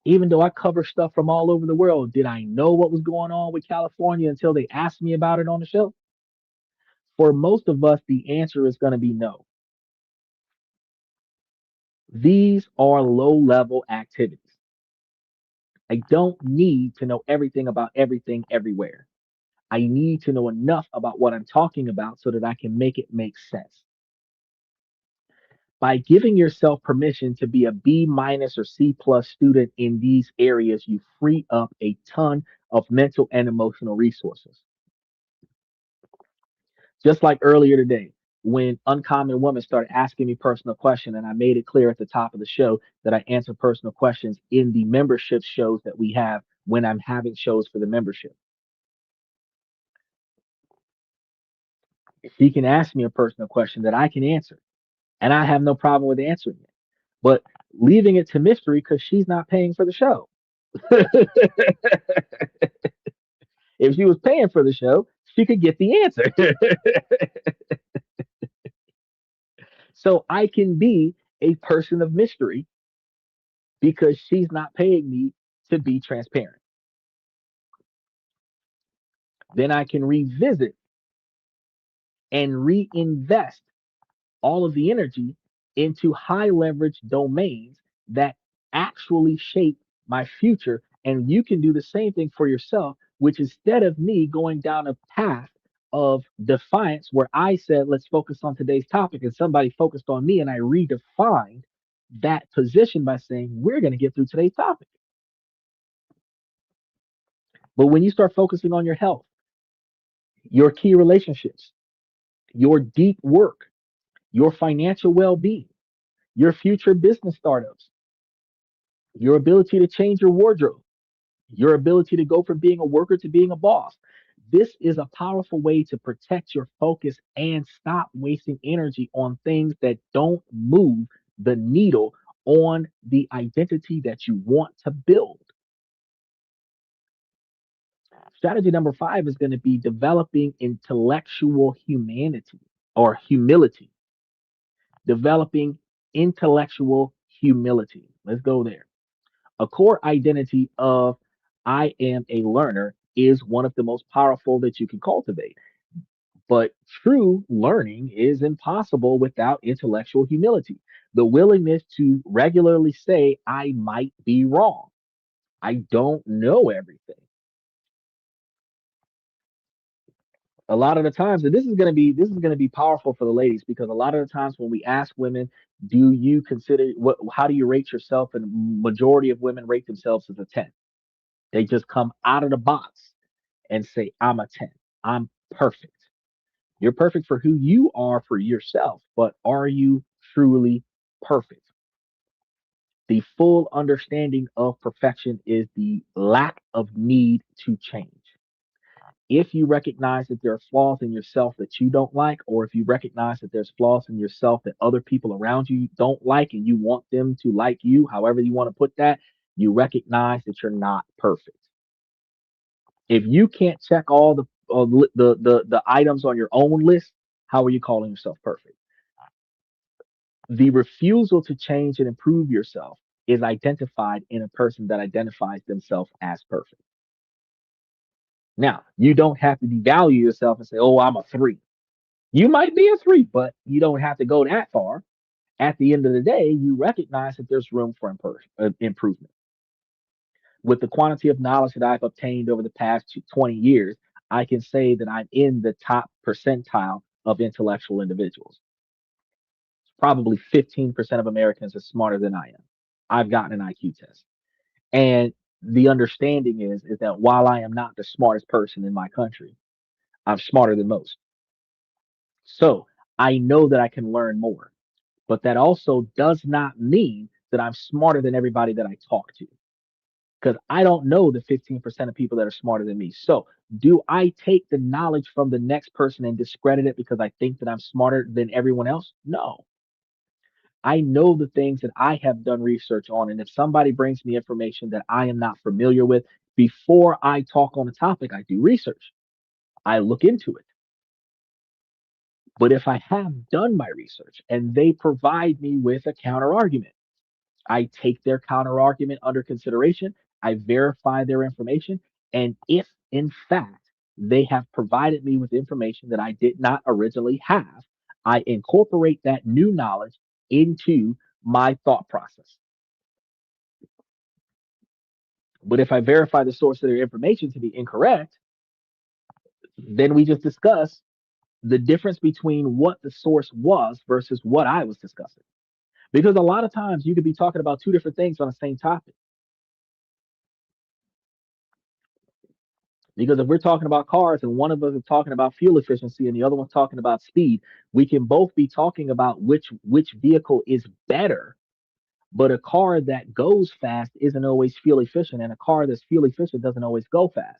Even though I cover stuff from all over the world, did I know what was going on with California until they asked me about it on the show? For most of us, the answer is going to be no. These are low level activities. I don't need to know everything about everything everywhere. I need to know enough about what I'm talking about so that I can make it make sense. By giving yourself permission to be a B minus or C plus student in these areas, you free up a ton of mental and emotional resources. Just like earlier today, when Uncommon Woman started asking me personal questions, and I made it clear at the top of the show that I answer personal questions in the membership shows that we have when I'm having shows for the membership. She can ask me a personal question that I can answer, and I have no problem with answering it. But leaving it to mystery because she's not paying for the show. If she was paying for the show, she could get the answer. So I can be a person of mystery because she's not paying me to be transparent. Then I can revisit and reinvest all of the energy into high leverage domains that actually shape my future. And you can do the same thing for yourself, which instead of me going down a path of defiance where I said, let's focus on today's topic, and somebody focused on me, and I redefined that position by saying, we're going to get through today's topic. But when you start focusing on your health, your key relationships, your deep work, your financial well being, your future business startups, your ability to change your wardrobe, your ability to go from being a worker to being a boss. This is a powerful way to protect your focus and stop wasting energy on things that don't move the needle on the identity that you want to build. Strategy number five is going to be developing intellectual humanity or humility. Developing intellectual humility. Let's go there. A core identity of I am a learner is one of the most powerful that you can cultivate. But true learning is impossible without intellectual humility. The willingness to regularly say, I might be wrong. I don't know everything. A lot of the times, and this is going to be powerful for the ladies because a lot of the times when we ask women, do you consider what how do you rate yourself? And majority of women rate themselves as a 10. They just come out of the box and say, I'm a 10. I'm perfect. You're perfect for who you are for yourself, but are you truly perfect? The full understanding of perfection is the lack of need to change. If you recognize that there are flaws in yourself that you don't like, or if you recognize that there's flaws in yourself that other people around you don't like and you want them to like you, however you want to put that, you recognize that you're not perfect. If you can't check all the items on your own list, how are you calling yourself perfect? The refusal to change and improve yourself is identified in a person that identifies themselves as perfect. Now, you don't have to devalue yourself and say, "Oh, I'm a 3." You might be a 3, but you don't have to go that far. At the end of the day, you recognize that there's room for improvement. With the quantity of knowledge that I've obtained over the past 20 years, I can say that I'm in the top percentile of intellectual individuals. Probably 15% of Americans are smarter than I am. I've gotten an IQ test. And the understanding is that while I am not the smartest person in my country, I'm smarter than most. So I know that I can learn more. But that also does not mean that I'm smarter than everybody that I talk to. Because I don't know the 15% of people that are smarter than me. So do I take the knowledge from the next person and discredit it because I think that I'm smarter than everyone else? No. I know the things that I have done research on. And if somebody brings me information that I am not familiar with, before I talk on a topic, I do research. I look into it. But if I have done my research and they provide me with a counter argument, I take their counter argument under consideration. I verify their information. And if in fact they have provided me with information that I did not originally have, I incorporate that new knowledge into my thought process. But if I verify the source of their information to be incorrect, then we just discuss the difference between what the source was versus what I was discussing. Because a lot of times you could be talking about two different things on the same topic. Because if we're talking about cars and one of us is talking about fuel efficiency and the other one's talking about speed, we can both be talking about which vehicle is better. But a car that goes fast isn't always fuel efficient, and a car that's fuel efficient doesn't always go fast.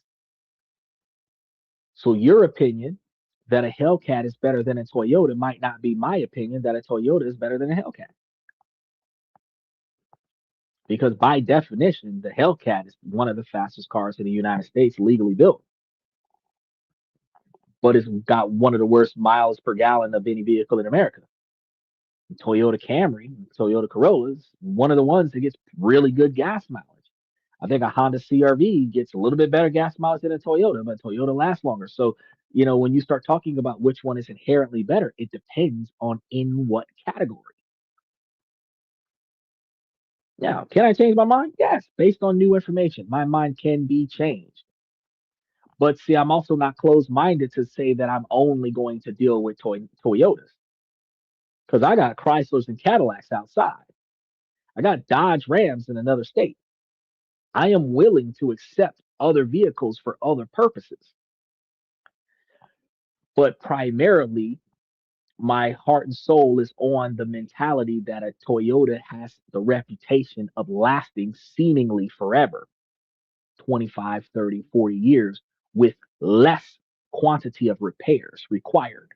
So your opinion that a Hellcat is better than a Toyota might not be my opinion that a Toyota is better than a Hellcat. Because by definition, the Hellcat is one of the fastest cars in the United States legally built, but it's got one of the worst miles per gallon of any vehicle in America. Toyota Camry, Toyota Corolla is one of the ones that gets really good gas mileage. I think a Honda CRV gets a little bit better gas mileage than a Toyota, but Toyota lasts longer. So, when you start talking about which one is inherently better, it depends on in what category. Now, can I change my mind? Yes, based on new information. My mind can be changed. But see, I'm also not closed minded to say that I'm only going to deal with Toyotas because I got Chryslers and Cadillacs outside. I got Dodge Rams in another state. I am willing to accept other vehicles for other purposes. But primarily, my heart and soul is on the mentality that a Toyota has the reputation of lasting seemingly forever 25, 30, 40 years with less quantity of repairs required.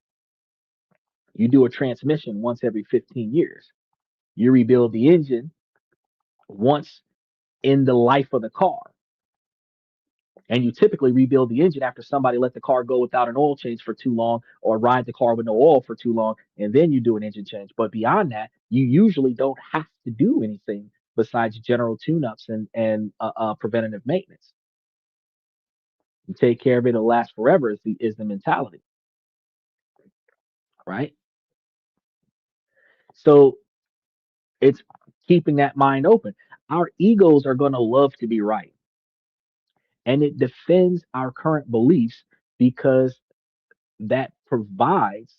You do a transmission once every 15 years. You rebuild the engine once in the life of the car. And you typically rebuild the engine after somebody let the car go without an oil change for too long or ride the car with no oil for too long. And then you do an engine change. But beyond that, you usually don't have to do anything besides general tune ups and preventative maintenance. You take care of it, it'll last forever is the mentality, right? So it's keeping that mind open. Our egos are going to love to be right. And it defends our current beliefs because that provides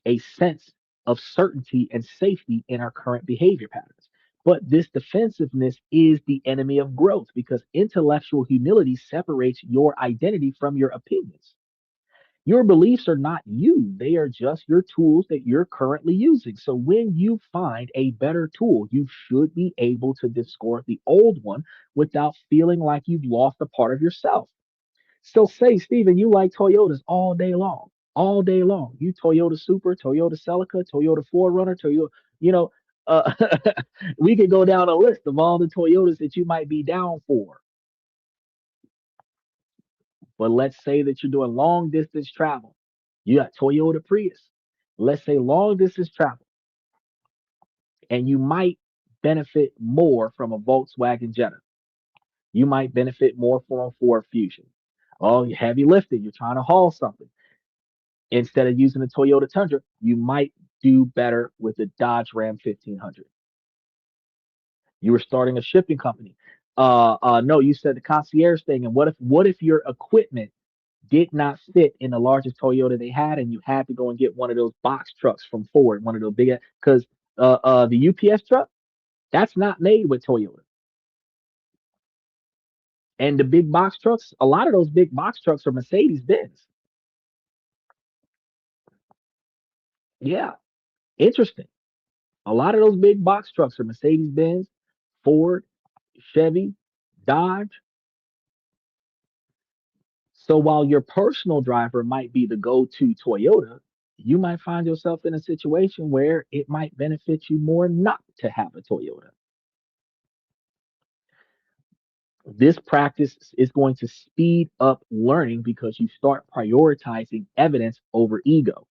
a sense of certainty and safety in our current behavior patterns. But this defensiveness is the enemy of growth because intellectual humility separates your identity from your opinions. Your beliefs are not you, they are just your tools that you're currently using. So when you find a better tool, you should be able to discard the old one without feeling like you've lost a part of yourself. So say, Stephen, you like Toyotas all day long, all day long. You Toyota Super, Toyota Celica, Toyota 4Runner, Toyota, you know, uh, we could go down a list of all the Toyotas that you might be down for. But let's say that you're doing long distance travel. You got Toyota Prius. Let's say long distance travel, and you might benefit more from a Volkswagen Jetta. You might benefit more from a Ford Fusion. Oh, you're heavy lifting. You're trying to haul something. Instead of using the Toyota Tundra, you might do better with the Dodge Ram 1500. You were starting a shipping company. No, you said the concierge thing. And what if your equipment did not fit in the largest Toyota they had, and you had to go and get one of those box trucks from Ford, one of those big, because the UPS truck, that's not made with Toyota. And the big box trucks, a lot of those big box trucks are Mercedes Benz. Yeah, interesting. A lot of those big box trucks are Mercedes Benz, Ford, Chevy, Dodge. So while your personal driver might be the go to Toyota, you might find yourself in a situation where it might benefit you more not to have a Toyota. This practice is going to speed up learning because you start prioritizing evidence over ego.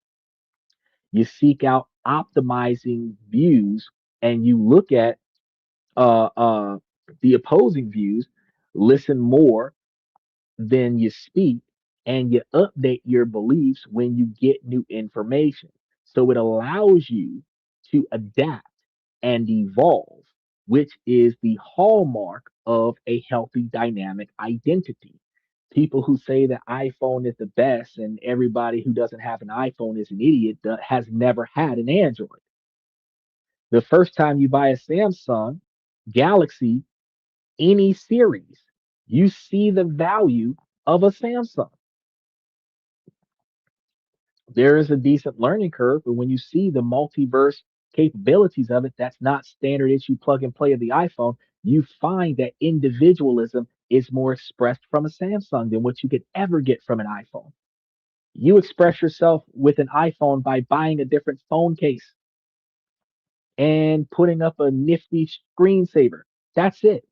You seek out optimizing views and you look at uh, uh, the opposing views, listen more than you speak, and you update your beliefs when you get new information. So it allows you to adapt and evolve, which is the hallmark of a healthy dynamic identity. People who say that iPhone is the best and everybody who doesn't have an iPhone is an idiot that has never had an Android. The first time you buy a Samsung Galaxy, any series, you see the value of a Samsung. There is a decent learning curve, but when you see the multiverse capabilities of it, that's not standard issue plug and play of the iPhone. You find that individualism is more expressed from a Samsung than what you could ever get from an iPhone. You express yourself with an iPhone by buying a different phone case and putting up a nifty screensaver. That's it.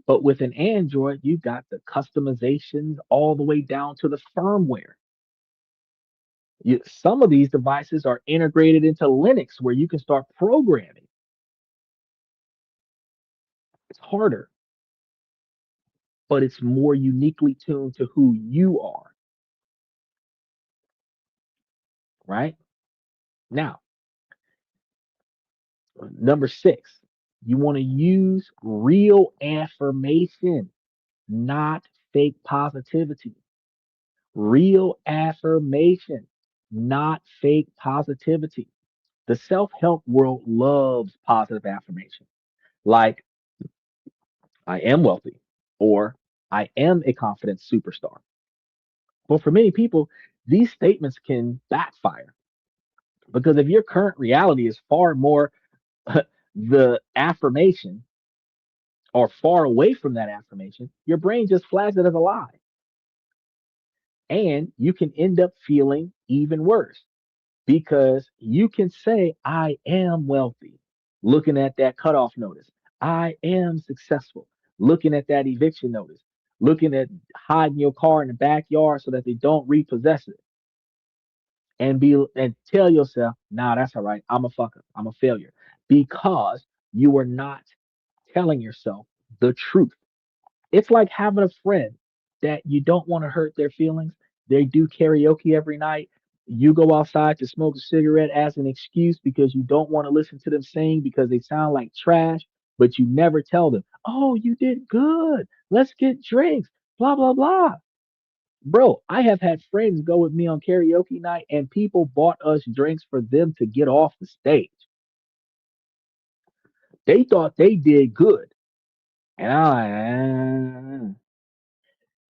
But with an Android, you got the customizations all the way down to the firmware. Some of these devices are integrated into Linux where you can start programming. It's harder, but it's more uniquely tuned to who you are, right? Now, number six, you want to use real affirmation, not fake positivity. Real affirmation, not fake positivity. The self help world loves positive affirmation, like I am wealthy or I am a confident superstar. But for many people, these statements can backfire because if your current reality is far more the affirmation or far away from that affirmation, your brain just flags it as a lie. And you can end up feeling even worse because you can say, I am wealthy, looking at that cutoff notice. I am successful, looking at that eviction notice, looking at hiding your car in the backyard so that they don't repossess it and tell yourself, nah, that's all right. I'm a fucker. I'm a failure because you are not telling yourself the truth. It's like having a friend that you don't want to hurt their feelings. They do karaoke every night. You go outside to smoke a cigarette as an excuse because you don't want to listen to them sing because they sound like trash, but you never tell them, oh, you did good. Let's get drinks, blah, blah, blah. Bro, I have had friends go with me on karaoke night and people bought us drinks for them to get off the stage. They thought they did good. And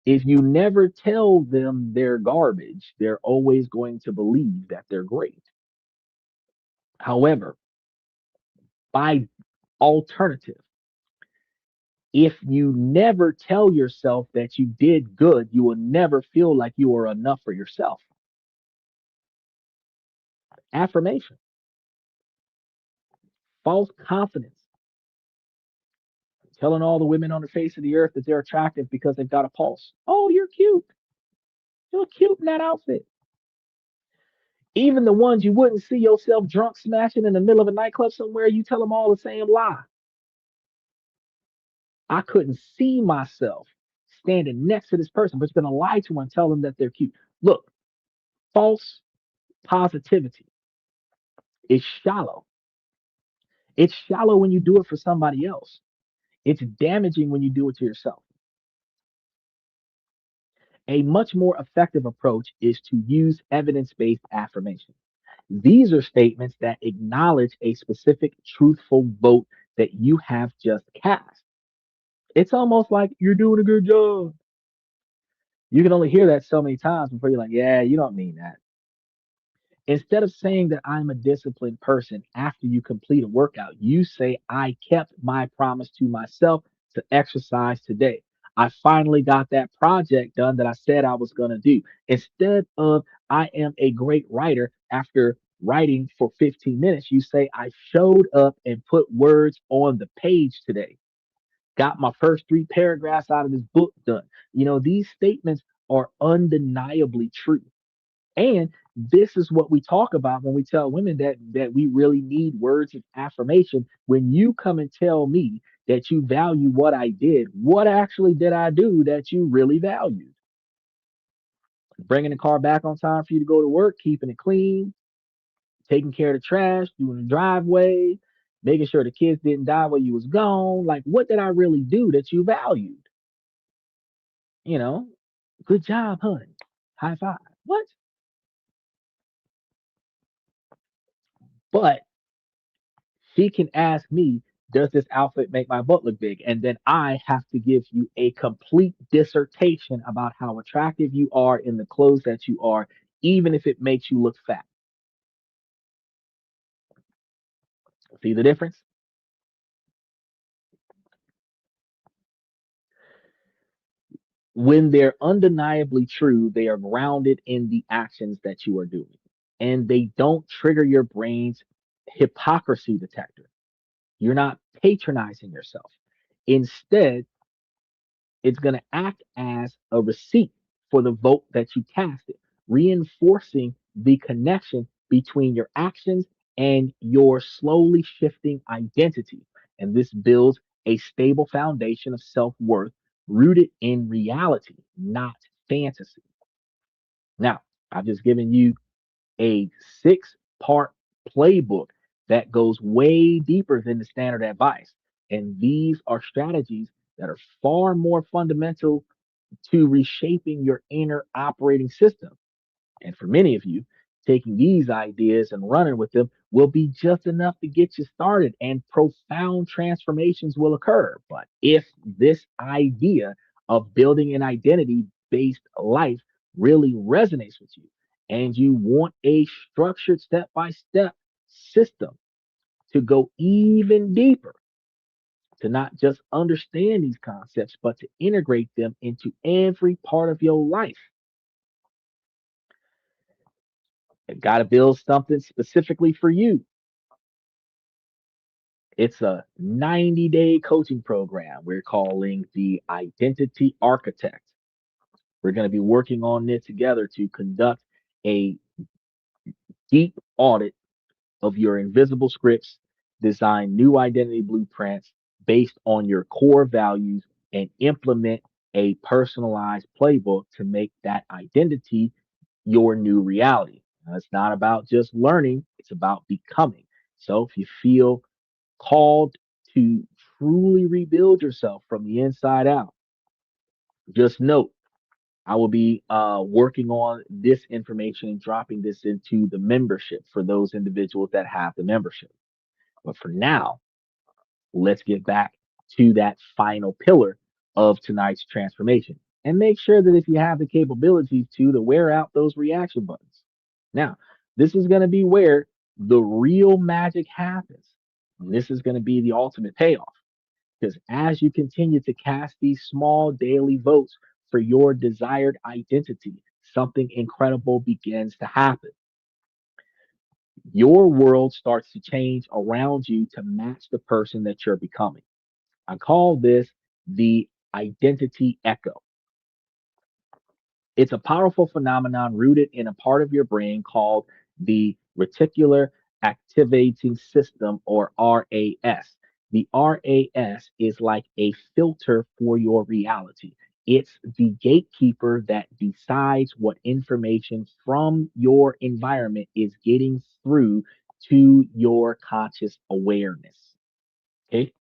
if you never tell them they're garbage, they're always going to believe that they're great. However, by alternative, if you never tell yourself that you did good, you will never feel like you are enough for yourself. Affirmation, false confidence, telling all the women on the face of the earth that they're attractive because they've got a pulse. Oh, you're cute. You look cute in that outfit. Even the ones you wouldn't see yourself drunk smashing in the middle of a nightclub somewhere, you tell them all the same lie. I couldn't see myself standing next to this person, but you're going to lie to them and tell them that they're cute. Look, false positivity is shallow. It's shallow when you do it for somebody else. It's damaging when you do it to yourself. A much more effective approach is to use evidence based affirmation. These are statements that acknowledge a specific truthful vote that you have just cast. It's almost like you're doing a good job. You can only hear that so many times before you're like, yeah, you don't mean that. Instead of saying that I'm a disciplined person after you complete a workout, you say, I kept my promise to myself to exercise today. I finally got that project done that I said I was going to do. Instead of, I am a great writer after writing for 15 minutes, you say, I showed up and put words on the page today. Got my first three paragraphs out of this book done. These statements are undeniably true. And this is what we talk about when we tell women that we really need words of affirmation. When you come and tell me that you value what I did, what actually did I do that you really valued? Bringing the car back on time for you to go to work, keeping it clean, taking care of the trash, doing the driveway, making sure the kids didn't die while you was gone. Like, what did I really do that you valued? You know, good job, honey. High five. What? But she can ask me, does this outfit make my butt look big? And then I have to give you a complete dissertation about how attractive you are in the clothes that you are, even if it makes you look fat. See the difference? When they're undeniably true, they are grounded in the actions that you are doing. And they don't trigger your brain's hypocrisy detector. You're not patronizing yourself. Instead, it's going to act as a receipt for the vote that you casted, reinforcing the connection between your actions and your slowly shifting identity. And this builds a stable foundation of self worth rooted in reality, not fantasy. Now, I've just given you a six-part playbook that goes way deeper than the standard advice. And these are strategies that are far more fundamental to reshaping your inner operating system. And for many of you, taking these ideas and running with them will be just enough to get you started, and profound transformations will occur. But if this idea of building an identity based life really resonates with you, and you want a structured step by step system to go even deeper, to not just understand these concepts, but to integrate them into every part of your life, got to build something specifically for you. It's a 90-day coaching program we're calling the Identity Architect. We're going to be working on it together to conduct a deep audit of your invisible scripts, design new identity blueprints based on your core values, and implement a personalized playbook to make that identity your new reality. Now, it's not about just learning, it's about becoming. So if you feel called to truly rebuild yourself from the inside out, just note I will be working on this information and dropping this into the membership for those individuals that have the membership. But for now, let's get back to that final pillar of tonight's transformation, and make sure that if you have the capabilities to wear out those reaction buttons. Now, this is going to be where the real magic happens. And this is going to be the ultimate payoff, because as you continue to cast these small daily votes for your desired identity, something incredible begins to happen. Your world starts to change around you to match the person that you're becoming. I call this the identity echo. It's a powerful phenomenon rooted in a part of your brain called the reticular activating system, or RAS. The RAS is like a filter for your reality. It's the gatekeeper that decides what information from your environment is getting through to your conscious awareness. Okay.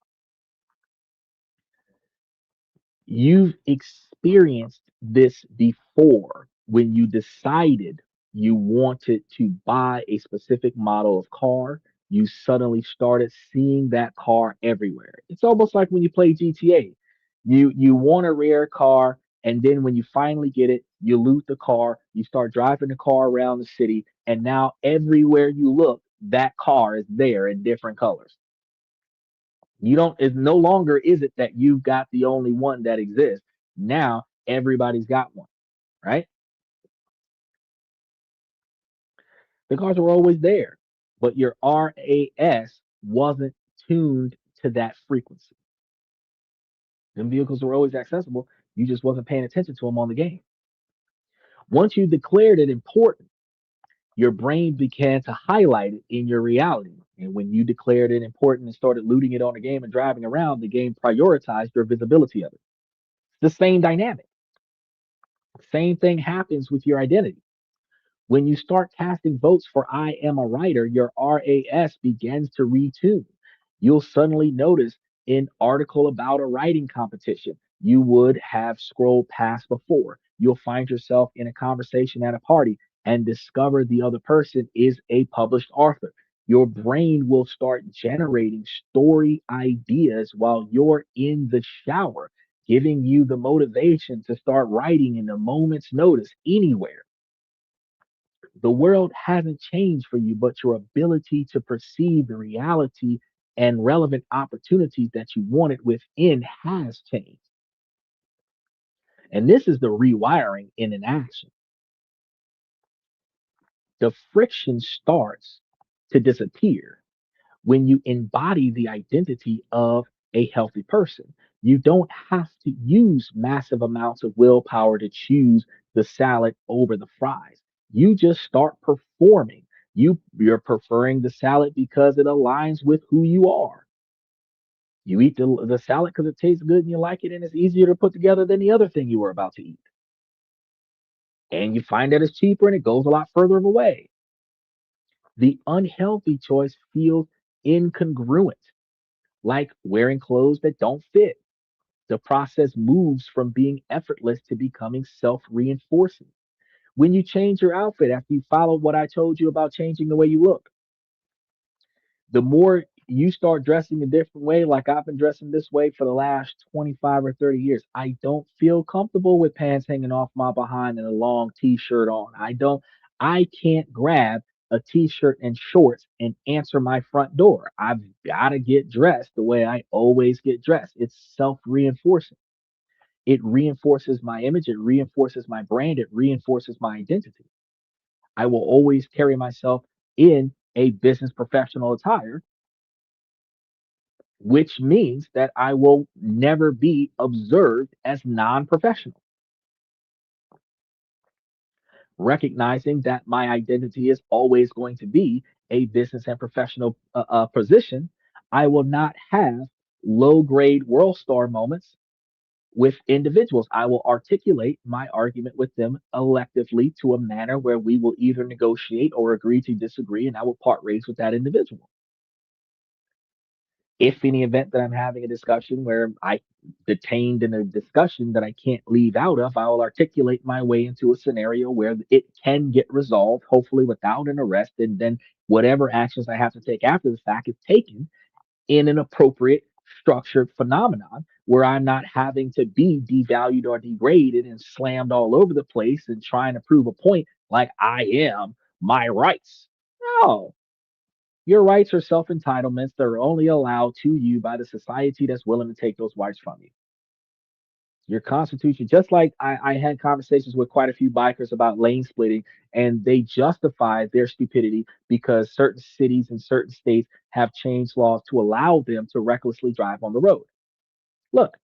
You've experienced this before when you decided you wanted to buy a specific model of car. You suddenly started seeing that car everywhere. It's almost like when you play GTA. You want a rare car, and then when you finally get it, you loot the car, you start driving the car around the city, and now everywhere you look, that car is there in different colors. You don't, it's no longer is it that you've got the only one that exists. Now everybody's got one, right? The cars were always there, but your RAS wasn't tuned to that frequency. Them vehicles were always accessible. You just wasn't paying attention to them on the game. Once you declared it important, your brain began to highlight it in your reality. And when you declared it important and started looting it on the game and driving around, the game prioritized your visibility of it. It's the same dynamic. Same thing happens with your identity. When you start casting votes for I am a writer, your RAS begins to retune. You'll suddenly notice an article about a writing competition you would have scrolled past before. You'll find yourself in a conversation at a party and discover the other person is a published author. Your brain will start generating story ideas while you're in the shower, giving you the motivation to start writing in a moment's notice anywhere. The world hasn't changed for you, but your ability to perceive the reality and relevant opportunities that you wanted within has changed. And this is the rewiring in an action. The friction starts to disappear when you embody the identity of a healthy person. You don't have to use massive amounts of willpower to choose the salad over the fries. You just start performing. You're preferring the salad because it aligns with who you are. You eat the salad because it tastes good and you like it and it's easier to put together than the other thing you were about to eat. And you find that it's cheaper and it goes a lot further away. The unhealthy choice feels incongruent, like wearing clothes that don't fit. The process moves from being effortless to becoming self reinforcing. When you change your outfit after you followed what I told you about changing the way you look, the more you start dressing a different way, like I've been dressing this way for the last 25 or 30 years, I don't feel comfortable with pants hanging off my behind and a long t shirt on. I can't grab a t shirt and shorts and answer my front door. I've got to get dressed the way I always get dressed. It's self reinforcing. It reinforces my image, it reinforces my brand, it reinforces my identity. I will always carry myself in a business professional attire, which means that I will never be observed as non professional. Recognizing that my identity is always going to be a business and professional position, I will not have low grade world star moments with individuals. I will articulate my argument with them electively to a manner where we will either negotiate or agree to disagree, and I will part ways with that individual. If in the event that I'm having a discussion where I detained in a discussion that I can't leave out of, I will articulate my way into a scenario where it can get resolved, hopefully without an arrest, and then whatever actions I have to take after the fact is taken in an appropriate structured phenomenon where I'm not having to be devalued or degraded and slammed all over the place and trying to prove a point like I am my rights. No, your rights are self entitlements that are only allowed to you by the society that's willing to take those rights from you. Your constitution, just like I had conversations with quite a few bikers about lane splitting, and they justify their stupidity because certain cities and certain states have changed laws to allow them to recklessly drive on the road. Look,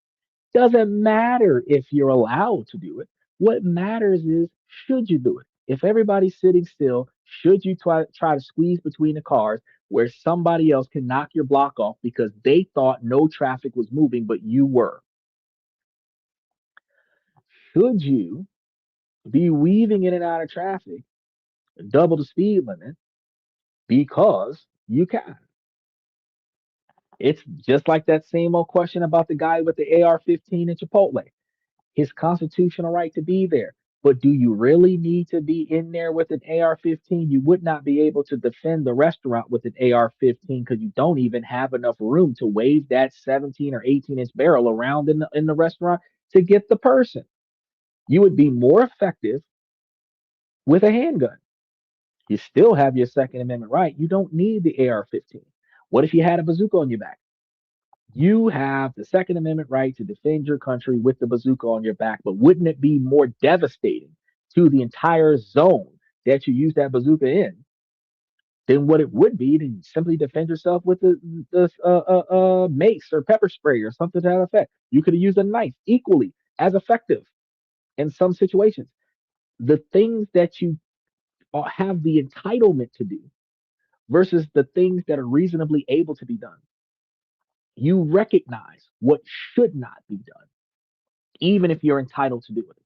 doesn't matter if you're allowed to do it. What matters is should you do it? If everybody's sitting still, should you try to squeeze between the cars where somebody else can knock your block off because they thought no traffic was moving, but you were? Should you be weaving in and out of traffic double the speed limit because you can? It's just like that same old question about the guy with the AR 15 in Chipotle. his constitutional right to be there. But do you really need to be in there with an AR-15? You would not be able to defend the restaurant with an AR-15 because you don't even have enough room to wave that 17 or 18-inch barrel around in the restaurant to get the person. You would be more effective with a handgun. You still have your Second Amendment right. You don't need the AR-15. What if you had a bazooka on your back? You have the Second Amendment right to defend your country with the bazooka on your back, but wouldn't it be more devastating to the entire zone that you use that bazooka in than what it would be to simply defend yourself with the mace or pepper spray or something to that effect? You could have used a knife equally as effective in some situations. The things that you have the entitlement to do versus the things that are reasonably able to be done. You recognize what should not be done, even if you're entitled to do it.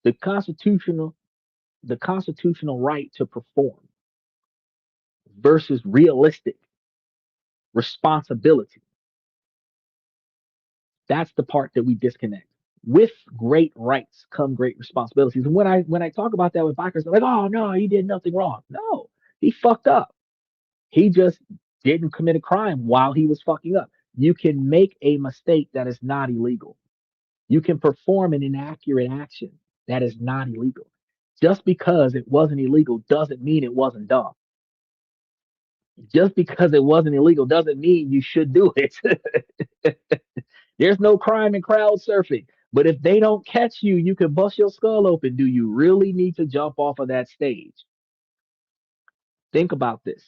The constitutional the constitutional right to perform versus realistic responsibility. That's the part that we disconnect. With great rights come great responsibilities. And when I talk about that with bikers, they're like, "Oh no, he did nothing wrong." No, he fucked up. He just didn't commit a crime while he was fucking up. You can make a mistake that is not illegal. You can perform an inaccurate action that is not illegal. Just because it wasn't illegal doesn't mean it wasn't dumb. Just because it wasn't illegal doesn't mean you should do it. There's no crime in crowd surfing. But if they don't catch you, you can bust your skull open. Do you really need to jump off of that stage? Think about this.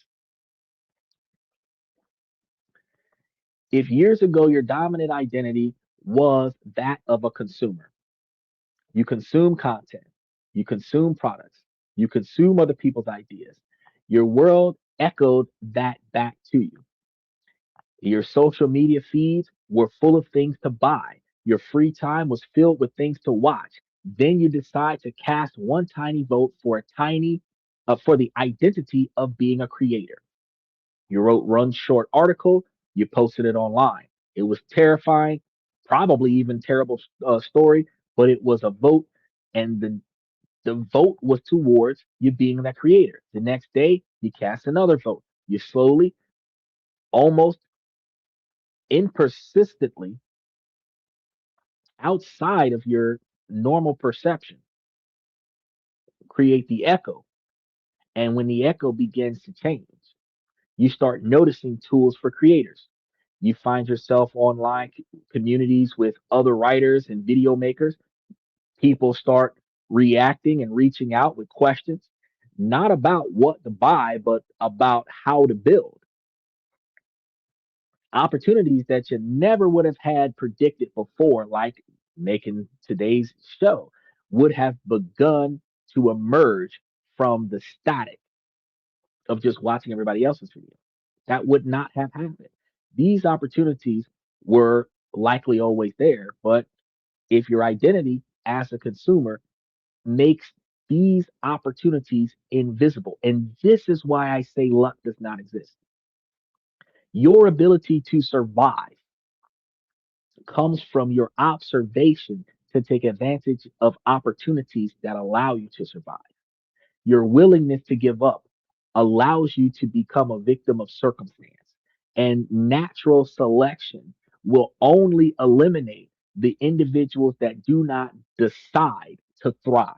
If years ago your dominant identity was that of a consumer, you consume content, you consume products, you consume other people's ideas, your world echoed that back to you. Your social media feeds were full of things to buy. Your free time was filled with things to watch. Then you decide to cast one tiny vote for for the identity of being a creator. You wrote one short article, you posted it online. It was terrifying, probably even terrible story, but it was a vote, and the vote was towards you being that creator. The next day, you cast another vote. You slowly, almost impersistently, outside of your normal perception, create the echo. And when the echo begins to change, you start noticing tools for creators. You find yourself online communities with other writers and video makers. People start reacting and reaching out with questions, not about what to buy, but about how to build. Opportunities that you never would have had predicted before, like making today's show, would have begun to emerge from the static of just watching everybody else's video. That would not have happened. These opportunities were likely always there, but if your identity as a consumer makes these opportunities invisible, and this is why I say luck does not exist. Your ability to survive comes from your observation to take advantage of opportunities that allow you to survive. Your willingness to give up allows you to become a victim of circumstance. And natural selection will only eliminate the individuals that do not decide to thrive.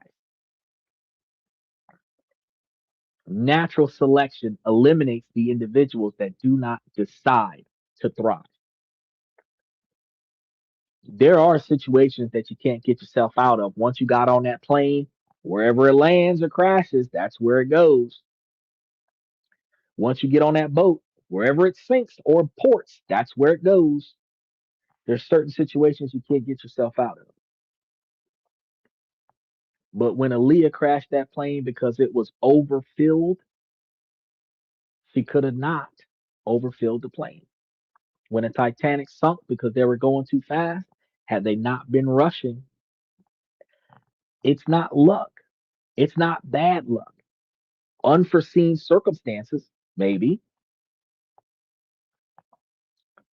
Natural selection eliminates the individuals that do not decide to thrive. There are situations that you can't get yourself out of. Once you got on that plane, wherever it lands or crashes, that's where it goes. Once you get on that boat, wherever it sinks or ports, that's where it goes. There's certain situations you can't get yourself out of. But when Aaliyah crashed that plane because it was overfilled, she could have not overfilled the plane. When the Titanic sunk because they were going too fast, had they not been rushing, it's not luck. It's not bad luck. Unforeseen circumstances, maybe,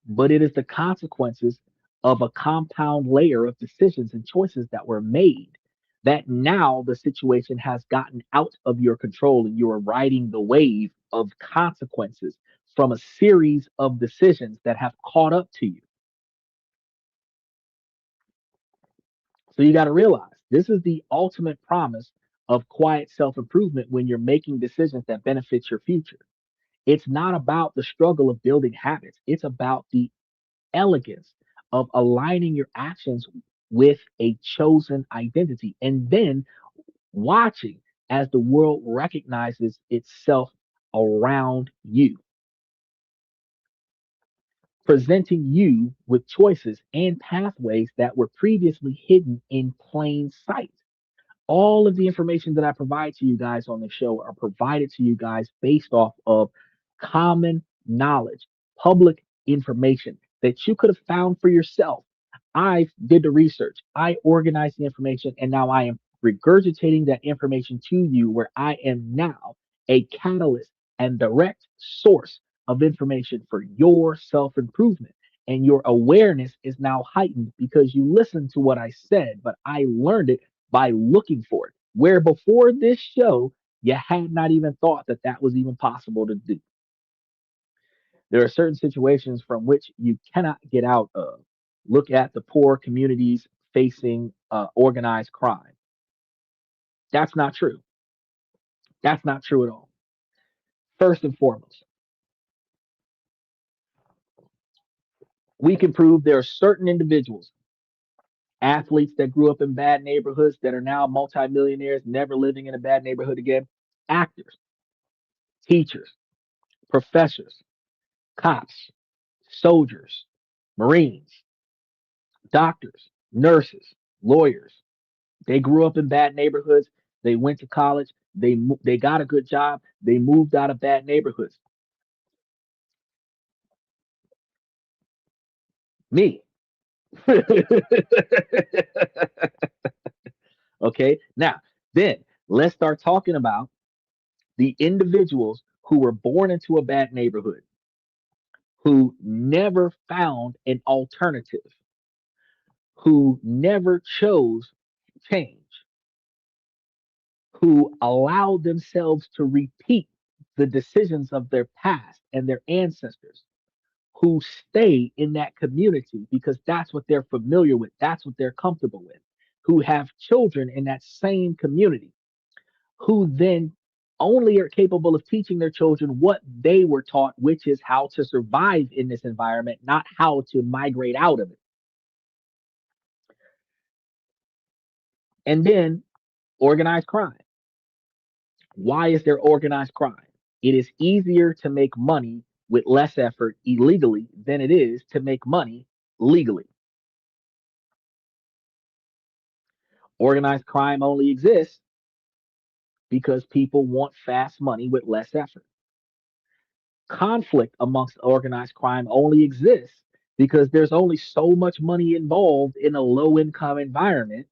but it is the consequences of a compound layer of decisions and choices that were made, that now the situation has gotten out of your control and you are riding the wave of consequences from a series of decisions that have caught up to you. So you got to realize this is the ultimate promise of quiet self improvement when you're making decisions that benefit your future. It's not about the struggle of building habits, it's about the elegance of aligning your actions with a chosen identity and then watching as the world recognizes itself around you, presenting you with choices and pathways that were previously hidden in plain sight. All of the information that I provide to you guys on the show are provided to you guys based off of common knowledge, public information that you could have found for yourself. I did the research, I organized the information, and now I am regurgitating that information to you where I am now a catalyst and direct source of information for your self improvement. And your awareness is now heightened because you listened to what I said, but I learned it by looking for it. Where before this show, you had not even thought that that was even possible to do. There are certain situations from which you cannot get out of. Look at the poor communities facing organized crime. That's not true. That's not true at all. First and foremost, we can prove there are certain individuals, athletes that grew up in bad neighborhoods that are now multimillionaires, never living in a bad neighborhood again, actors, teachers, professors, cops, soldiers, Marines, doctors, nurses, lawyers. They grew up in bad neighborhoods. They went to college. They got a good job. They moved out of bad neighborhoods. Me. Okay. Now, then let's start talking about the individuals who were born into a bad neighborhood, who never found an alternative, who never chose change, who allowed themselves to repeat the decisions of their past and their ancestors, who stay in that community because that's what they're familiar with, that's what they're comfortable with, who have children in that same community, who then only are capable of teaching their children what they were taught, which is how to survive in this environment, not how to migrate out of it. And then organized crime. Why is there organized crime? It is easier to make money with less effort illegally than it is to make money legally. Organized crime only exists because people want fast money with less effort. Conflict amongst organized crime only exists because there's only so much money involved in a low income environment,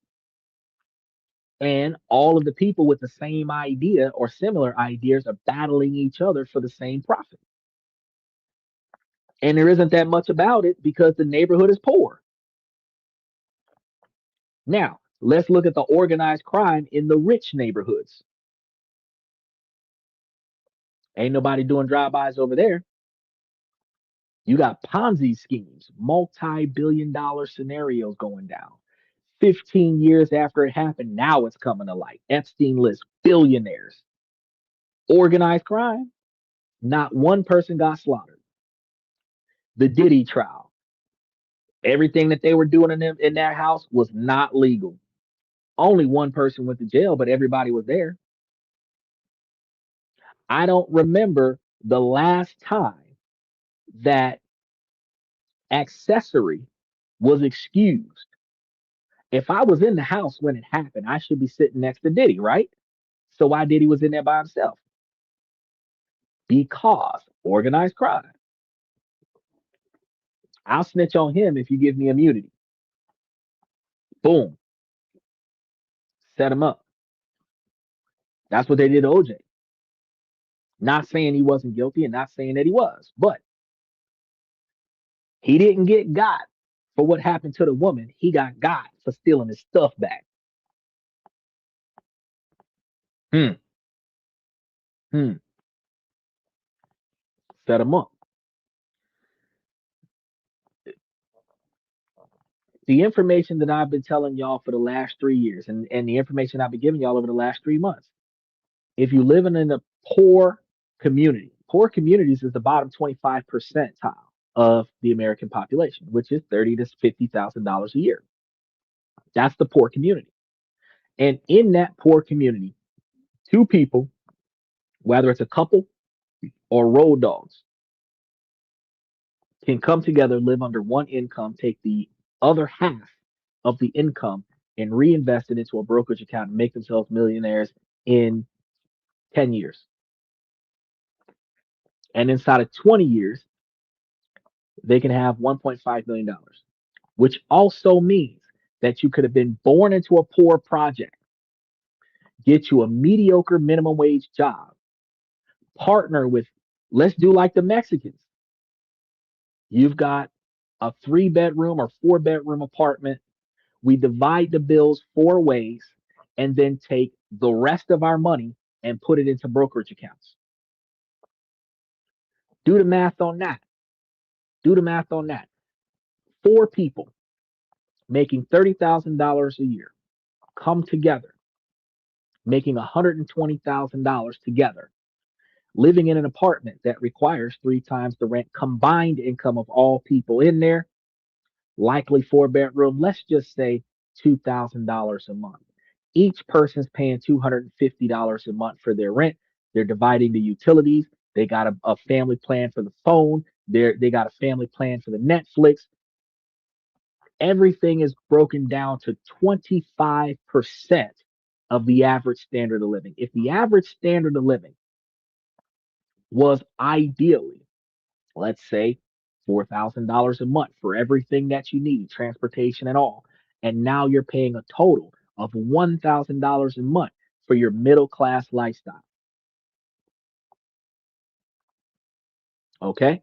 and all of the people with the same idea or similar ideas are battling each other for the same profit. And there isn't that much about it because the neighborhood is poor. Now, let's look at the organized crime in the rich neighborhoods. Ain't nobody doing drive-bys over there. You got Ponzi schemes, multi-billion-dollar scenarios going down. 15 years after it happened, now it's coming to light. Epstein list, billionaires. Organized crime, not one person got slaughtered. The Diddy trial, everything that they were doing in that house was not legal. Only one person went to jail, but everybody was there. I don't remember the last time that accessory was excused. If I was in the house when it happened, I should be sitting next to Diddy, right? So why Diddy was in there by himself? Because organized crime. I'll snitch on him if you give me immunity. Boom, set him up. That's what they did to OJ. Not saying he wasn't guilty and not saying that he was, but he didn't get got For what happened to the woman, he got for stealing his stuff back. Hmm. Hmm. Set him up. The information that I've been telling y'all for the last 3 years, and the information I've been giving y'all over the last 3 months. If you live in a poor communities is the bottom 25 percentile of the American population, which is 30 to $50,000 a year. That's the poor community. And in that poor community, two people, whether it's a couple or road dogs, can come together, live under one income, take the other half of the income and reinvest it into a brokerage account and make themselves millionaires in 10 years. And inside of 20 years, they can have $1.5 million, which also means that you could have been born into a poor project, get you a mediocre minimum wage job, partner with, let's do like the Mexicans. You've got a 3 bedroom or 4 bedroom apartment. We divide the bills 4 ways and then take the rest of our money and put it into brokerage accounts. Do the math on that. Do the math on that. 4 people making $30,000 a year come together, making $120,000 together, living in an apartment that requires 3 times the rent combined income of all people in there, likely 4 bedroom, let's just say $2,000 a month. Each person's paying $250 a month for their rent. They're dividing the utilities. They got a family plan for the phone. They got a family plan for the Netflix. Everything is broken down to 25% of the average standard of living. If the average standard of living was ideally, let's say, $4,000 a month for everything that you need, transportation and all, and now you're paying a total of $1,000 a month for your middle class lifestyle. Okay?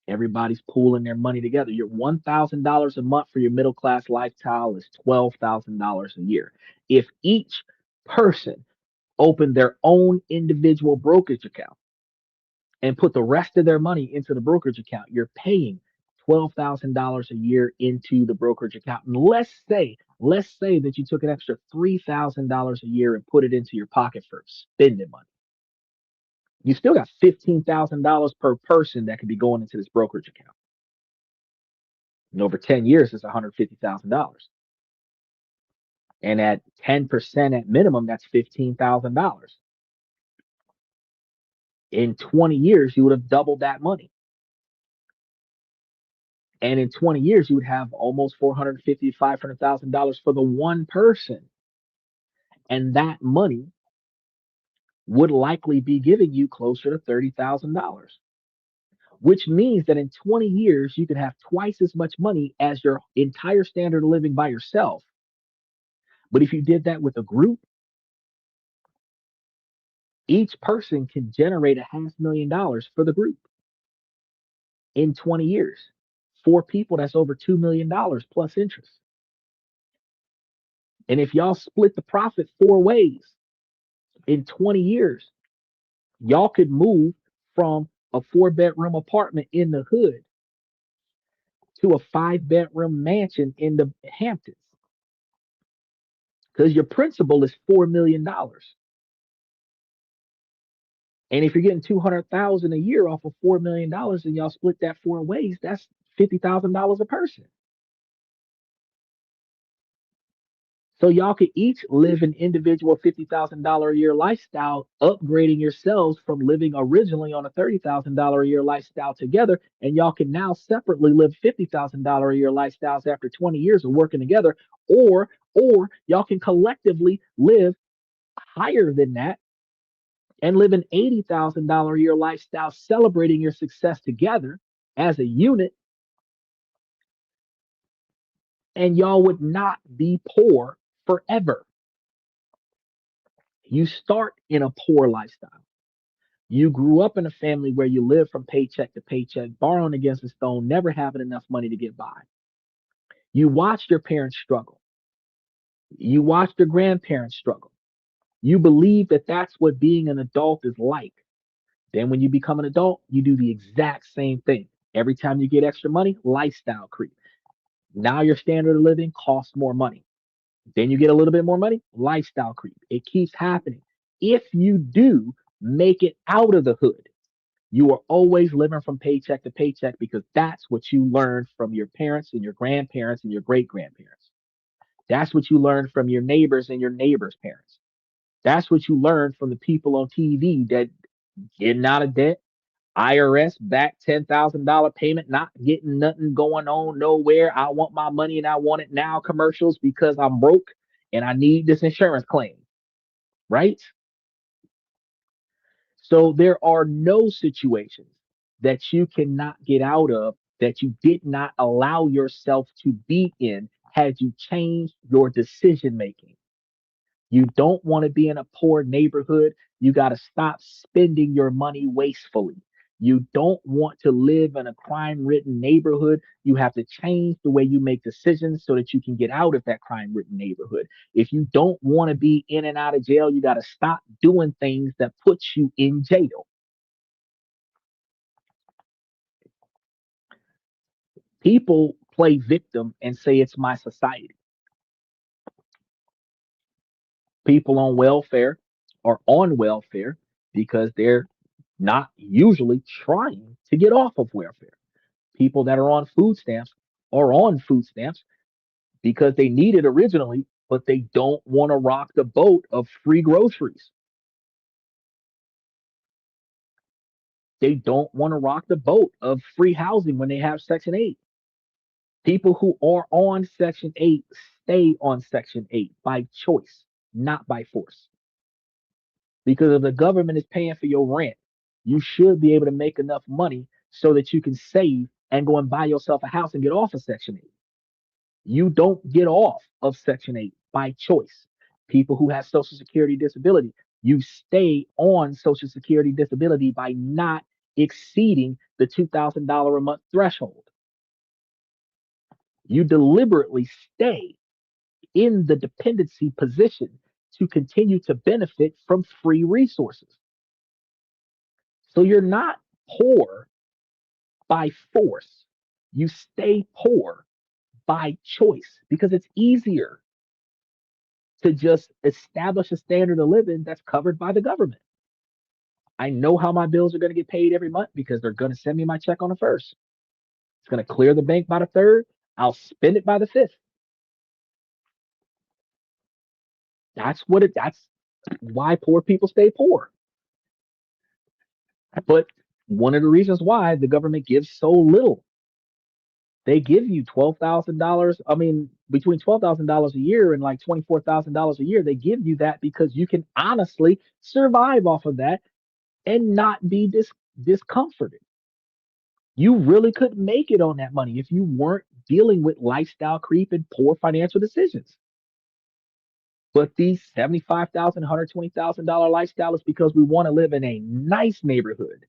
Everybody's pooling their money together. Your $1,000 a month for your middle class lifestyle is $12,000 a year. If each person opened their own individual brokerage account and put the rest of their money into the brokerage account, you're paying $12,000 a year into the brokerage account. And let's say that you took an extra $3,000 a year and put it into your pocket for spending money. You still got $15,000 per person that could be going into this brokerage account. And over 10 years, it's $150,000. And at 10% at minimum, that's $15,000. In 20 years, you would have doubled that money. And in 20 years, you would have almost $450,000, $500,000 for the one person. And that money would likely be giving you closer to $30,000, which means that in 20 years, you could have twice as much money as your entire standard of living by yourself. But if you did that with a group, each person can generate $500,000 for the group in 20 years. 4 people, that's over $2 million plus interest. And if y'all split the profit 4 ways in 20 years, y'all could move from a 4 bedroom apartment in the hood to a 5 bedroom mansion in the Hamptons because your principal is $4 million. And if you're getting 200,000 a year off of $4 million and y'all split that 4 ways, that's $50,000 a person. So y'all could each live an individual $50,000 a year lifestyle, upgrading yourselves from living originally on a $30,000 a year lifestyle together. And y'all can now separately live $50,000 a year lifestyles after 20 years of working together, or y'all can collectively live higher than that and live an $80,000 a year lifestyle, celebrating your success together as a unit. And y'all would not be poor forever. You start in a poor lifestyle. You grew up in a family where you live from paycheck to paycheck, borrowing against the stone, never having enough money to get by. You watched your parents struggle. You watched your grandparents struggle. You believe that that's what being an adult is like. Then when you become an adult, you do the exact same thing. Every time you get extra money, lifestyle creep. Now your standard of living costs more money. Then you get a little bit more money, lifestyle creep. It keeps happening. If you do make it out of the hood, you are always living from paycheck to paycheck because that's what you learned from your parents and your grandparents and your great grandparents. That's what you learned from your neighbors and your neighbors' parents. That's what you learned from the people on TV that getting out of debt, IRS back $10,000 payment, not getting nothing going on nowhere. I want my money and I want it now commercials because I'm broke and I need this insurance claim, right? So there are no situations that you cannot get out of that you did not allow yourself to be in had you changed your decision making. You don't want to be in a poor neighborhood. You got to stop spending your money wastefully. You don't want to live in a crime ridden neighborhood. You have to change the way you make decisions so that you can get out of that crime ridden neighborhood. If you don't want to be in and out of jail, you got to stop doing things that put you in jail. People play victim and say it's my society. People on welfare are on welfare because they're not usually trying to get off of welfare. People that are on food stamps are on food stamps because they need it originally, but they don't want to rock the boat of free groceries. They don't want to rock the boat of free housing when they have Section 8. People who are on Section 8 stay on Section 8 by choice, not by force. Because if the government is paying for your rent, you should be able to make enough money so that you can save and go and buy yourself a house and get off of Section 8. You don't get off of Section 8 by choice. People who have Social Security disability, you stay on Social Security disability by not exceeding the $2,000 a month threshold. You deliberately stay in the dependency position to continue to benefit from free resources. So you're not poor by force. You stay poor by choice because it's easier to just establish a standard of living that's covered by the government. I know how my bills are going to get paid every month because they're going to send me my check on the first. It's going to clear the bank by the third. I'll spend it by the fifth. That's why poor people stay poor. But one of the reasons why the government gives so little, they give you $12,000. I mean, between $12,000 a year and like $24,000 a year, they give you that because you can honestly survive off of that and not be discomforted. You really couldn't make it on that money if you weren't dealing with lifestyle creep and poor financial decisions. But these $75,000, $120,000 lifestyle is because we want to live in a nice neighborhood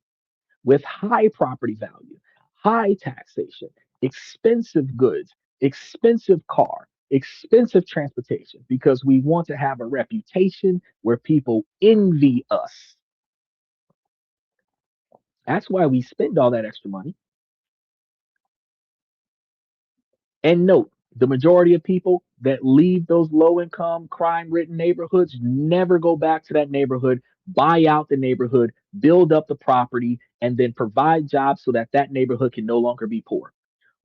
with high property value, high taxation, expensive goods, expensive car, expensive transportation, because we want to have a reputation where people envy us. That's why we spend all that extra money. And note, the majority of people that leave those low income, crime ridden neighborhoods never go back to that neighborhood, buy out the neighborhood, build up the property, and then provide jobs so that that neighborhood can no longer be poor.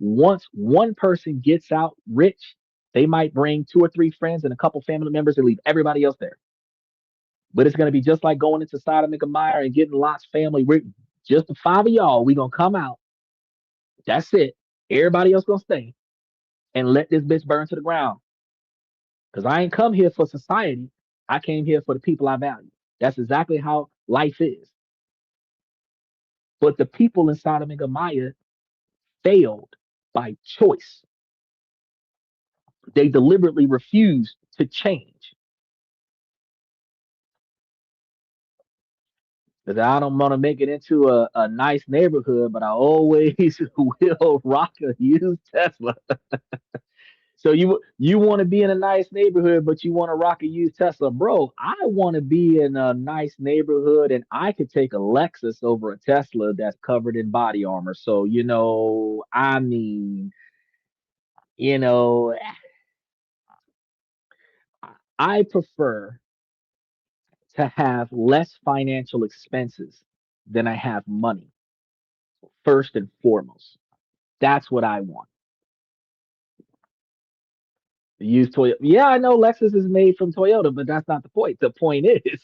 Once one person gets out rich, they might bring two or three friends and a couple family members and leave everybody else there. But it's going to be just like going into Sodom and Gomorrah and getting Lot's family. We're just the five of y'all. We're going to come out. That's it. Everybody else going to stay and let this bitch burn to the ground. Because I ain't come here for society. I came here for the people I value. That's exactly how life is. But the people in Sodom and Gomorrah failed by choice. They deliberately refused to change. Because I don't want to make it into a nice neighborhood, but I always will rock a used Tesla. So you want to be in a nice neighborhood, but you want to rock a used Tesla, bro. I want to be in a nice neighborhood, and I could take a Lexus over a Tesla that's covered in body armor. So I mean, you know, I prefer to have less financial expenses than I have money. First and foremost, that's what I want. Use Toyota. Yeah, I know Lexus is made from Toyota, but that's not the point. The point is,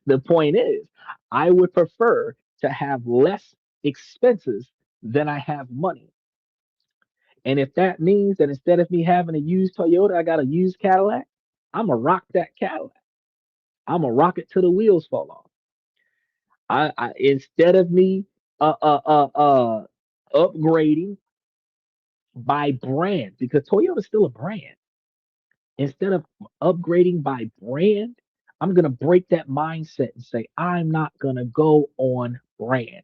the point is, I would prefer to have less expenses than I have money. And if that means that instead of me having a used Toyota, I got a used Cadillac, I'm gonna rock that Cadillac. I'm gonna rock it till the wheels fall off. I instead of me uh uh uh uh upgrading by brand because Toyota's still a brand. Instead of upgrading by brand, I'm going to break that mindset and say, I'm not going to go on brand.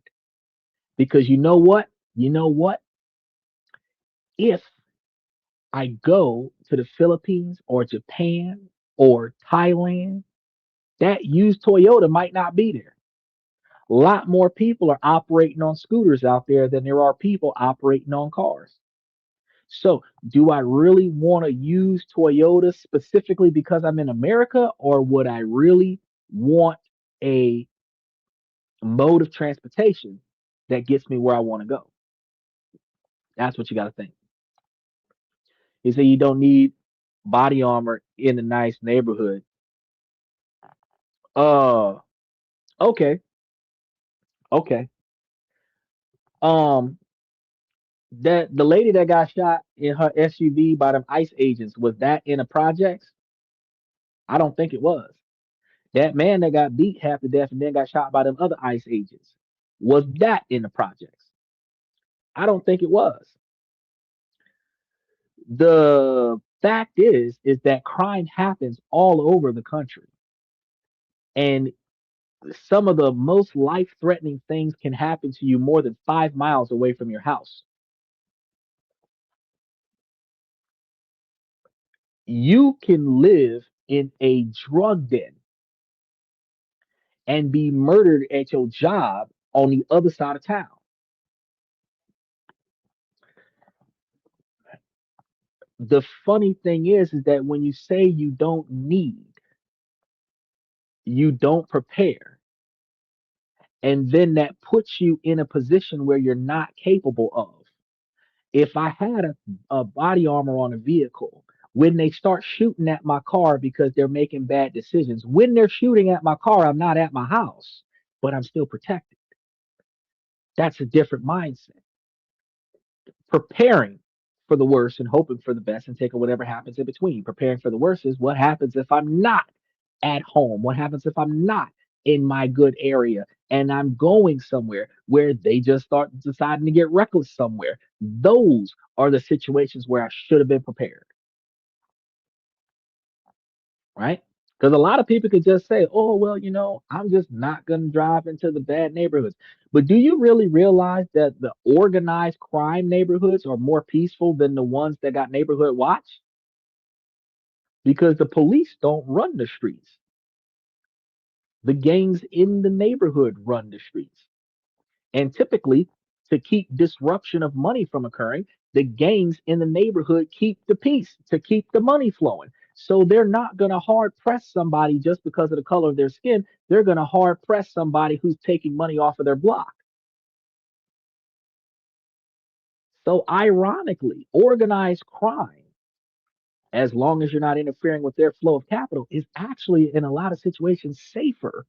Because you know what? You know what? If I go to the Philippines or Japan or Thailand, that used Toyota might not be there. A lot more people are operating on scooters out there than there are people operating on cars. So, do I really want to use Toyota specifically because I'm in America, or would I really want a mode of transportation that gets me where I want to go? That's what you got to think. You say you don't need body armor in a nice neighborhood. Uh, okay, okay. Um, that the lady that got shot in her SUV by them ICE agents was that in a projects? I don't think it was. That man that got beat half to death and then got shot by them other ICE agents. Was that in the projects? I don't think it was. The fact is that crime happens all over the country. And some of the most life-threatening things can happen to you more than 5 miles away from your house. You can live in a drug den and be murdered at your job on the other side of town. The funny thing is that when you say you don't need, you don't prepare, and then that puts you in a position where you're not capable of. If I had a body armor on a vehicle, when they start shooting at my car because they're making bad decisions, when they're shooting at my car, I'm not at my house, but I'm still protected. That's a different mindset. Preparing for the worst and hoping for the best and taking whatever happens in between. Preparing for the worst is what happens if I'm not at home? What happens if I'm not in my good area and I'm going somewhere where they just start deciding to get reckless somewhere? Those are the situations where I should have been prepared, right? Because a lot of people could just say, oh, well, I'm just not going to drive into the bad neighborhoods. But do you really realize that the organized crime neighborhoods are more peaceful than the ones that got neighborhood watch? Because the police don't run the streets. The gangs in the neighborhood run the streets. And typically, to keep disruption of money from occurring, the gangs in the neighborhood keep the peace to keep the money flowing. So they're not going to hard press somebody just because of the color of their skin. They're going to hard press somebody who's taking money off of their block. So, ironically, organized crime, as long as you're not interfering with their flow of capital, is actually in a lot of situations safer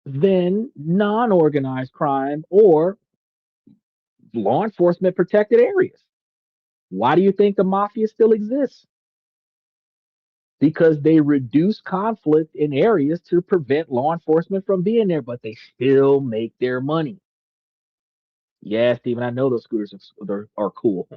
than non organized crime or law enforcement protected areas. Why do you think the mafia still exists? Because they reduce conflict in areas to prevent law enforcement from being there, but they still make their money. Yeah, Stephen, I know those scooters are cool.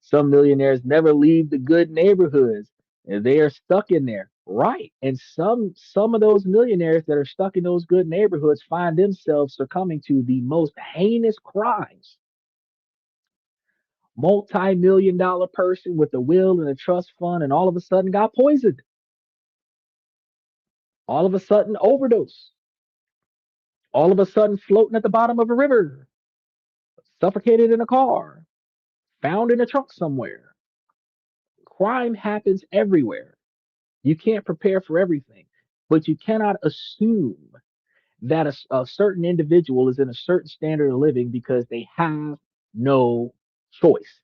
Some millionaires never leave the good neighborhoods, and they are stuck in there. Right. And some of those millionaires that are stuck in those good neighborhoods find themselves succumbing to the most heinous crimes Multi-million dollar person with a will and a trust fund, and all of a sudden got poisoned. All of a sudden overdose. All of a sudden floating at the bottom of a river, suffocated in a car, found in a trunk somewhere. Crime happens everywhere. You can't prepare for everything, but you cannot assume that a certain individual is in a certain standard of living because they have no choice.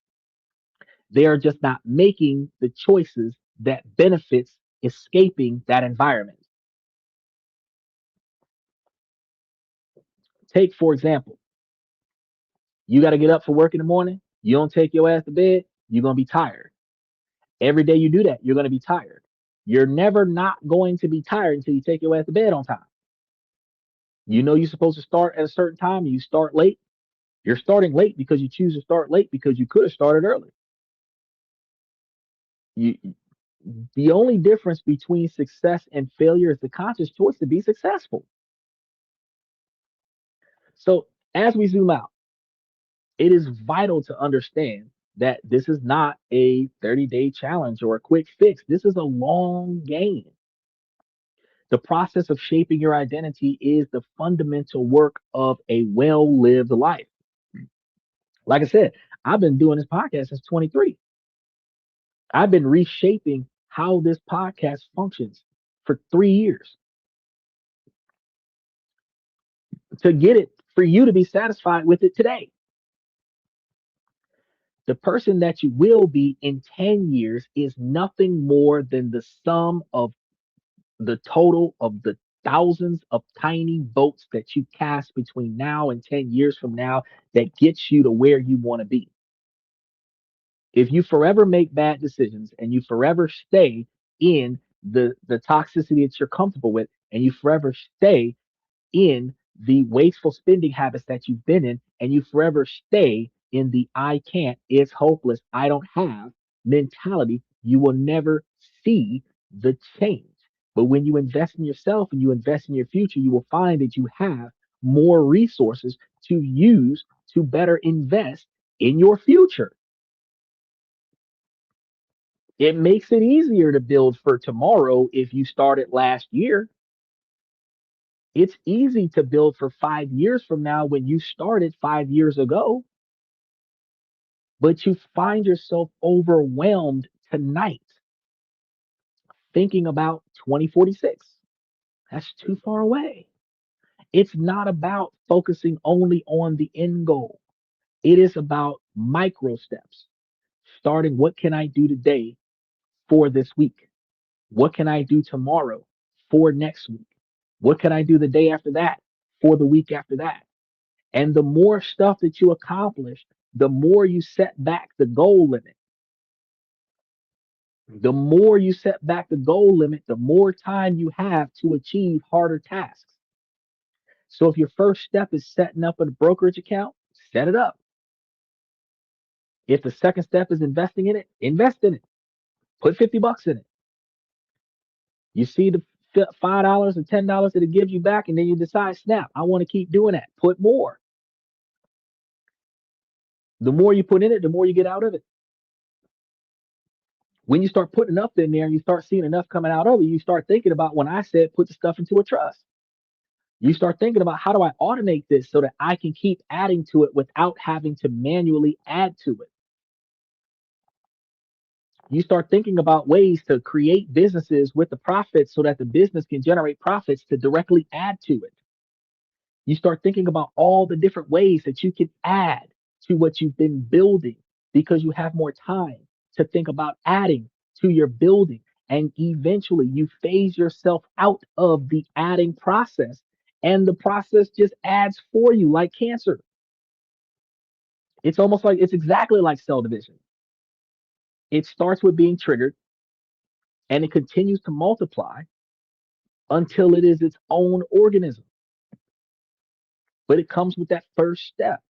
They are just not making the choices that benefits escaping that environment. Take, for example, you got to get up for work in the morning. You don't take your ass to bed, you're going to be tired. Every day you do that, you're going to be tired. You're never not going to be tired until you take your ass to bed on time. You know you're supposed to start at a certain time, and you start late. You're starting late because you choose to start late because you could have started early. You, the only difference between success and failure is the conscious choice to be successful. So as we zoom out, it is vital to understand that this is not a 30-day challenge or a quick fix. This is a long game. The process of shaping your identity is the fundamental work of a well lived life. Like I said, I've been doing this podcast since 23. I've been reshaping how this podcast functions for 3 years to get it for you to be satisfied with it today. The person that you will be in 10 years is nothing more than the sum of the total of the thousands of tiny votes that you cast between now and 10 years from now that gets you to where you want to be. If you forever make bad decisions and you forever stay in the toxicity that you're comfortable with, and you forever stay in the wasteful spending habits that you've been in, and you forever stay in the I can't, it's hopeless, I don't have mentality, you will never see the change. But when you invest in yourself and you invest in your future, you will find that you have more resources to use to better invest in your future. It makes it easier to build for tomorrow if you started last year. It's easy to build for 5 years from now when you started 5 years ago, but you find yourself overwhelmed tonight thinking about 2046. That's too far away. It's not about focusing only on the end goal, it is about micro steps. Starting, what can I do today for this week? What can I do tomorrow for next week? What can I do the day after that for the week after that? And the more stuff that you accomplish, the more you set back the goal limit. The more you set back the goal limit, the more time you have to achieve harder tasks. So if your first step is setting up a brokerage account, set it up. If the second step is investing in it, invest in it. Put 50 bucks in it. You see the $5 and $10 that it gives you back, and then you decide, snap, I want to keep doing that. Put more. The more you put in it, the more you get out of it. When you start putting enough in there and you start seeing enough coming out of it, you start thinking about when I said put the stuff into a trust. You start thinking about, how do I automate this so that I can keep adding to it without having to manually add to it? You start thinking about ways to create businesses with the profits so that the business can generate profits to directly add to it. You start thinking about all the different ways that you can add to what you've been building because you have more time to think about adding to your building. And eventually you phase yourself out of the adding process, and the process just adds for you like cancer. It's almost like, it's exactly like cell division. It starts with being triggered and it continues to multiply until it is its own organism. But it comes with that first step.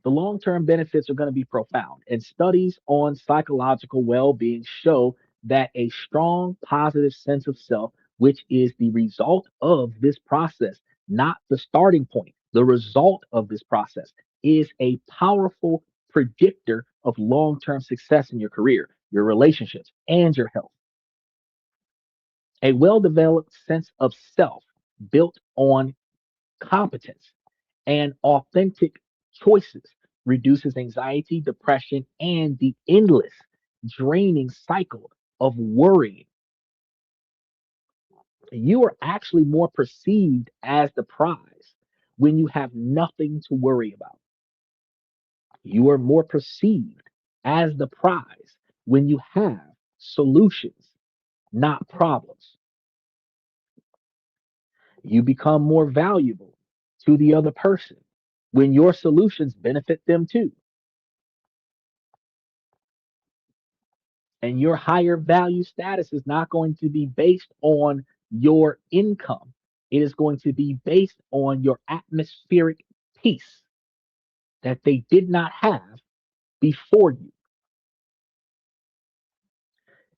The long term benefits are going to be profound. And studies on psychological well being show that a strong, positive sense of self, which is the result of this process, not the starting point, the result of this process, is a powerful predictor of long term success in your career, your relationships, and your health. A well developed sense of self built on competence and authentic choices reduces anxiety, depression, and the endless draining cycle of worrying. You are actually more perceived as the prize when you have nothing to worry about. You are more perceived as the prize when you have solutions, not problems. You become more valuable to the other person when your solutions benefit them too. And your higher value status is not going to be based on your income, it is going to be based on your atmospheric peace that they did not have before you.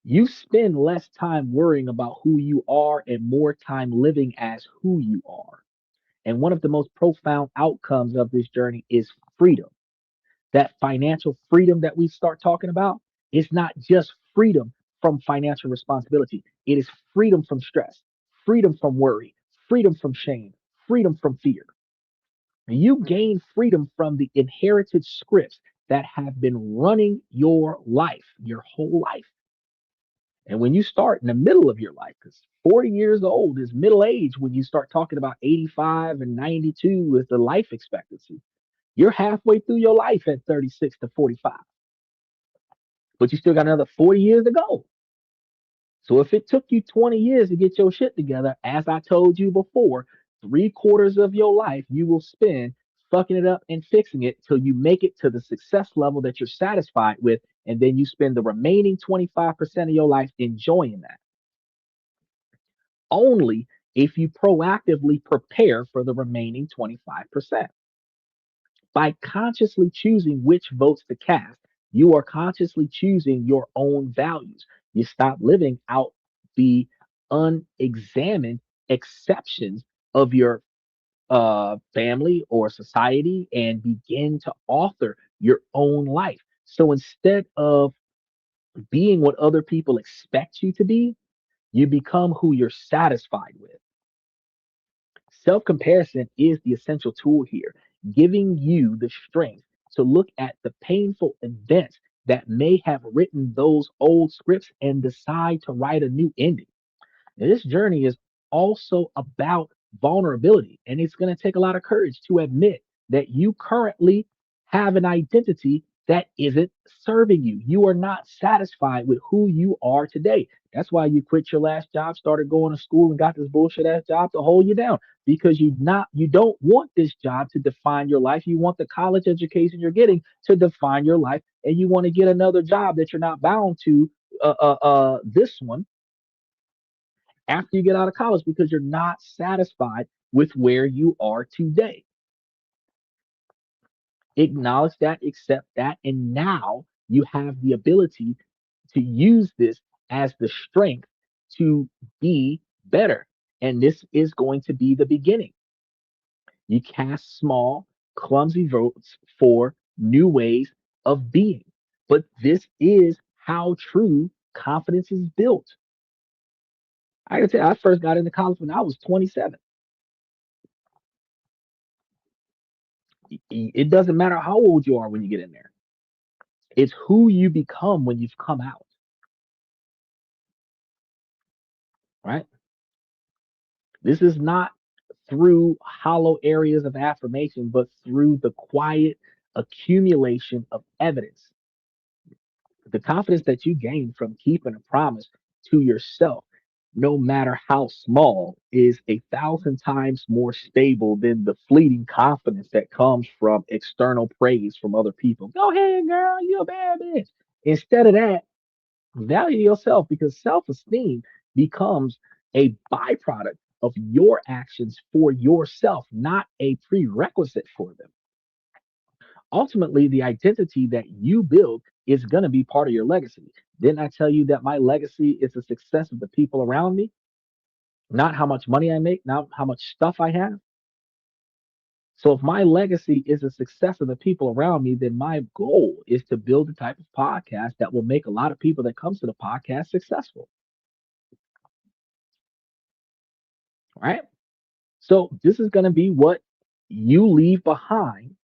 You spend less time worrying about who you are and more time living as who you are. And one of the most profound outcomes of this journey is freedom. That financial freedom that we start talking about is not just freedom from financial responsibility, it is freedom from stress, freedom from worry, freedom from shame, freedom from fear. You gain freedom from the inherited scripts that have been running your life, your whole life. And when you start in the middle of your life, because 40 years old is middle age when you start talking about 85 and 92 is the life expectancy. You're halfway through your life at 36 to 45, but you still got another 40 years to go. So if it took you 20 years to get your shit together, as I told you before, 3/4 of your life you will spend fucking it up and fixing it till you make it to the success level that you're satisfied with. And then you spend the remaining 25% of your life enjoying that. Only if you proactively prepare for the remaining 25%. By consciously choosing which votes to cast, you are consciously choosing your own values. You stop living out the unexamined exceptions of your family or society and begin to author your own life. So instead of being what other people expect you to be, you become who you're satisfied with. Self comparison is the essential tool here, giving you the strength to look at the painful events that may have written those old scripts and decide to write a new ending. Now, this journey is also about vulnerability, and it's going to take a lot of courage to admit that you currently have an identity that isn't serving you. You are not satisfied with who you are today. That's why you quit your last job, started going to school, and got this bullshit ass job to hold you down because you don't want this job to define your life. You want the college education you're getting to define your life, and you want to get another job that you're not bound to. This one after you get out of college because you're not satisfied with where you are today. Acknowledge that, accept that, and now you have the ability to use this as the strength to be better. And this is going to be the beginning. You cast small, clumsy votes for new ways of being. But this is how true confidence is built. I can tell you, I first got into college when I was 27. It doesn't matter how old you are when you get in there. It's who you become when you've come out, right? This is not through hollow areas of affirmation, but through the quiet accumulation of evidence. The confidence that you gain from keeping a promise to yourself, no matter how small, is 1,000 times more stable than the fleeting confidence that comes from external praise from other people. Go ahead, girl, you're a bad bitch. Instead of that, value yourself because self esteem becomes a byproduct of your actions for yourself, not a prerequisite for them. Ultimately, the identity that you build is going to be part of your legacy. Didn't I tell you that my legacy is the success of the people around me, not how much money I make, not how much stuff I have? So if my legacy is the success of the people around me, then my goal is to build a type of podcast that will make a lot of people that comes to the podcast successful, right? So this is going to be what you leave behind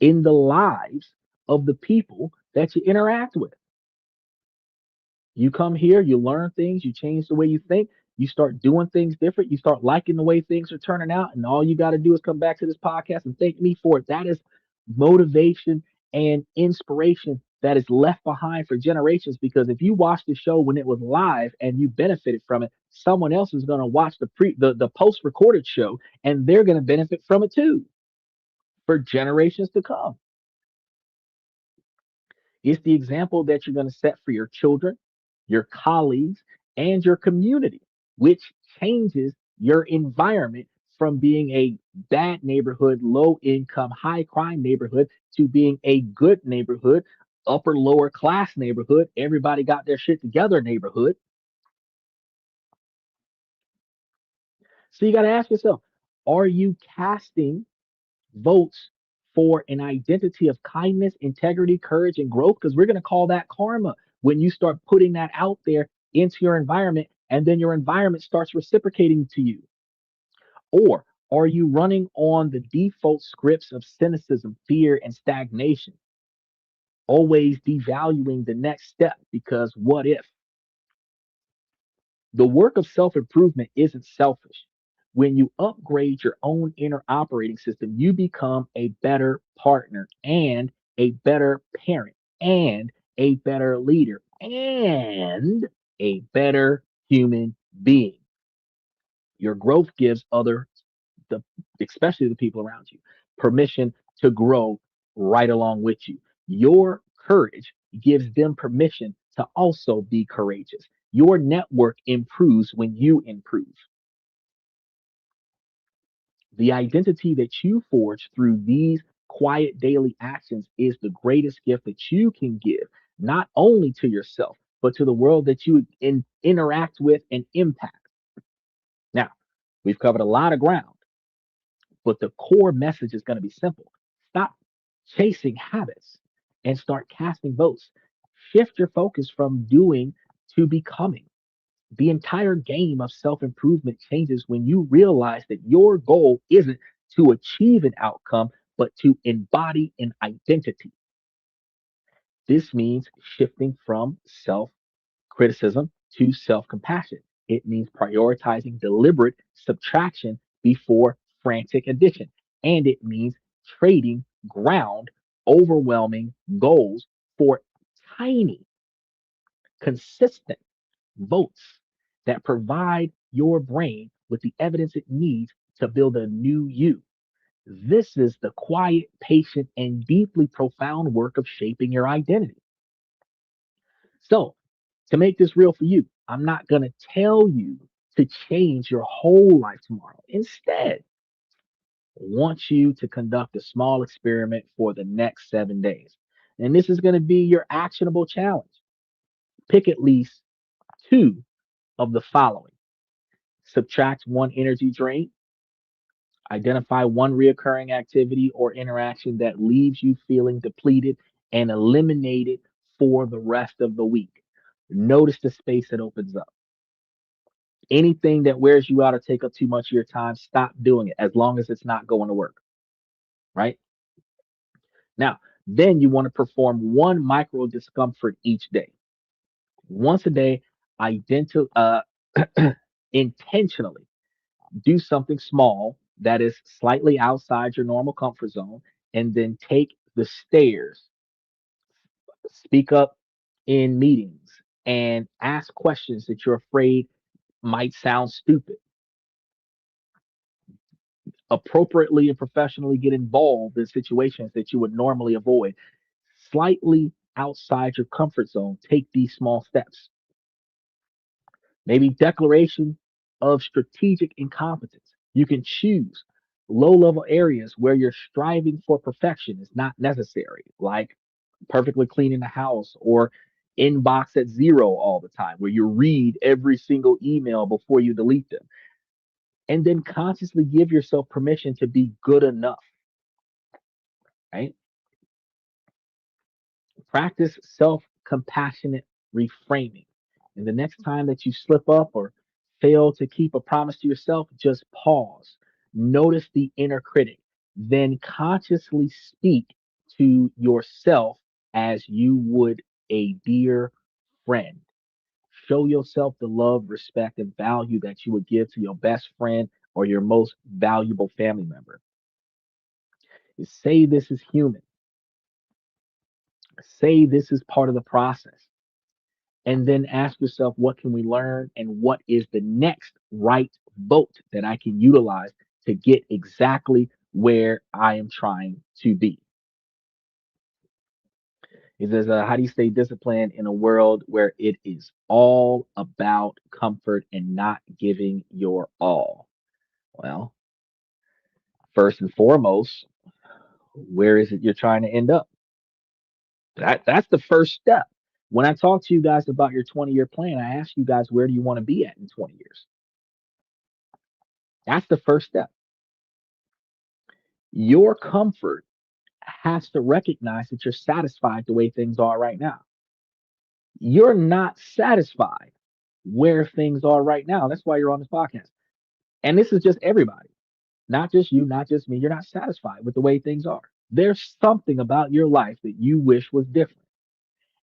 in the lives of the people that you interact with. You come here, you learn things, you change the way you think, you start doing things different, you start liking the way things are turning out, and all you got to do is come back to this podcast and thank me for it. That is motivation and inspiration that is left behind for generations, because if you watch the show when it was live and you benefited from it, someone else is going to watch the post recorded show and they're going to benefit from it too for generations to come. It's the example that you're going to set for your children, your colleagues, and your community, which changes your environment from being a bad neighborhood, low income, high crime neighborhood to being a good neighborhood, upper lower class neighborhood, everybody got their shit together neighborhood. So you got to ask yourself, are you casting votes for an identity of kindness, integrity, courage, and growth? Because we're going to call that karma when you start putting that out there into your environment and then your environment starts reciprocating to you. Or are you running on the default scripts of cynicism, fear, and stagnation, always devaluing the next step because what if? The work of self improvement isn't selfish. When you upgrade your own inner operating system, you become a better partner and a better parent and a better leader and a better human being. Your growth gives other, the, especially the people around you, permission to grow right along with you. Your courage gives them permission to also be courageous. Your network improves when you improve. The identity that you forge through these quiet daily actions is the greatest gift that you can give, not only to yourself, but to the world that you interact with and impact. Now, we've covered a lot of ground, but the core message is going to be simple. Stop chasing habits and start casting votes. Shift your focus from doing to becoming. The entire game of self improvement changes when you realize that your goal isn't to achieve an outcome, but to embody an identity. This means shifting from self criticism to self compassion. It means prioritizing deliberate subtraction before frantic addition. And it means trading ground, overwhelming goals for tiny, consistent votes that provide your brain with the evidence it needs to build a new you. This is the quiet, patient, and deeply profound work of shaping your identity. So, to make this real for you, I'm not going to tell you to change your whole life tomorrow. Instead, I want you to conduct a small experiment for the next 7 days. And this is going to be your actionable challenge. Pick at least two of the following: subtract one energy drain, identify one reoccurring activity or interaction that leaves you feeling depleted, and eliminate it for the rest of the week. Notice the space that opens up. Anything that wears you out or take up too much of your time, stop doing it as long as it's not going to work, right? Now, then you want to perform one micro discomfort each day. Once a day, intentionally do something small that is slightly outside your normal comfort zone, and then take the stairs, speak up in meetings, and ask questions that you're afraid might sound stupid. Appropriately and professionally get involved in situations that you would normally avoid. Slightly outside your comfort zone, take these small steps. Maybe declaration of strategic incompetence. You can choose low level areas where you're striving for perfection is not necessary, like perfectly cleaning the house or inbox at zero all the time, where you read every single email before you delete them. and then consciously give yourself permission to be good enough, right? Practice self compassionate reframing. And the next time that you slip up or fail to keep a promise to yourself, just pause. Notice the inner critic. Then consciously speak to yourself as you would a dear friend. Show yourself the love, respect, and value that you would give to your best friend or your most valuable family member. Say this is human. Say this is part of the process. And then ask yourself, what can we learn and what is the next right vote that I can utilize to get exactly where I am trying to be? He says, how do you stay disciplined in a world where it is all about comfort and not giving your all? Well, first and foremost, where is it you're trying to end up? That's the first step. When I talk to you guys about your 20-year plan, I ask you guys, where do you want to be at in 20 years? That's the first step. Your comfort has to recognize that you're satisfied the way things are right now. You're not satisfied where things are right now. That's why you're on this podcast. And this is just everybody, not just you, not just me. You're not satisfied with the way things are. There's something about your life that you wish was different.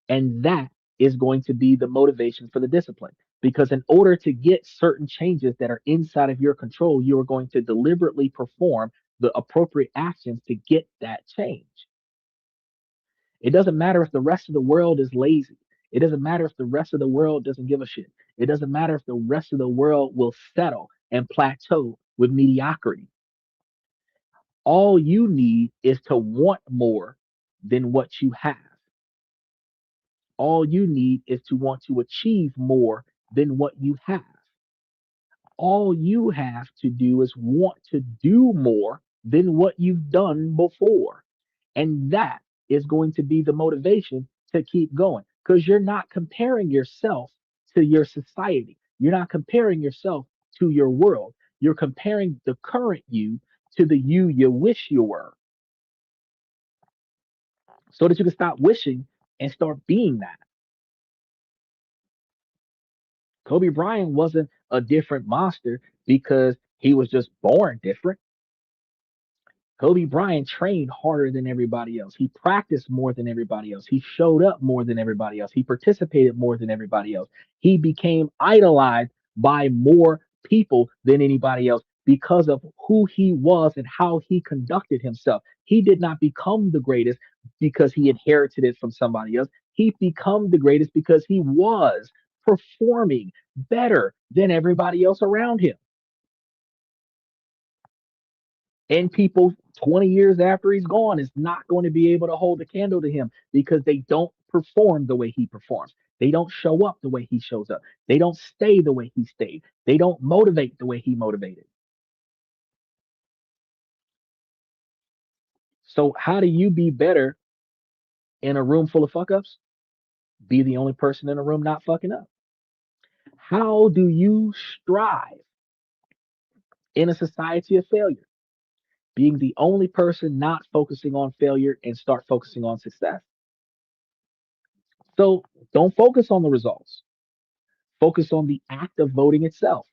And that is going to be the motivation for the discipline. Because in order to get certain changes that are inside of your control, you are going to deliberately perform the appropriate actions to get that change. It doesn't matter if the rest of the world is lazy. It doesn't matter if the rest of the world doesn't give a shit. It doesn't matter if the rest of the world will settle and plateau with mediocrity. All you need is to want more than what you have. All you need is to want to achieve more than what you have. All you have to do is want to do more than what you've done before. And that is going to be the motivation to keep going because you're not comparing yourself to your society. You're not comparing yourself to your world. You're comparing the current you to the you wish you were so that you can stop wishing and start being that. Kobe Bryant wasn't a different monster because he was just born different. Kobe Bryant trained harder than everybody else. He practiced more than everybody else. He showed up more than everybody else. He participated more than everybody else. He became idolized by more people than anybody else because of who he was and how he conducted himself. He did not become the greatest because he inherited it from somebody else. He became the greatest because he was performing better than everybody else around him. And people 20 years after he's gone is not going to be able to hold a candle to him because they don't perform the way he performs. They don't show up the way he shows up. They don't stay the way he stayed. They don't motivate the way he motivated. So, how do you be better in a room full of fuck ups? Be the only person in the room not fucking up. How do you strive in a society of failure? Being the only person not focusing on failure and start focusing on success. So, don't focus on the results. Focus on the act of voting itself.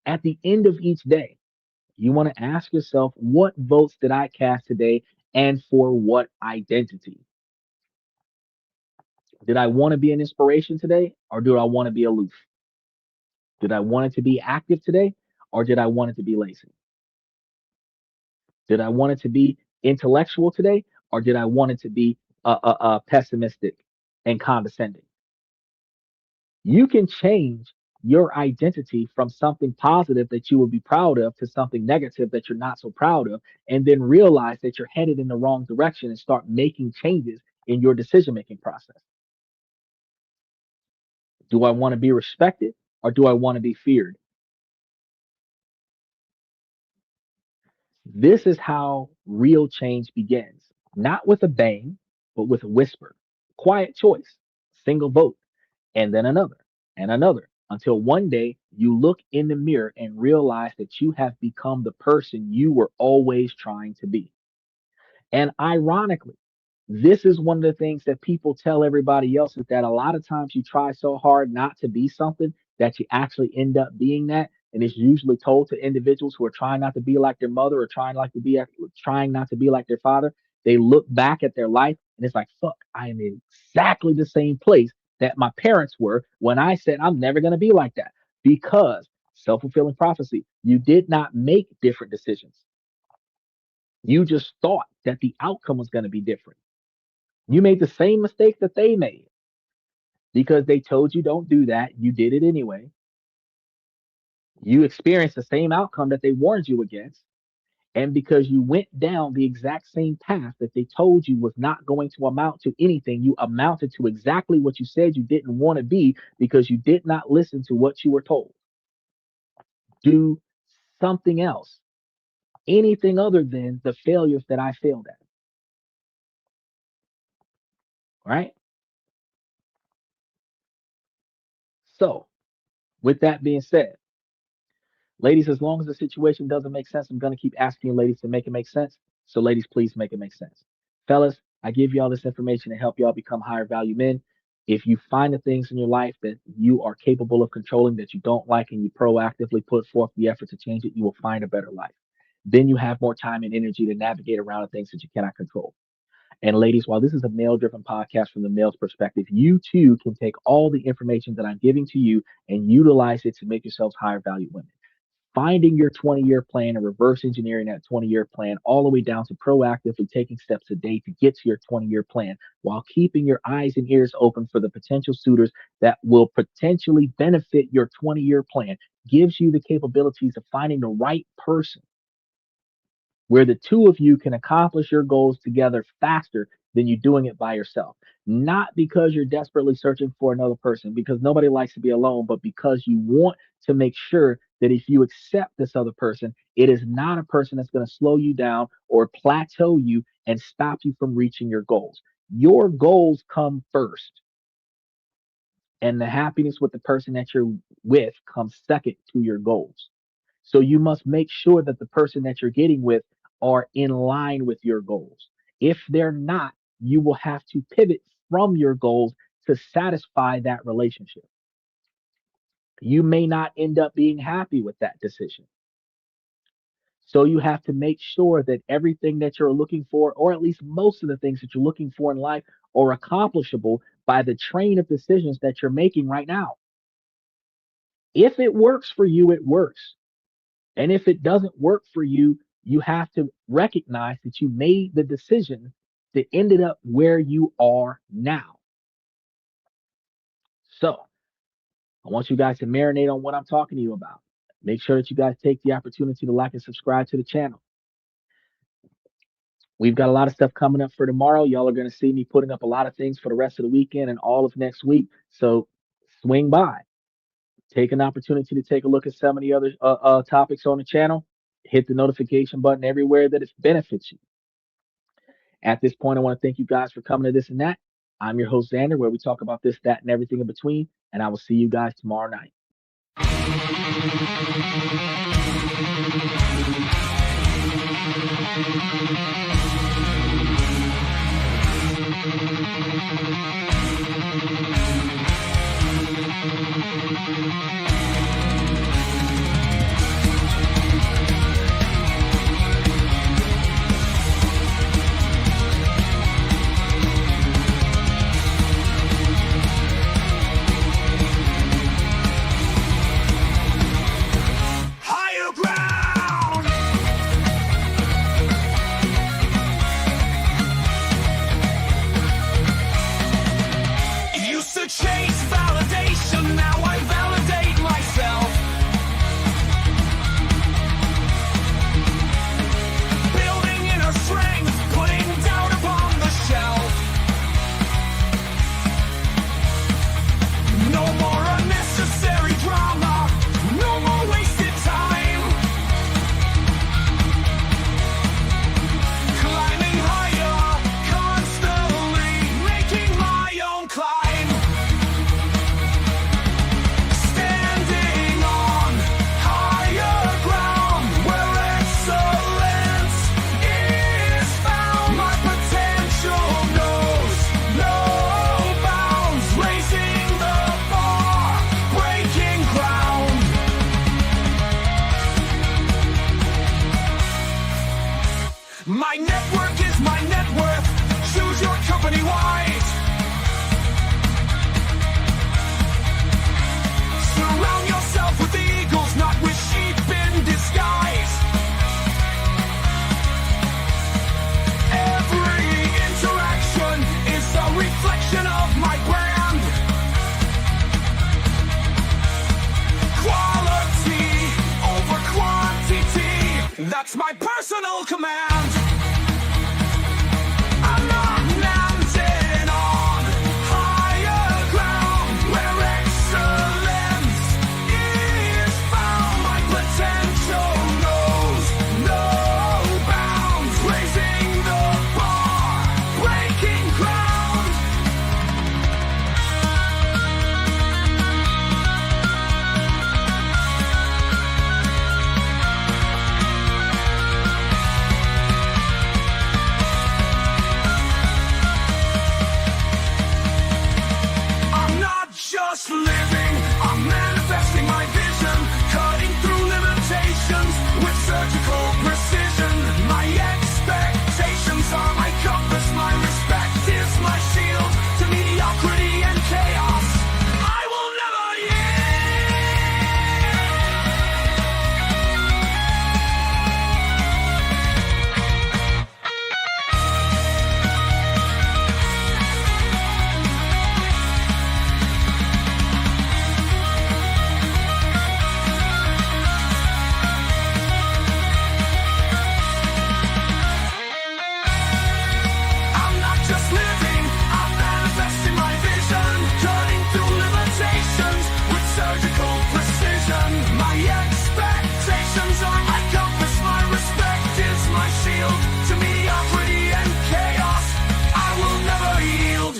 At the end of each day, you want to ask yourself, what votes did I cast today and for what identity? Did I want to be an inspiration today or do I want to be aloof? Did I want it to be active today or did I want it to be lazy? Did I want it to be intellectual today or did I want it to be pessimistic and condescending? You can change your identity from something positive that you would be proud of to something negative that you're not so proud of, and then realize that you're headed in the wrong direction and start making changes in your decision making process. Do I want to be respected or do I want to be feared? This is how real change begins, not with a bang, but with a whisper. Quiet choice, single vote, and then another and another. until one day you look in the mirror and realize that you have become the person you were always trying to be. And ironically, this is one of the things that people tell everybody else is that a lot of times you try so hard not to be something that you actually end up being that. And it's usually told to individuals who are trying not to be like their mother or trying not to be like their father. They look back at their life and it's like, fuck, I am in exactly the same place that my parents were when I said I'm never going to be like that. Because self-fulfilling prophecy, you did not make different decisions. You just thought that the outcome was going to be different. You made the same mistake that they made because they told you don't do that. You did it anyway. You experienced the same outcome that they warned you against. And because you went down the exact same path that they told you was not going to amount to anything, you amounted to exactly what you said you didn't want to be because you did not listen to what you were told. Do something else, anything other than the failures that I failed at. Right? So, with that being said, ladies, as long as the situation doesn't make sense, I'm going to keep asking you ladies to make it make sense. So, ladies, please make it make sense. Fellas, I give you all this information to help y'all become higher value men. If you find the things in your life that you are capable of controlling that you don't like and you proactively put forth the effort to change it, you will find a better life. Then you have more time and energy to navigate around the things that you cannot control. And ladies, while this is a male driven podcast from the male's perspective, you too can take all the information that I'm giving to you and utilize it to make yourselves higher value women. Finding your 20-year plan and reverse engineering that 20-year plan all the way down to proactively taking steps a day to get to your 20-year plan while keeping your eyes and ears open for the potential suitors that will potentially benefit your 20-year plan gives you the capabilities of finding the right person where the two of you can accomplish your goals together faster than you doing it by yourself. Not because you're desperately searching for another person, because nobody likes to be alone, but because you want to make sure that if you accept this other person, it is not a person that's going to slow you down or plateau you and stop you from reaching your goals. Your goals come first, and the happiness with the person that you're with comes second to your goals. So you must make sure that the person that you're getting with are in line with your goals. If they're not, you will have to pivot from your goals to satisfy that relationship. You may not end up being happy with that decision. So you have to make sure that everything that you're looking for, or at least most of the things that you're looking for in life, are accomplishable by the train of decisions that you're making right now. If it works for you, it works. And if it doesn't work for you, you have to recognize that you made the decision that ended up where you are now. So I want you guys to marinate on what I'm talking to you about. Make sure that you guys take the opportunity to like and subscribe to the channel. We've got a lot of stuff coming up for tomorrow. Y'all are going to see me putting up a lot of things for the rest of the weekend and all of next week. So swing by. Take an opportunity to take a look at some of the other topics on the channel. Hit the notification button everywhere that it benefits you. At this point, I want to thank you guys for coming to This and That. I'm your host, Xander, where we talk about this, that, and everything in between. And I will see you guys tomorrow night. Higher ground. Used to chase validation, now I validate myself. That's my personal command. I'm not mounted on higher ground where excellence is found. My potential knows no bounds, raising the bar, breaking ground. I'm not just living, I'm manifesting my vision, cutting through limitations with surgical precision. My expectations are my compass, my respect is my shield to mediocrity and chaos. I will never I'm not just living, I'm manifesting my vision, cutting through limitations with surgical precision. My expectations are my compass, my respect is my shield to mediocrity and chaos. I will never yield.